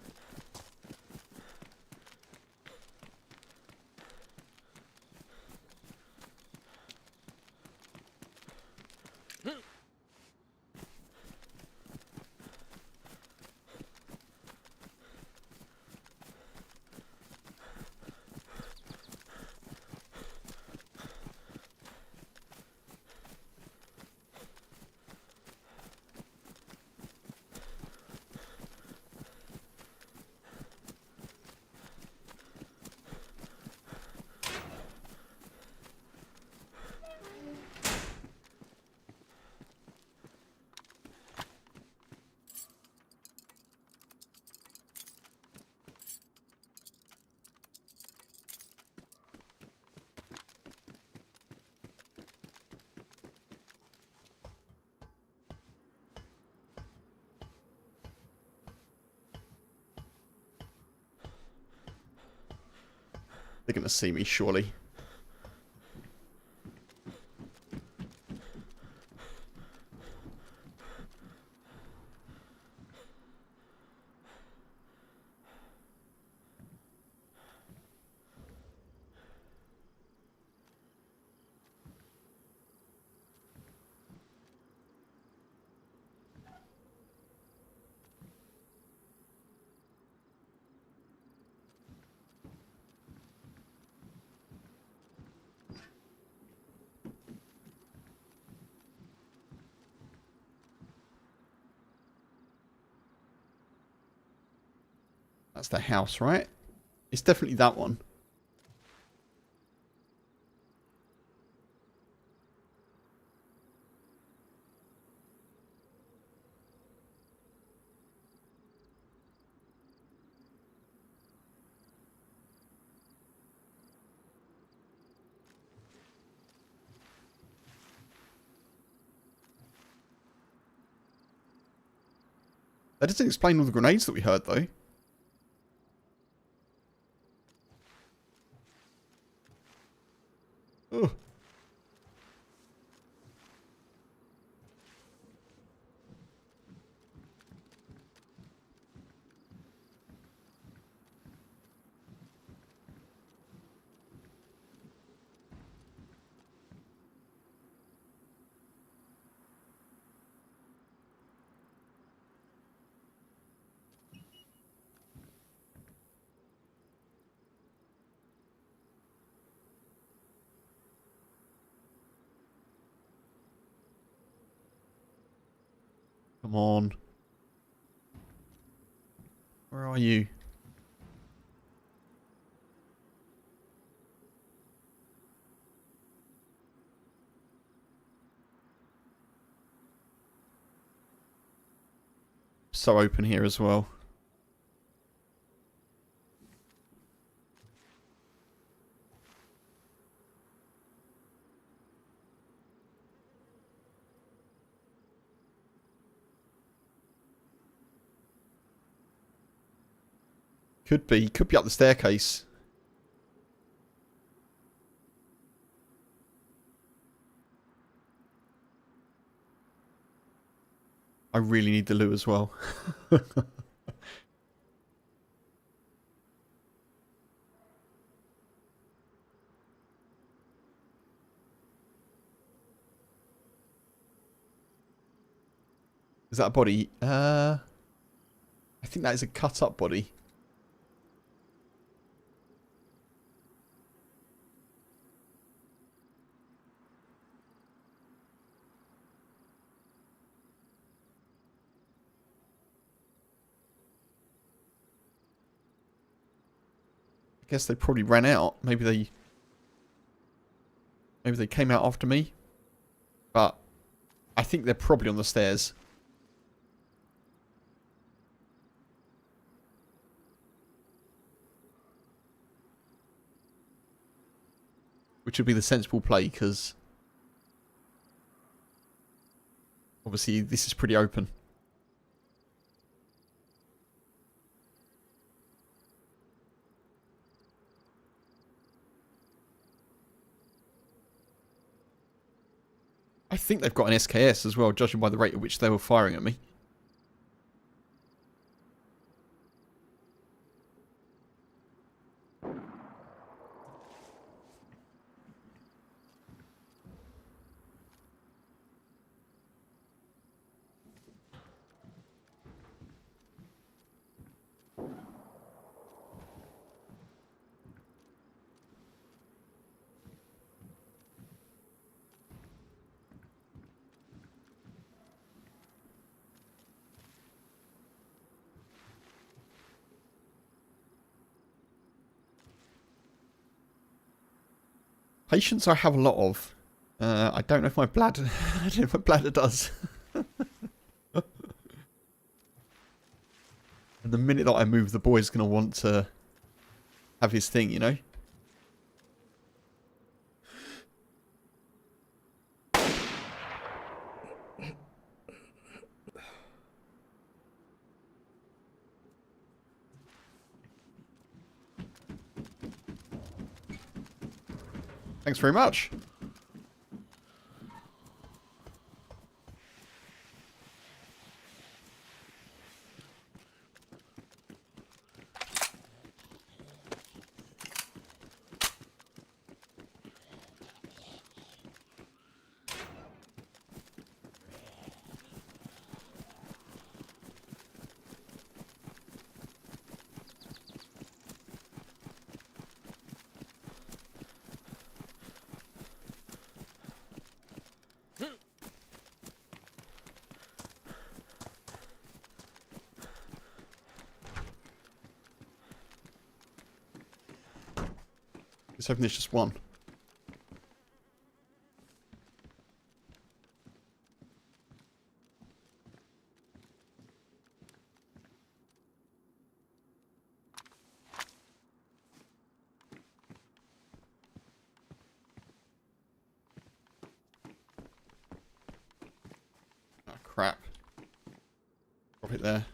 They're going to see me, surely. That's the house, right? It's definitely that one. That doesn't explain all the grenades that we heard, though. Oh. Come on. Where are you? So open here as well. Could be. Could be up the staircase. I really need the loo as well. Is that a body? I think that is a cut up body. I guess they probably ran out. Maybe they came out after me. But I think they're probably on the stairs. Which would be the sensible play, because obviously this is pretty open. I think they've got an SKS as well, judging by the rate at which they were firing at me. Patience I have a lot of. I don't know if my bladder... I don't know if my bladder does. And the minute that I move, the boy's going to want to have his thing, you know? Thanks very much. Let's hoping there's just one. Oh, crap. Drop it there.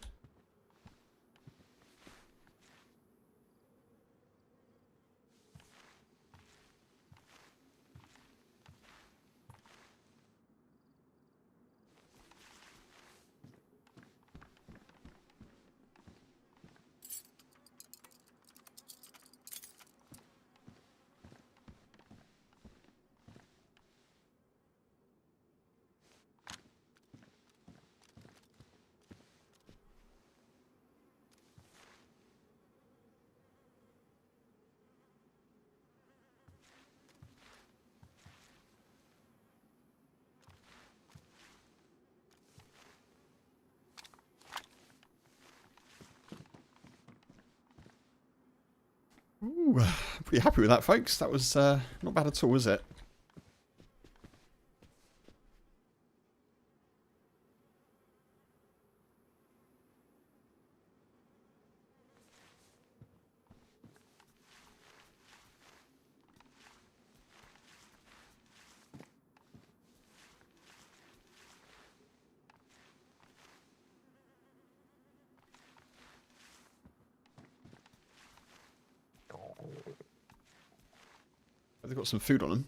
Ooh, I'm pretty happy with that, folks. That was not bad at all, was it? They've got some food on them.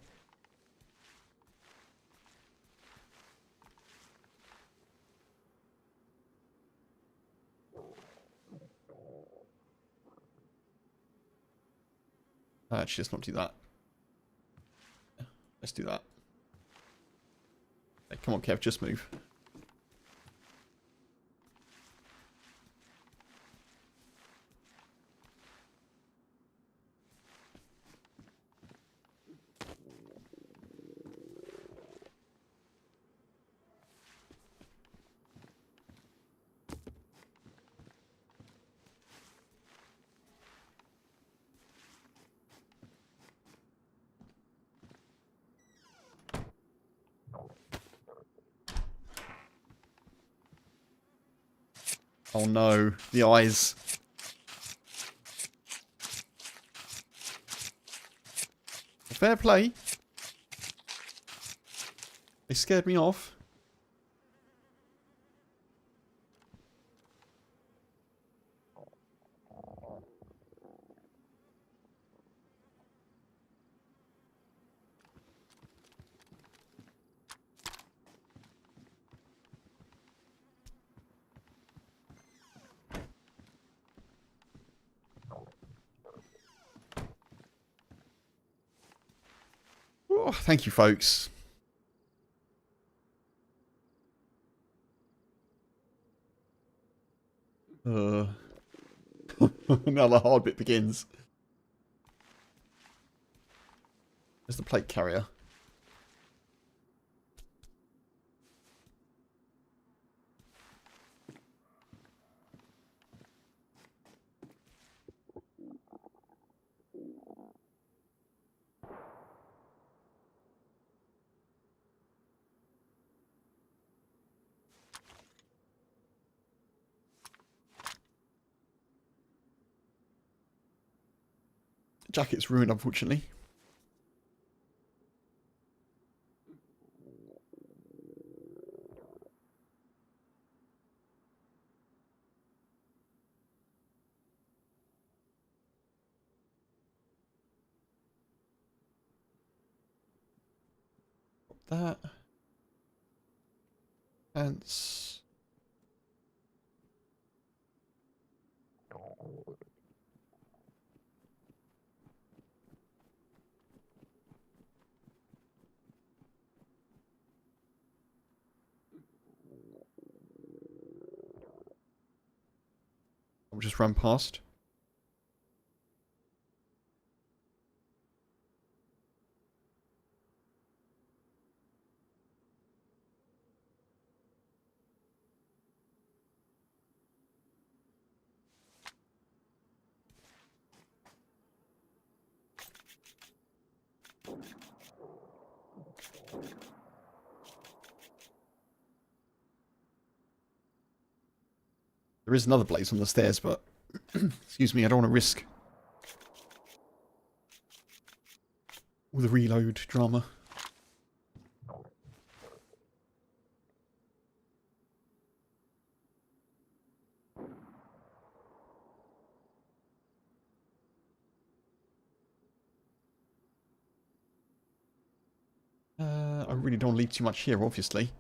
Actually, let's not do that. Let's do that. Hey, come on, Kev, just move. Oh no, the eyes. Fair play. They scared me off. Oh, thank you, folks. Now the hard bit begins. There's the plate carrier. Jacket's ruined, unfortunately. that. Pants. I'll just run past. There is another blaze on the stairs, but excuse me, I don't want to risk all the reload drama. I really don't leave too much here, obviously.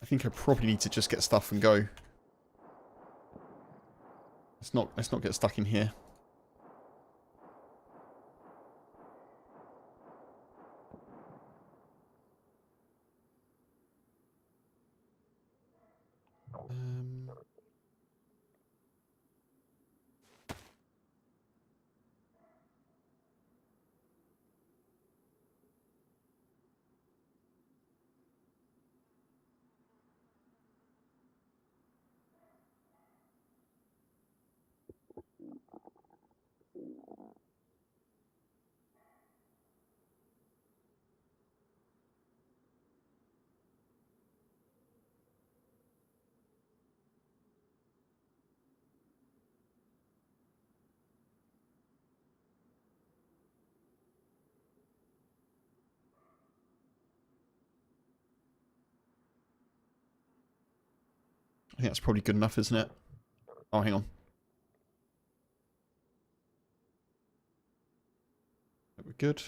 I think I probably need to just get stuff and go. Let's not get stuck in here. I think that's probably good enough, isn't it? Oh, hang on. We're good.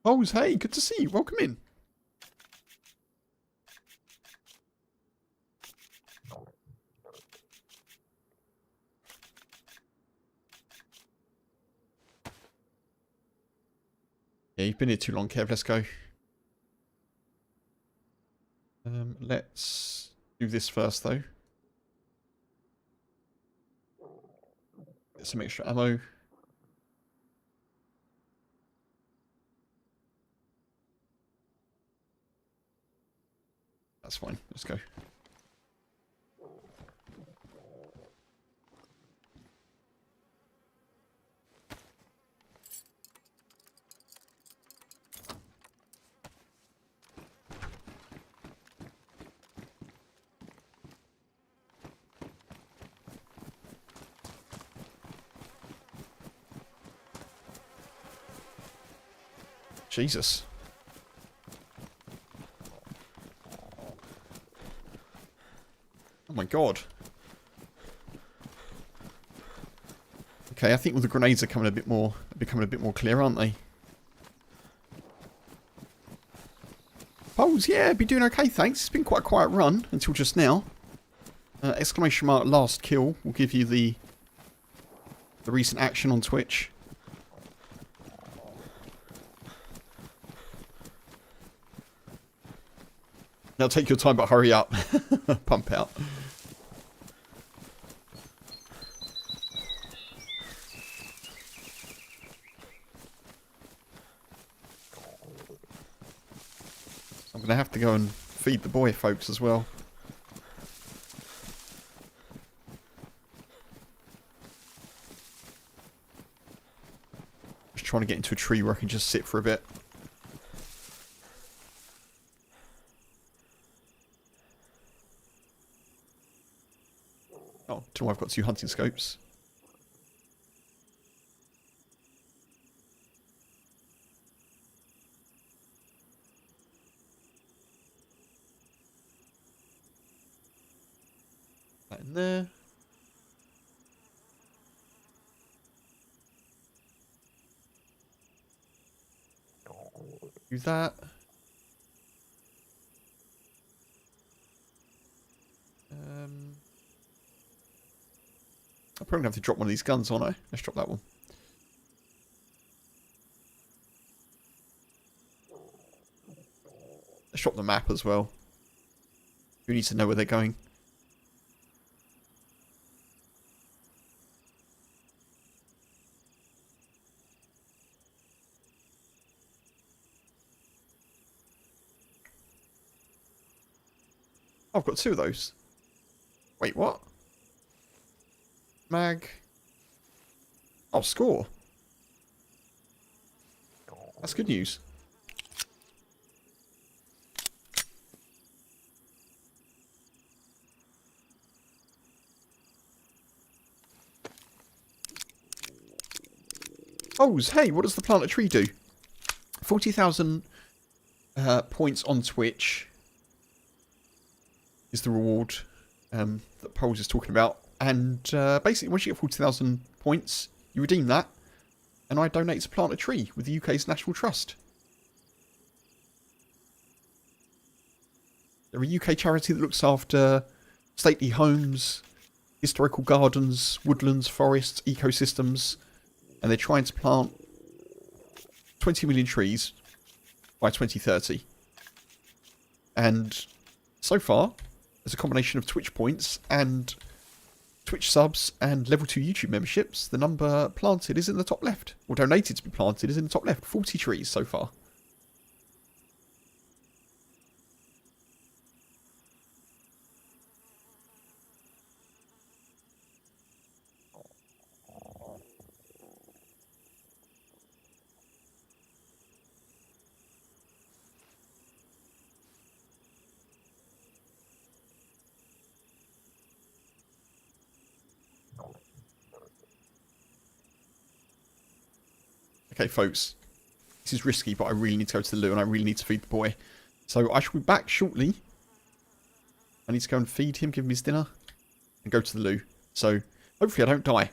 Oh, hey, good to see you. Welcome in. Yeah, you've been here too long, Kev. Let's go. Let's do this first, though. Get some extra ammo. That's fine. Let's go. Jesus. Oh my god. Okay, I think all the grenades are becoming a bit more clear, aren't they? Poles, yeah, been doing okay, thanks. It's been quite a quiet run until just now. Exclamation mark last kill will give you the recent action on Twitch. Now take your time, but hurry up. Pump out. I'm going to have to go and feed the boy, folks, as well. Just trying to get into a tree where I can just sit for a bit. Oh, don't know why I've got 2 hunting scopes. That in there. Do that. I'm probably going to have to drop one of these guns, aren't I? Let's drop that one. Let's drop the map as well. Who needs to know where they're going? Oh, I've got 2 of those. Wait, what? Mag. Oh, score. That's good news. Oh, hey, what does the plant a tree do? 40,000 points on Twitch is the reward that Poles is talking about. And basically, once you get 40,000 points, you redeem that. And I donate to plant a tree with the UK's National Trust. They're a UK charity that looks after stately homes, historical gardens, woodlands, forests, ecosystems. And they're trying to plant 20 million trees by 2030. And so far, as a combination of Twitch points and Twitch subs and level 2 YouTube memberships, the number planted is in the top left. Or donated to be planted is in the top left. 40 trees so far. Okay, folks, this is risky, but I really need to go to the loo and I really need to feed the boy. So I shall be back shortly. I need to go and feed him, give him his dinner, and go to the loo. So hopefully I don't die.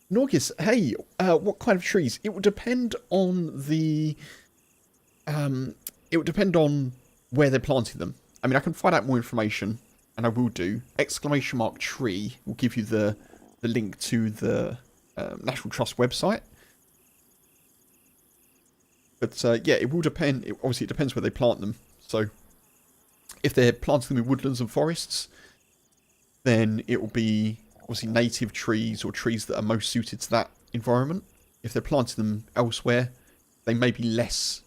Norgis, hey, what kind of trees? It would depend on the... it would depend on where they're planting them. I mean, I can find out more information, and I will do. Exclamation mark tree will give you the link to the... National Trust website. But yeah, it will depend. Obviously, it depends where they plant them. So if they're planting them in woodlands and forests, then it will be obviously native trees or trees that are most suited to that environment. If they're planting them elsewhere, they may be less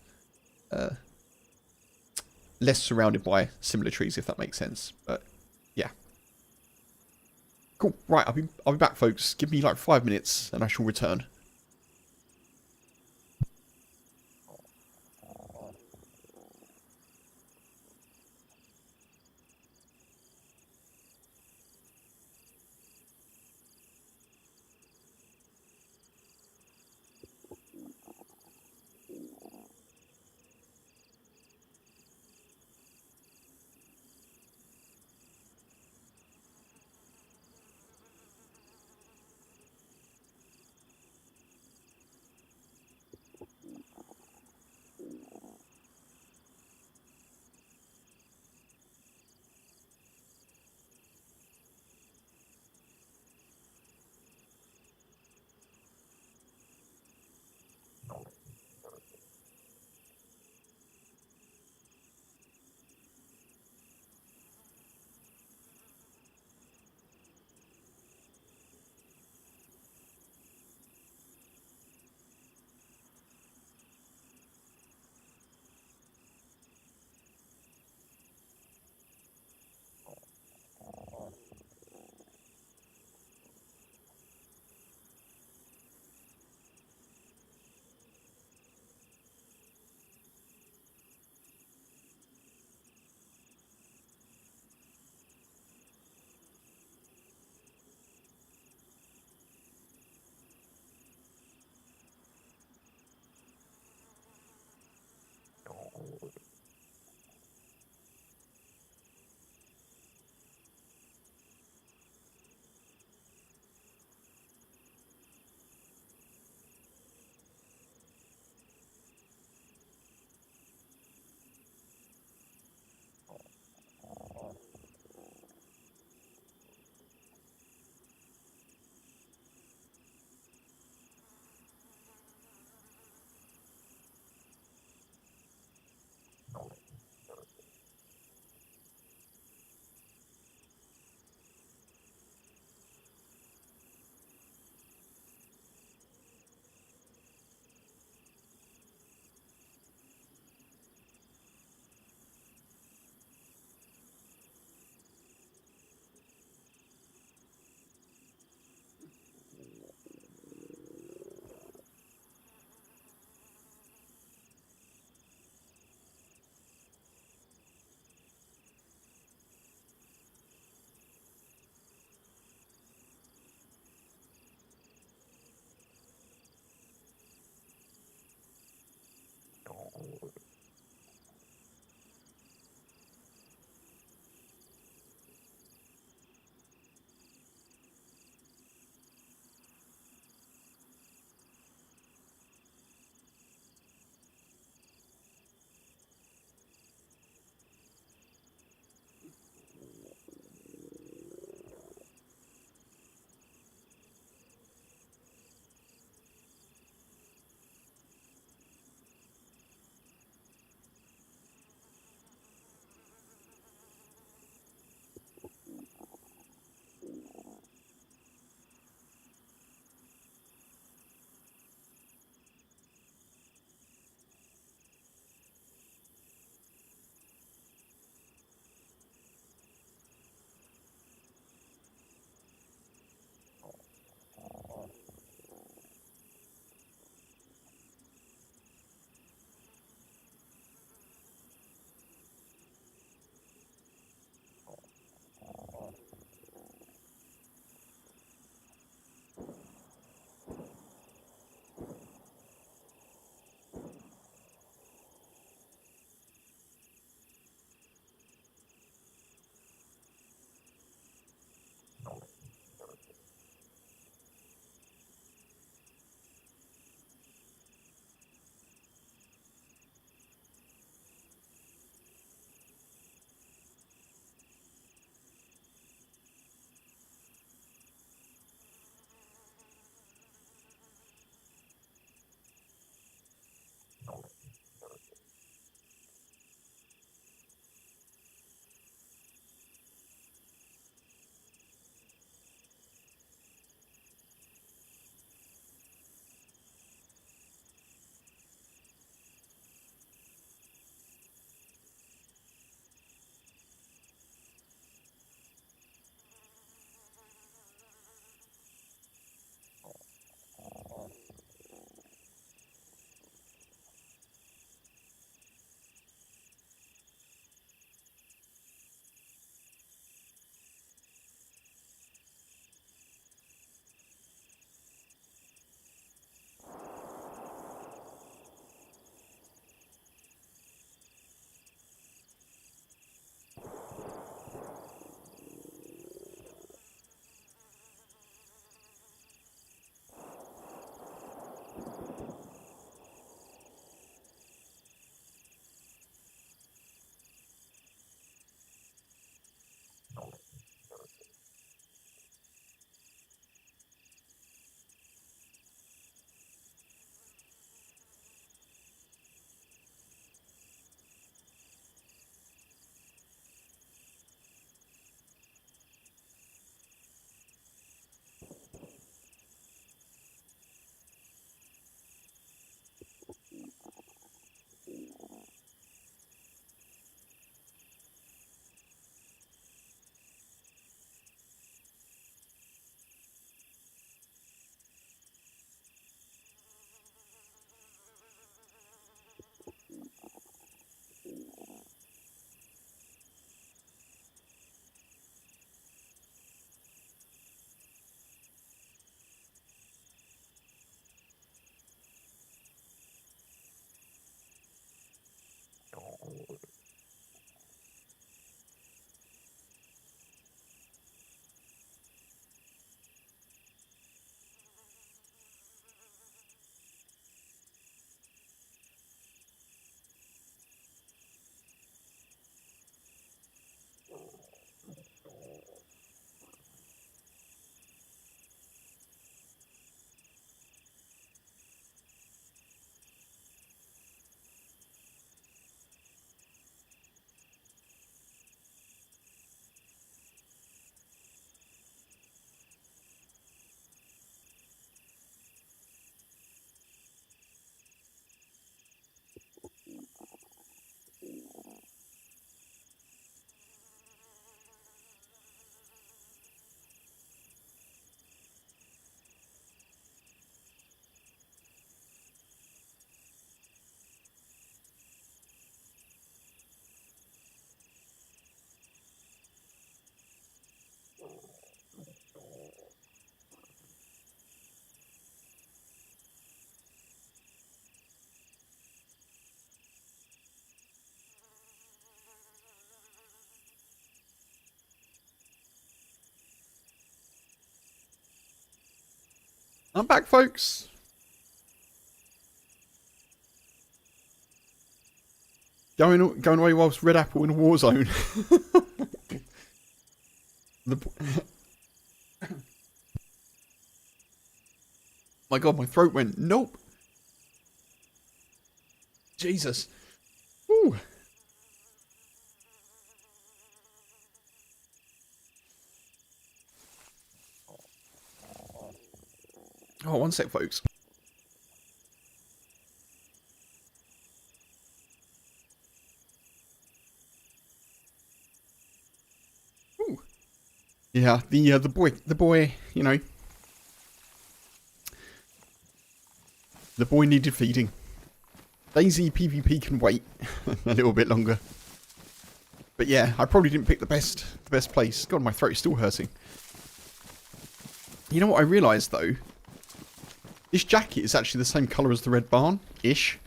surrounded by similar trees, if that makes sense. But yeah. Cool. Right, I'll be back, folks. Give me like 5 minutes and I shall return. I'm back, folks. Going away whilst Red Apple in a war zone. My God, my throat went, nope. Jesus. Ooh. Oh, one sec, folks. Ooh. Yeah, the boy, you know, the boy needed feeding. dayz PvP can wait a little bit longer. But yeah, I probably didn't pick the best place. God, my throat's still hurting. You know what I realised though? This jacket is actually the same colour as the red barn. Ish.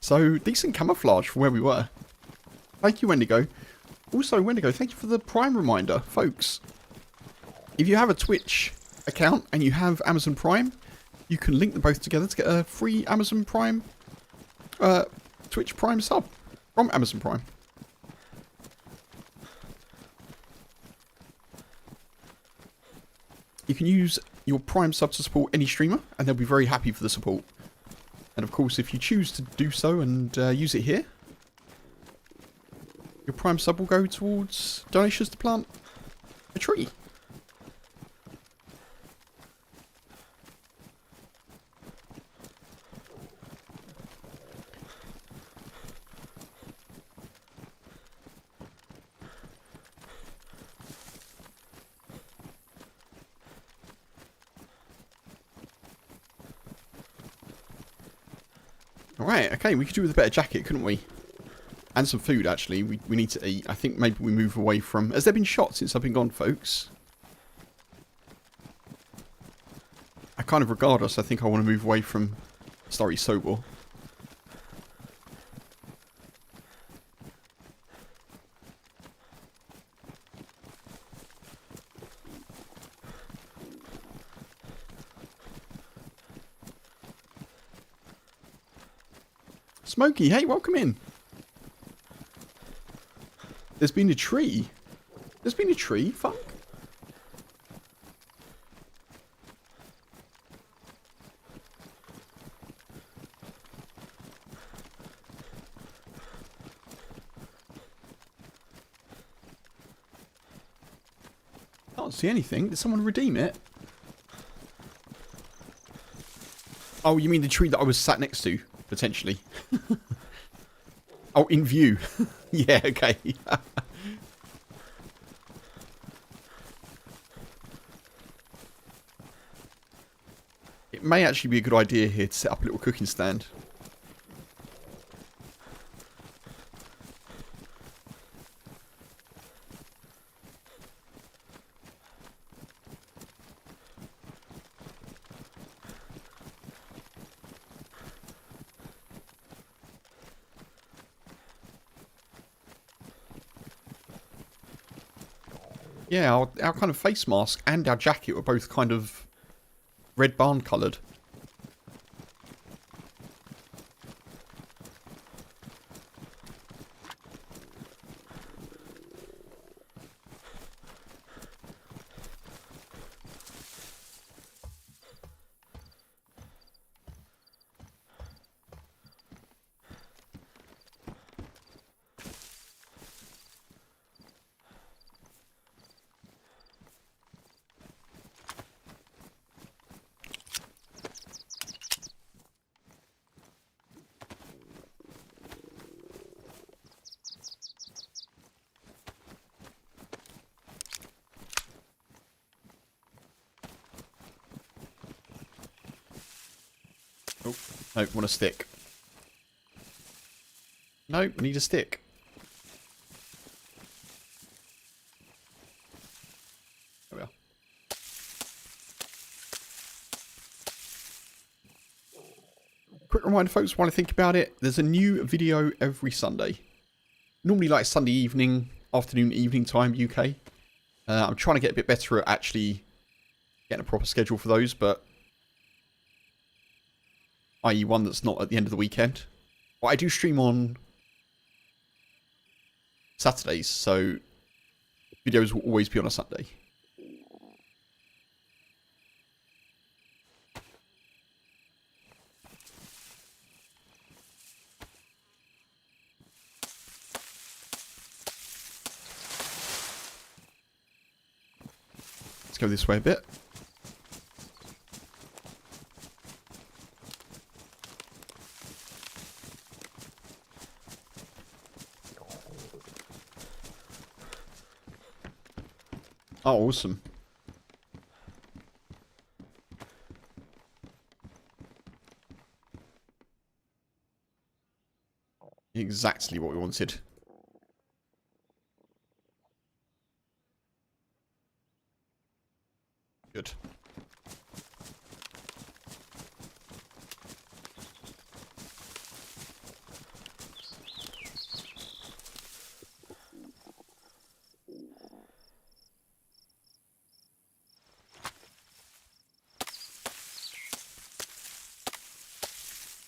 So, decent camouflage from where we were. Thank you, Wendigo. Also, Wendigo, thank you for the Prime reminder. Folks, if you have a Twitch account and you have Amazon Prime, you can link them both together to get a free Amazon Prime, Twitch Prime sub from Amazon Prime. You can use your Prime sub to support any streamer, and they'll be very happy for the support. And of course, if you choose to do so and use it here, your Prime sub will go towards donations to plant a tree. Alright, okay, we could do with a better jacket, couldn't we? And some food, actually. We need to eat. I think maybe we move away from... Has there been shots since I've been gone, folks? I kind of regardless, I think I want to move away from Starry Sobor. Smokey, hey, welcome in. There's been a tree. There's been a tree, fuck. Can't see anything. Did someone redeem it? Oh, you mean the tree that I was sat next to, potentially? Oh, in view. Yeah, okay. It may actually be a good idea here to set up a little cooking stand. Yeah, our kind of face mask and our jacket were both kind of red barn coloured. Oh, no, want a stick. No, I need a stick. There we are. Quick reminder, folks, while I think about it, there's a new video every Sunday. Normally like Sunday evening, afternoon, evening time, UK. I'm trying to get a bit better at actually getting a proper schedule for those, but i.e. one that's not at the end of the weekend. Well, I do stream on Saturdays, so videos will always be on a Sunday. Let's go this way a bit. Oh, awesome. Exactly what we wanted. Good.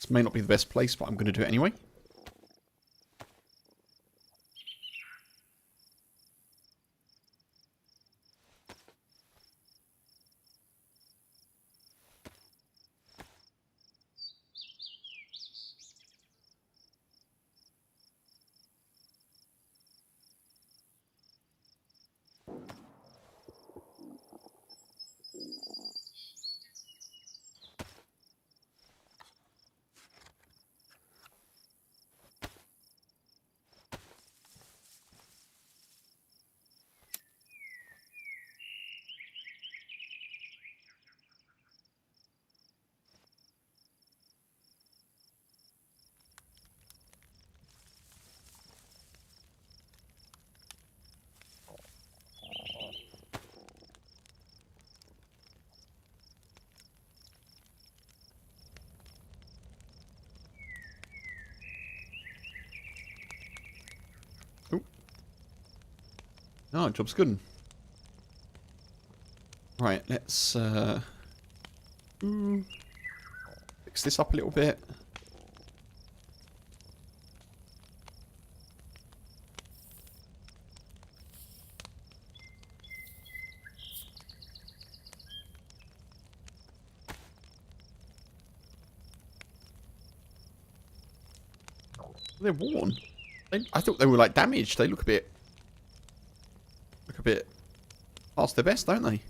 This may not be the best place, but I'm going to do it anyway. Oh. Oh, job's good. Right, let's fix this up a little bit. They're worn. I thought they were like damaged. They look a bit past their best, don't they?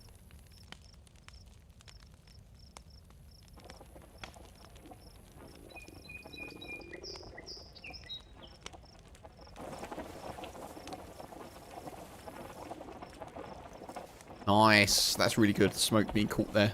Nice. That's really good. Smoke being caught there.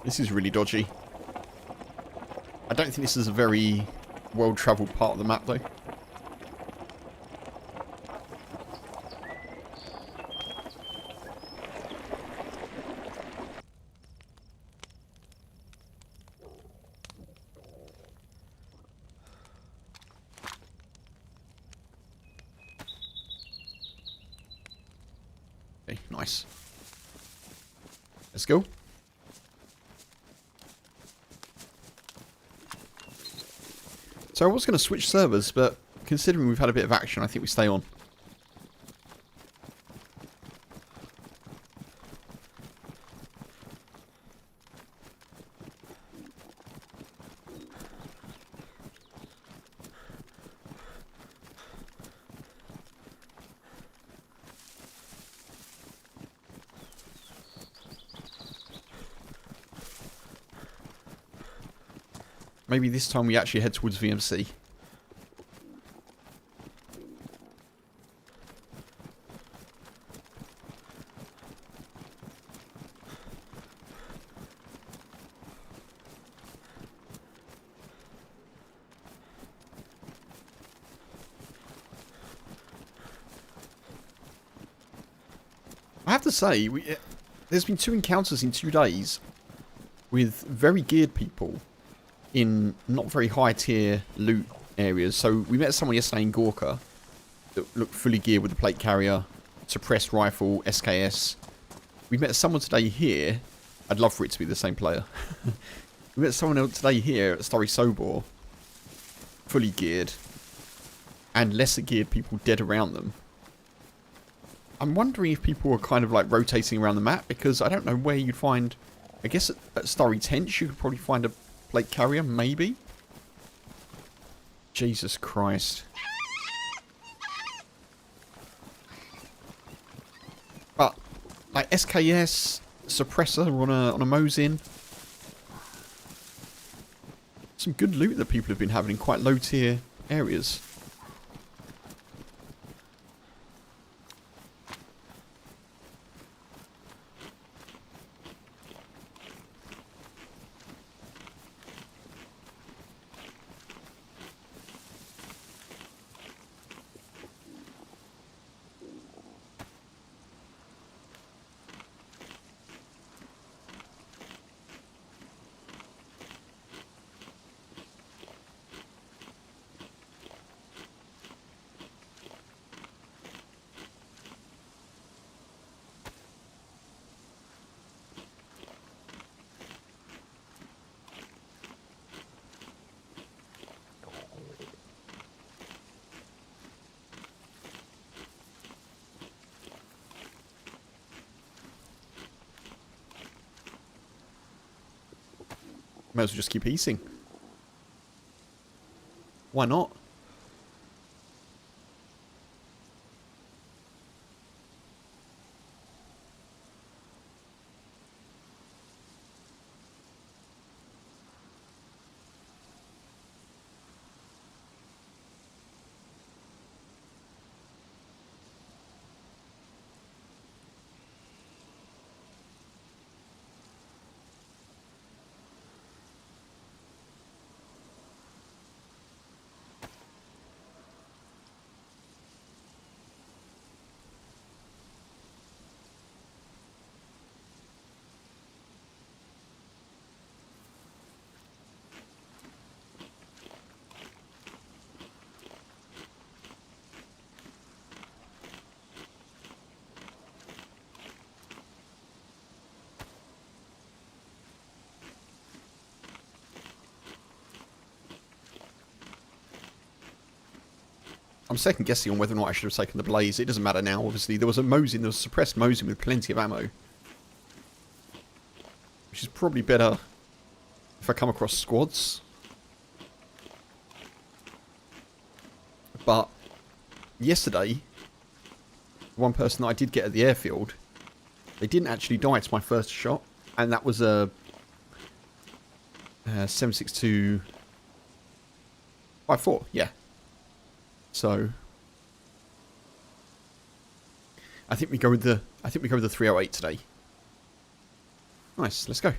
This is really dodgy. I don't think this is a very well-travelled part of the map, though. Okay, nice. Let's go. So I was going to switch servers, but considering we've had a bit of action, I think we stay on. Maybe this time we actually head towards VMC. I have to say, there's been 2 encounters in 2 days with very geared people in not very high tier loot areas. So we met someone yesterday in Gorka that looked fully geared with a plate carrier, suppressed rifle, SKS. We met someone today here. I'd love for it to be the same player. We met someone else today here at Starry Sobor, fully geared, and lesser geared people dead around them. I'm wondering if people are kind of like rotating around the map, because I don't know where you'd find... I guess at Starry Tents you could probably find a plate carrier, maybe? Jesus Christ. But, like SKS, suppressor on a Mosin. Some good loot that people have been having in quite low tier areas. Might as well just keep eating. Why not? I'm second guessing on whether or not I should have taken the blaze. It doesn't matter now, obviously. There was a Mosin, there was a suppressed Mosin with plenty of ammo. Which is probably better if I come across squads. But yesterday, one person that I did get at the airfield, they didn't actually die to my first shot. And that was a 7.62 5.4, yeah. So I think we go with the 308 today. Nice, let's go.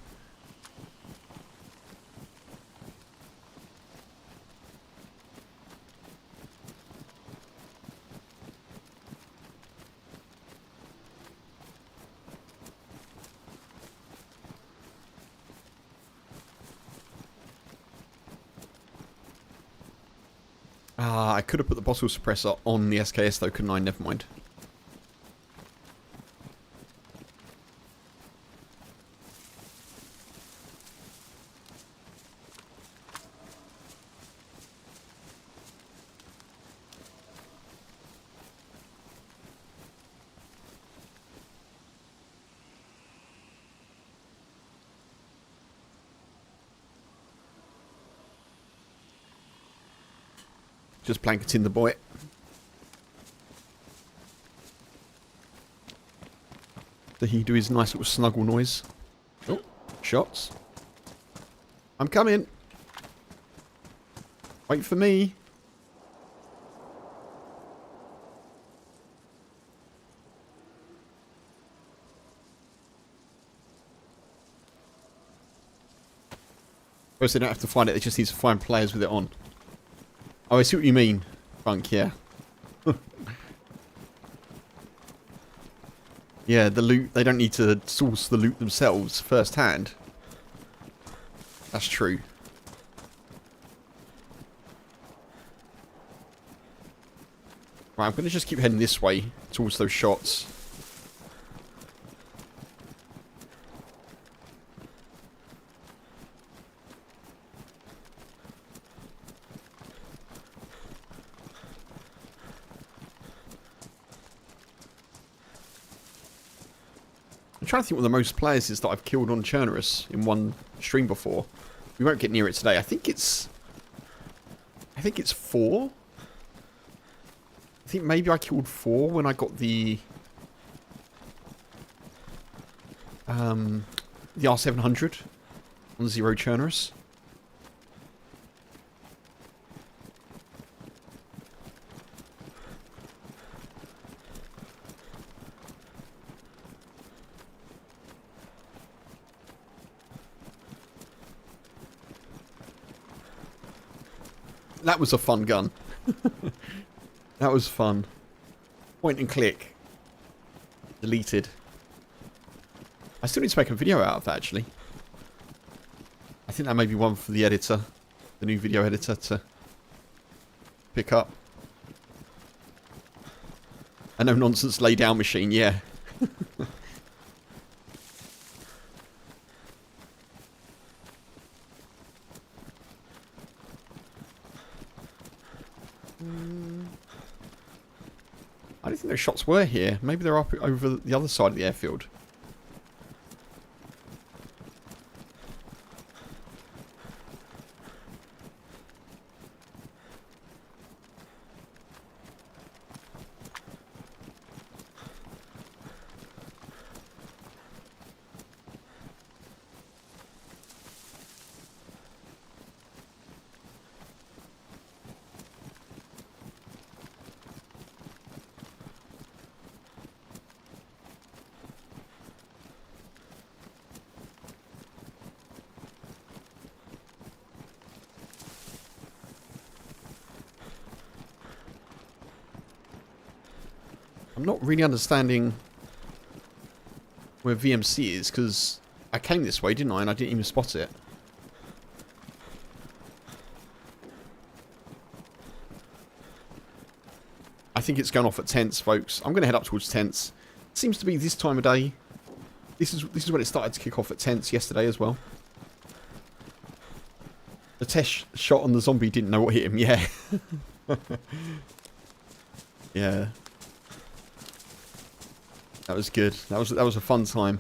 I could have put the bottle suppressor on the SKS though, couldn't I? Never mind. Just blanketing the boy. Did he do his nice little snuggle noise? Oh, shots. I'm coming. Wait for me. Suppose they don't have to find it, they just need to find players with it on. Oh, I see what you mean, Funk, yeah. Yeah, the loot, they don't need to source the loot themselves firsthand. That's true. Right, I'm going to just keep heading this way towards those shots. I'm trying to think what the most players is that I've killed on Chernarus in one stream before. We won't get near it today. I think it's 4. I think maybe I killed 4 when I got the R700 on 0 Chernarus. That was a fun gun. That was fun. Point and click. Deleted. I still need to make a video out of that, actually. I think that may be one for the editor. The new video editor to pick up. A no-nonsense lay-down machine, yeah. I don't think those shots were here. Maybe they're up over the other side of the airfield. I'm not really understanding where VMC is, because I came this way, didn't I? And I didn't even spot it. I think it's going off at tents, folks. I'm going to head up towards tents. It seems to be this time of day. This is when it started to kick off at tents yesterday as well. The test shot on the zombie didn't know what hit him. Yeah. Yeah. That was good. That was a fun time.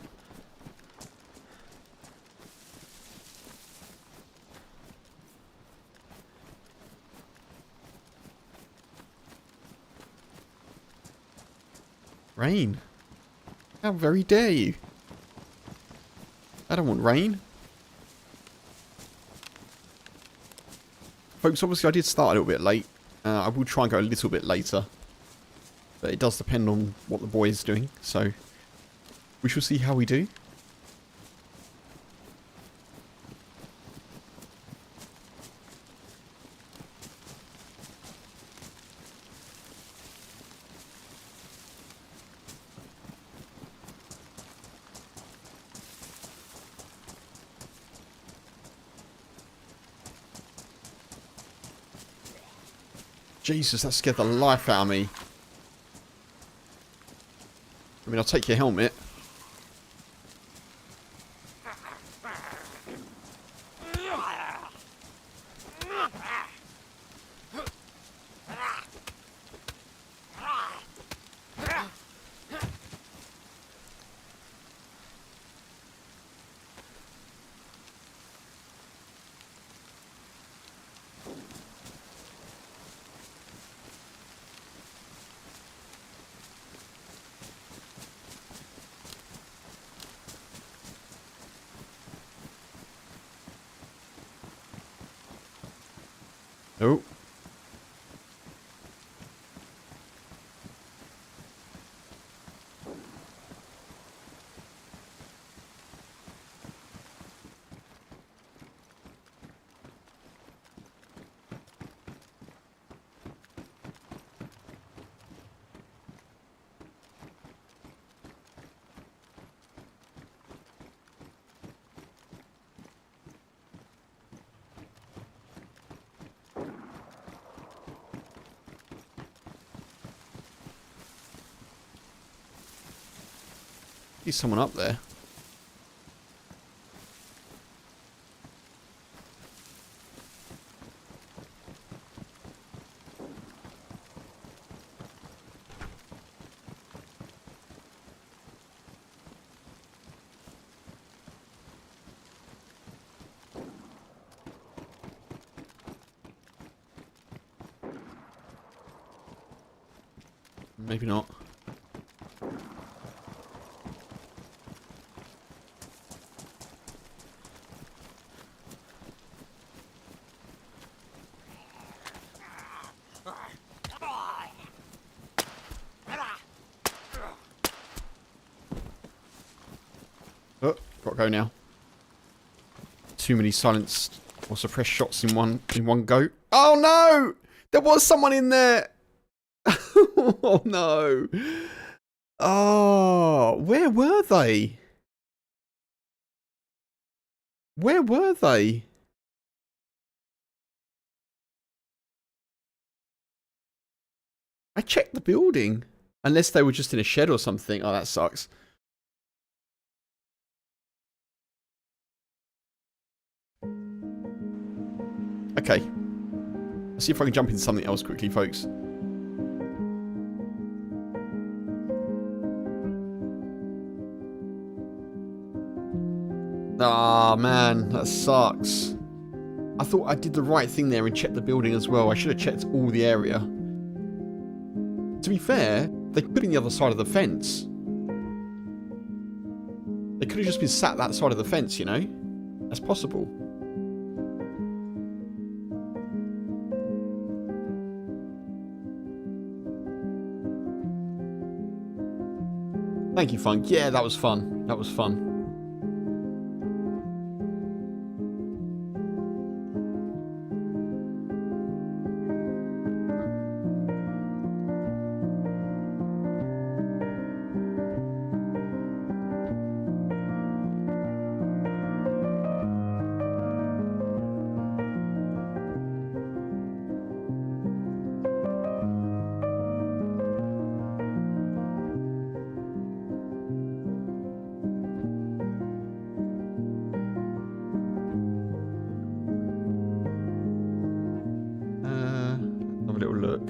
Rain. How very dare you? I don't want rain. Folks, obviously I did start a little bit late. I will try and go a little bit later. But it does depend on what the boy is doing, so we shall see how we do. Jesus, that scared the life out of me. I mean, I'll take your helmet. Oh. There's someone up there. Maybe not. Oh, gotta go now. Too many silenced or suppressed shots in one go. Oh no! There was someone in there! Oh no! Oh, where were they? Where were they? I checked the building. Unless they were just in a shed or something. Oh, that sucks. Okay. Let's see if I can jump into something else quickly, folks. Ah, man, that sucks. I thought I did the right thing there and checked the building as well. I should have checked all the area. To be fair, they could be on the other side of the fence. They could have just been sat that side of the fence, you know? That's possible. Thank you, Funk. Yeah, that was fun. That was fun. Have a little look.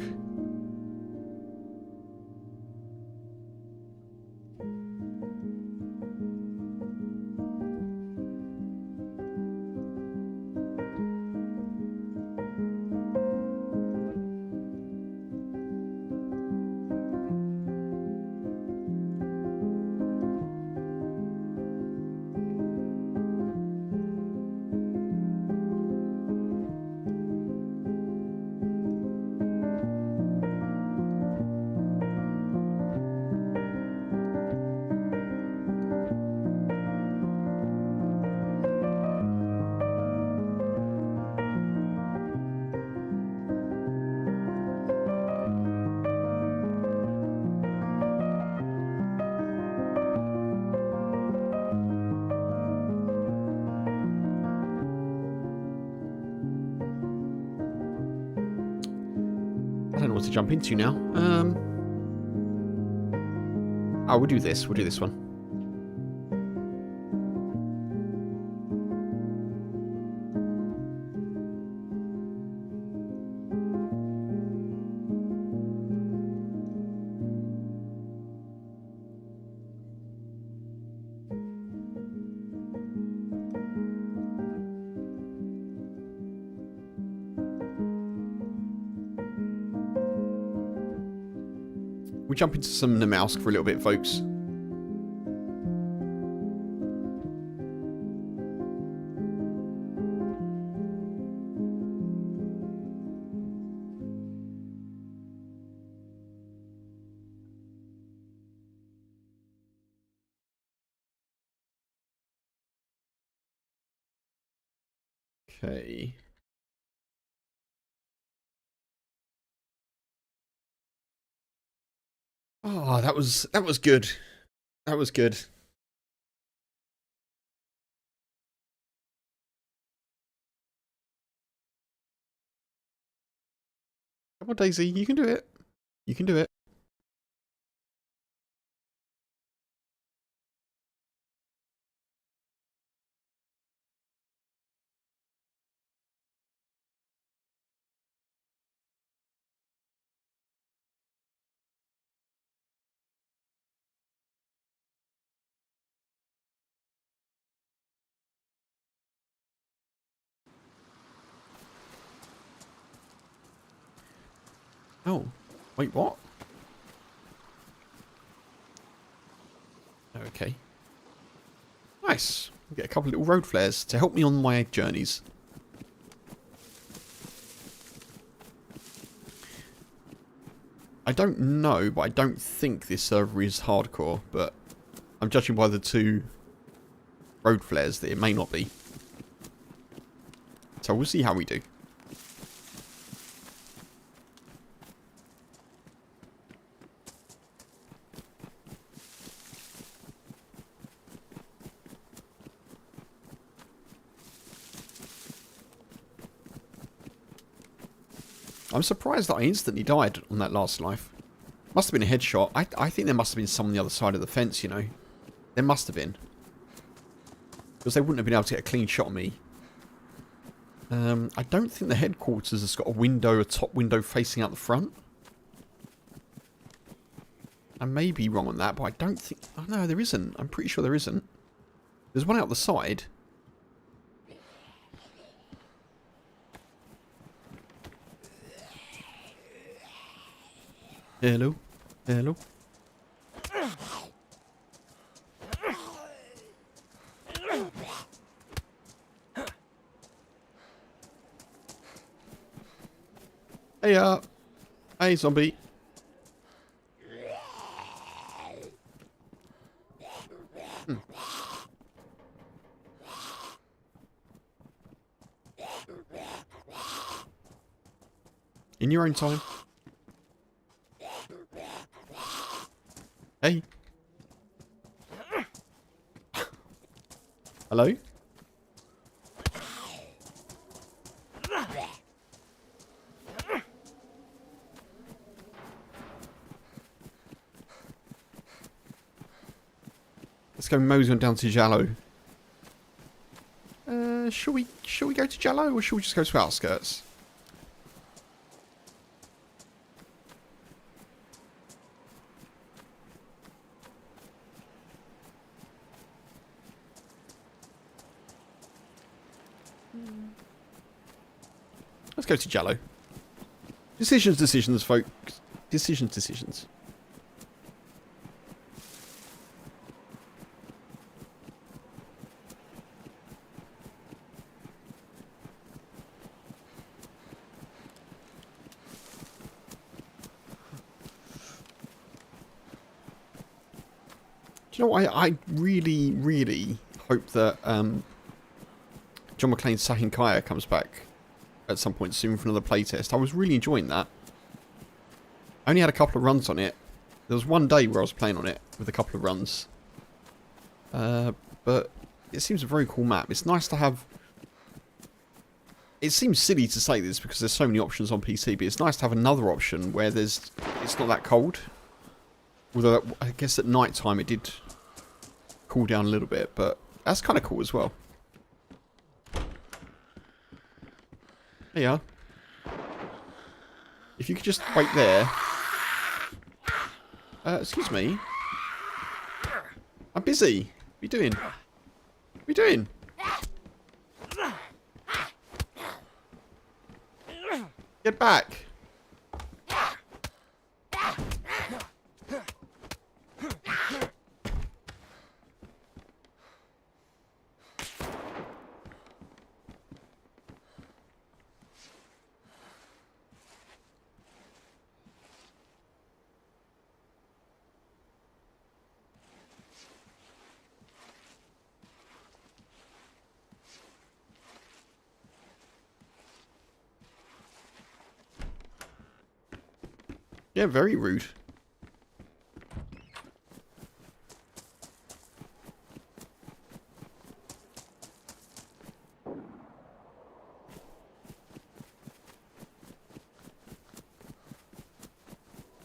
I don't know what to jump into now. Oh, we'll do this. We'll do this one. We'll jump into some Namausk for a little bit, folks. Okay. Oh, that was good. That was good. Come on, Daisy, you can do it. You can do it. Oh, wait, what? Okay. Nice. I'll get a couple of little road flares to help me on my journeys. I don't know, but I don't think this server is hardcore, but I'm judging by the 2 road flares that it may not be. So we'll see how we do. I'm surprised that I instantly died on that last life. Must have been a headshot. I think there must have been some on the other side of the fence, you know. There must have been. Because they wouldn't have been able to get a clean shot on me. I don't think the headquarters has got a top window facing out the front. I may be wrong on that, but I don't think... Oh no, there isn't. I'm pretty sure there isn't. There's one out the side. Hello? Hello? Hey, hey, zombie. In your own time. Hey. Hello? Let's go mosey on down to Jallow. Shall we go to Jallow or shall we just go to outskirts? Let's go to Jallow. Decisions, folks. Decisions. Do you know what? I really, really hope that John McClane's Sahinkaya comes back at some point soon for another playtest. I was really enjoying that. I only had a couple of runs on it. There was one day where I was playing on it with a couple of runs. But it seems a very cool map. It's nice to have... It seems silly to say this because there's so many options on PC, but it's nice to have another option where it's not that cold. Although I guess at night time it did cool down a little bit, but that's kind of cool as well. There you are. If you could just wait there. Excuse me. I'm busy. What are you doing? What are you doing? Get back. Yeah, very rude.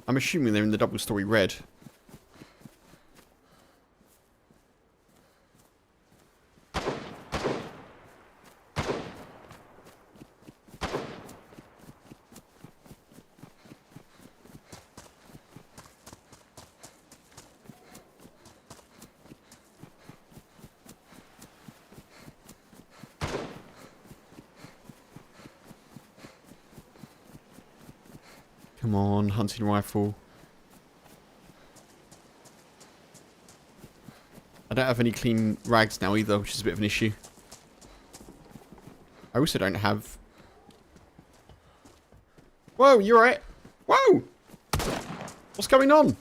I'm assuming they're in the double-story red. Come on, hunting rifle. I don't have any clean rags now either, which is a bit of an issue. I also don't have... Whoa, you're right. Whoa! What's going on?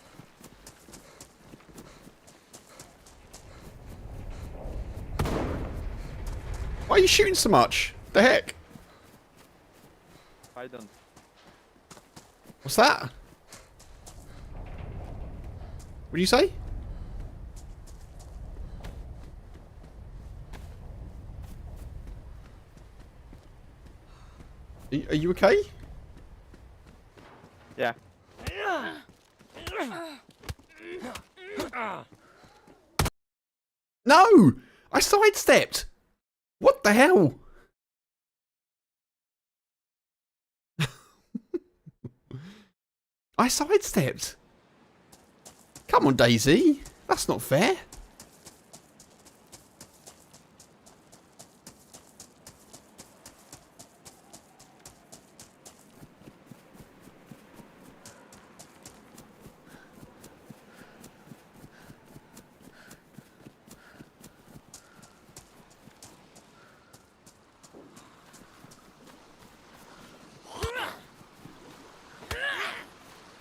Why are you shooting so much? The heck? I don't. What's that? What do you say? Are you okay? Yeah. No! I sidestepped! What the hell? I sidestepped. Come on, dayz. That's not fair.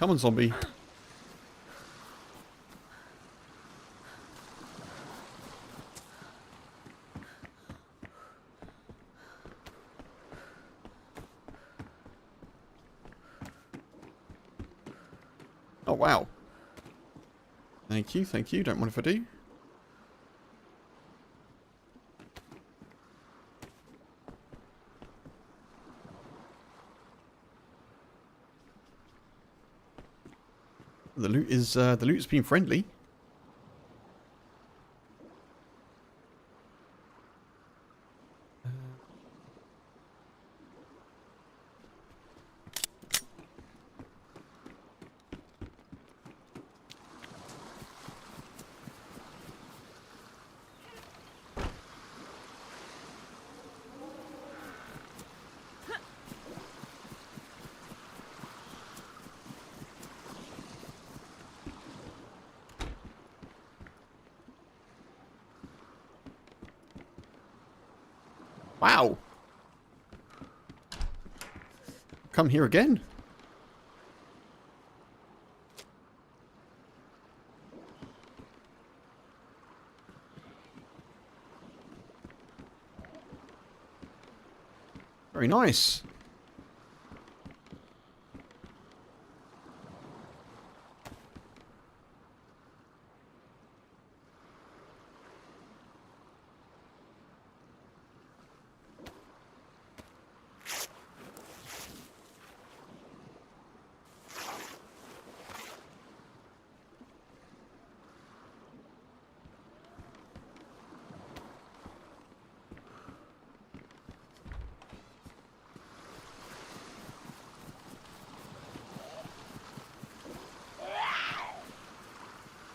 Come on, zombie. Oh, wow. Thank you, thank you. Don't mind if I do. The loot's been friendly. Wow. Come here again. Very nice.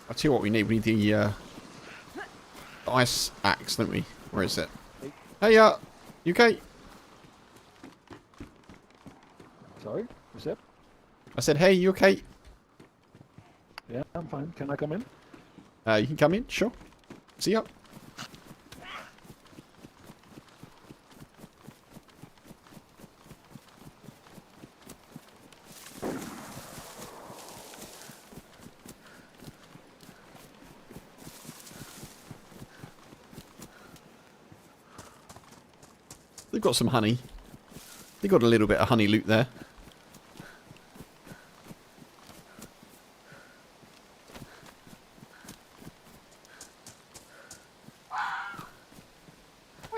I'll tell you what we need. We need the ice axe, don't we? Where is it? Hey, you okay? Sorry, what's up? I said, hey, you okay? Yeah, I'm fine. Can I come in? You can come in, sure. See ya. They've got some honey. They got a little bit of honey loot there.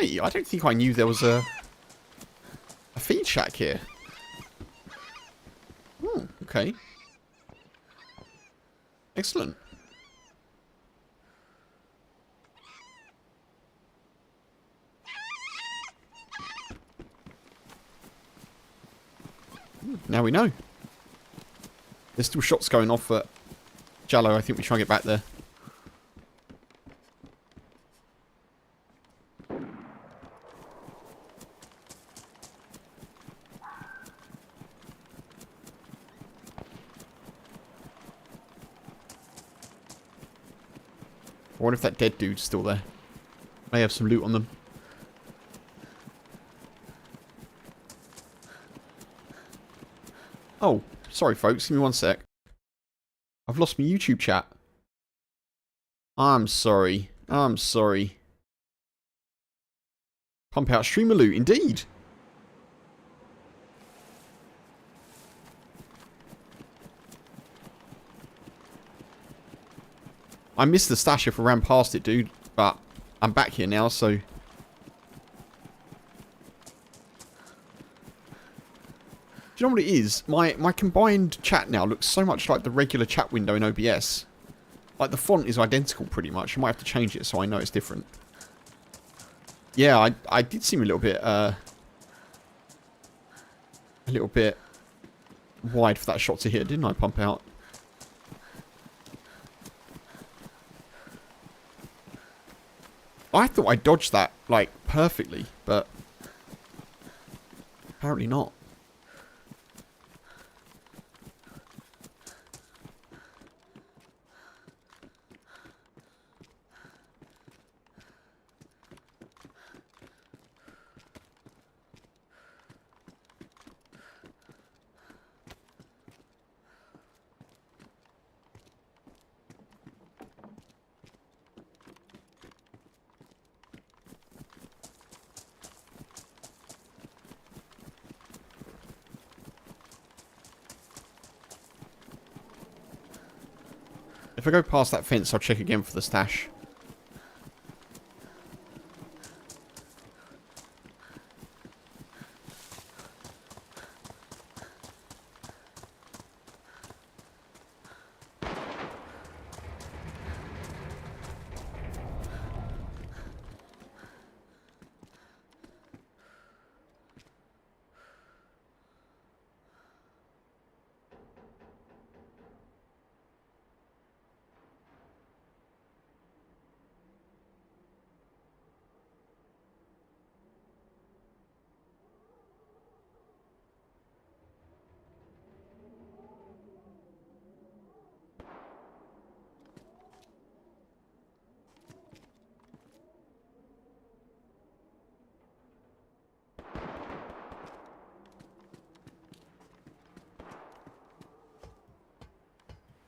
Right, I don't think I knew there was a feed shack here. Oh, okay. Excellent. Now we know. There's still shots going off at Jallo. I think we try and get back there. I wonder if that dead dude's still there. May have some loot on them. Oh, sorry folks, give me one sec. I've lost my YouTube chat. I'm sorry. I'm sorry. Pump out streamer loot, indeed. I missed the stash if I ran past it, dude. But I'm back here now, so... Do you know what it is? My combined chat now looks so much like the regular chat window in OBS. Like, the font is identical, pretty much. I might have to change it so I know it's different. Yeah, I did seem a little bit wide for that shot to hit, didn't I, pump out? I thought I dodged that, like, perfectly, but apparently not. If I go past that fence, I'll check again for the stash.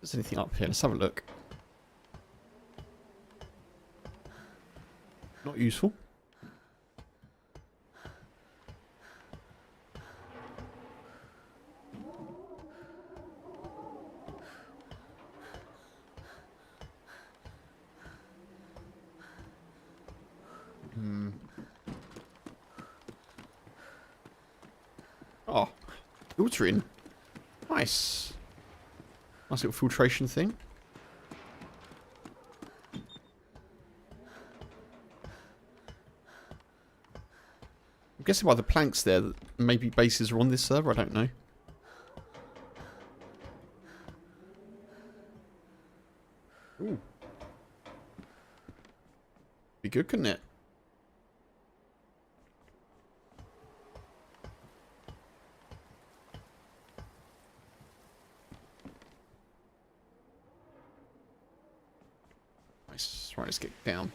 Is there anything up here? Let's have a look. Not useful. Oh, filtering. Nice. Nice little filtration thing. I'm guessing by the planks there that maybe bases are on this server, I don't know. Ooh. Be good, couldn't it? Nice. Right, let's get down.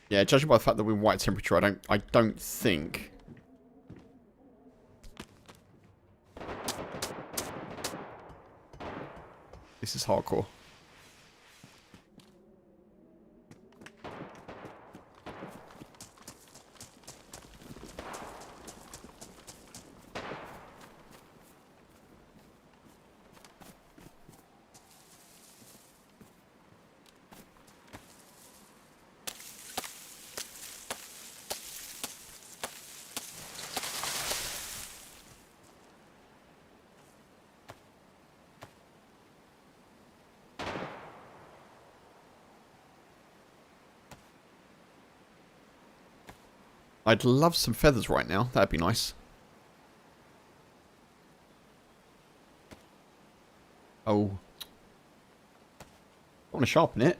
Yeah, judging by the fact that we're white temperature, I don't think. This is hardcore. I'd love some feathers right now. That'd be nice. Oh. I want to sharpen it.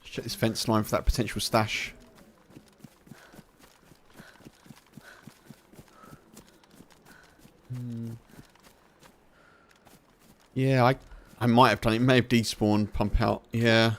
Check this fence line for that potential stash. Yeah, I might have done it. It may have despawned, pump out. Yeah.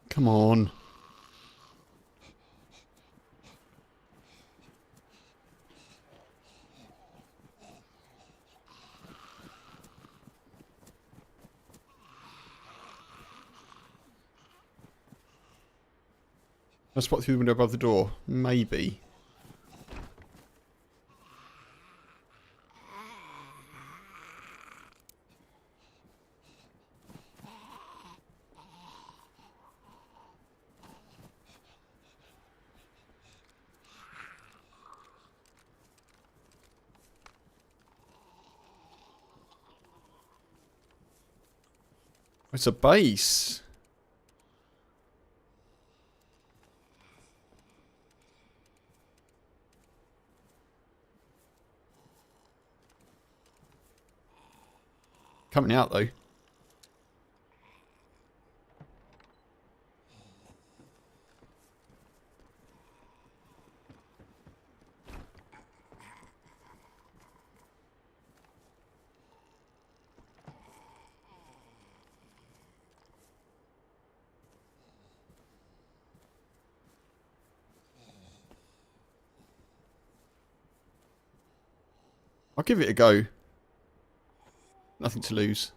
Come on. I spot through the window above the door. Maybe. It's a base. Coming out though. I'll give it a go. Nothing to lose.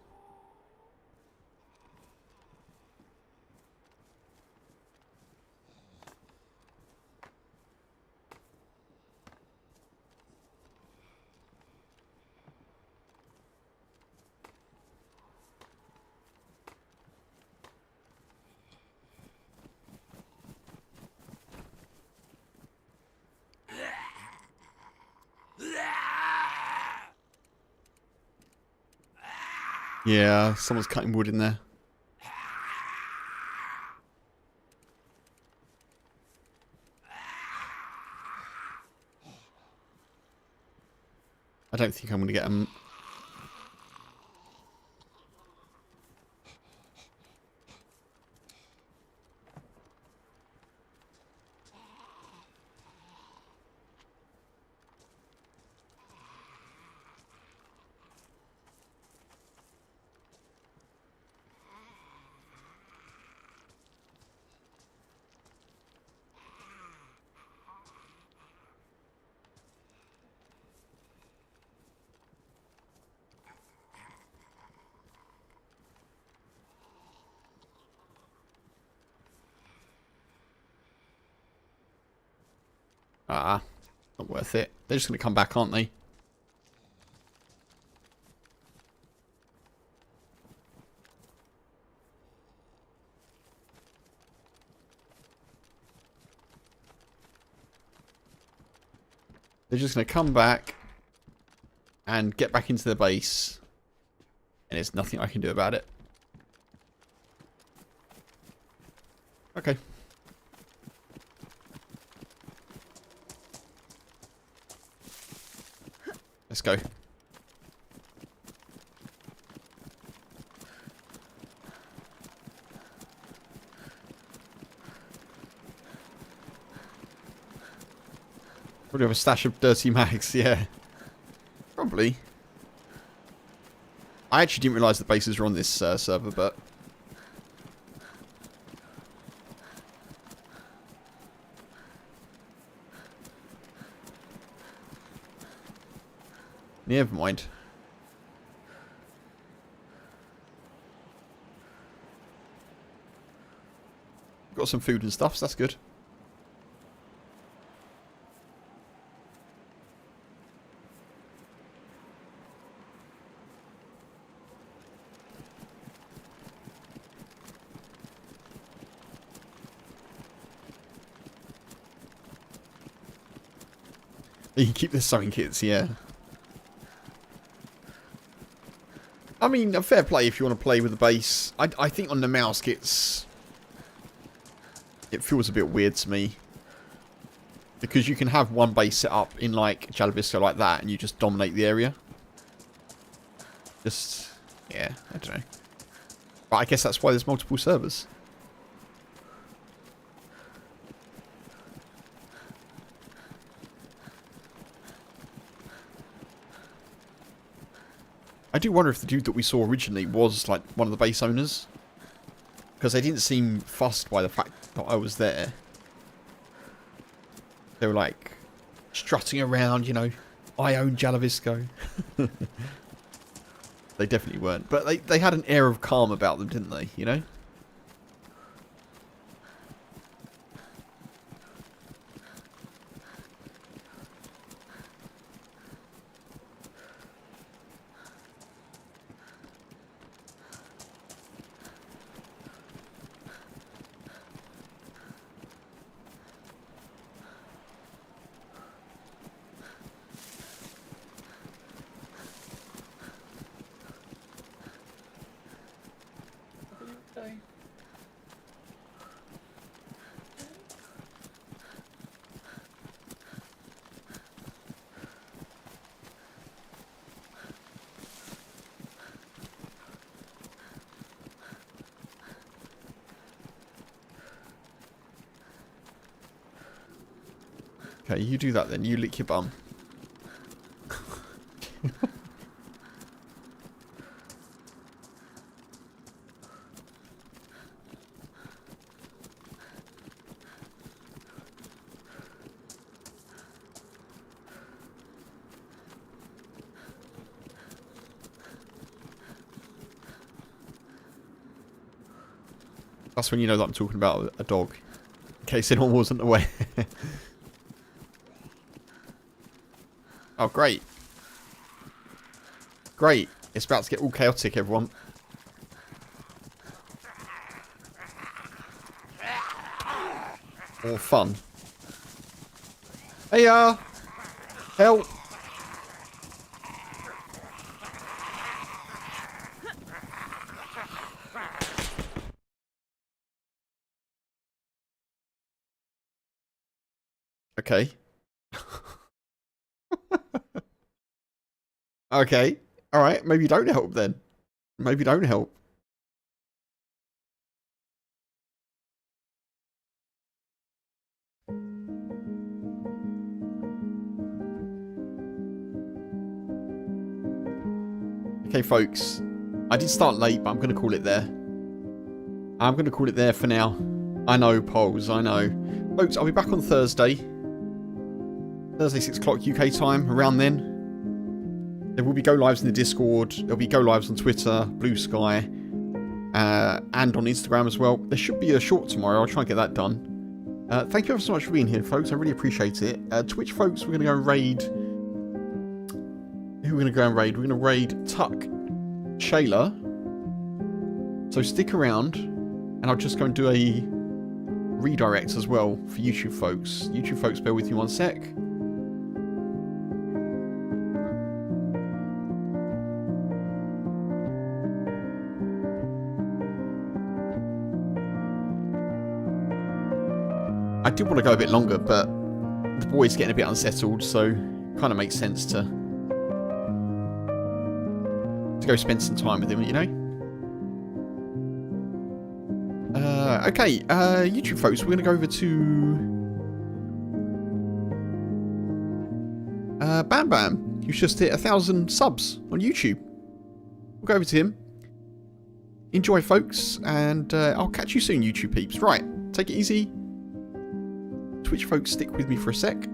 Yeah, someone's cutting wood in there. I don't think I'm going to get them. Ah, not worth it. They're just going to come back, aren't they? They're just going to come back and get back into their base. And there's nothing I can do about it. Okay. Let's go. Probably have a stash of dirty mags, yeah. Probably. I actually didn't realise the bases were on this server, but... never mind. Got some food and stuff, so that's good. You can keep the sewing kits, yeah. I mean, a fair play if you want to play with the base. I think on the mouse kits, it feels a bit weird to me. Because you can have one base set up in like Jalavisco like that and you just dominate the area. Just, yeah, I don't know. But I guess that's why there's multiple servers. I do wonder if the dude that we saw originally was like one of the base owners. Because they didn't seem fussed by the fact that I was there. They were like strutting around, you know. I own Jalavisco. They definitely weren't. But they had an air of calm about them, didn't they? You know? Okay, you do that then. You lick your bum. That's when you know that I'm talking about a dog. In case anyone wasn't aware. Oh, great. Great. It's about to get all chaotic, everyone. Or fun. Hey, help. Okay. Okay. Alright, maybe don't help then. Maybe don't help. Okay, folks. I did start late, but I'm going to call it there. I'm going to call it there for now. I know, polls, I know. Folks, I'll be back on Thursday. Thursday, 6 o'clock UK time, around then. There will be go-lives in the Discord. There'll be go-lives on Twitter, Blue Sky, and on Instagram as well. There should be a short tomorrow. I'll try and get that done. Thank you ever so much for being here, folks. I really appreciate it. Twitch, folks, we're going to go and raid... Who are we going to go and raid? We're going to raid Tuck Shayla. So stick around, and I'll just go and do a redirect as well for YouTube folks. YouTube folks, bear with me one sec. I did want to go a bit longer, but the boy's getting a bit unsettled, so it kind of makes sense to go spend some time with him, you know? Okay, YouTube folks, we're going to go over to Bam Bam, who's just hit 1,000 subs on YouTube. We'll go over to him. Enjoy, folks, and I'll catch you soon, YouTube peeps. Right, take it easy. Twitch folks, stick with me for a sec.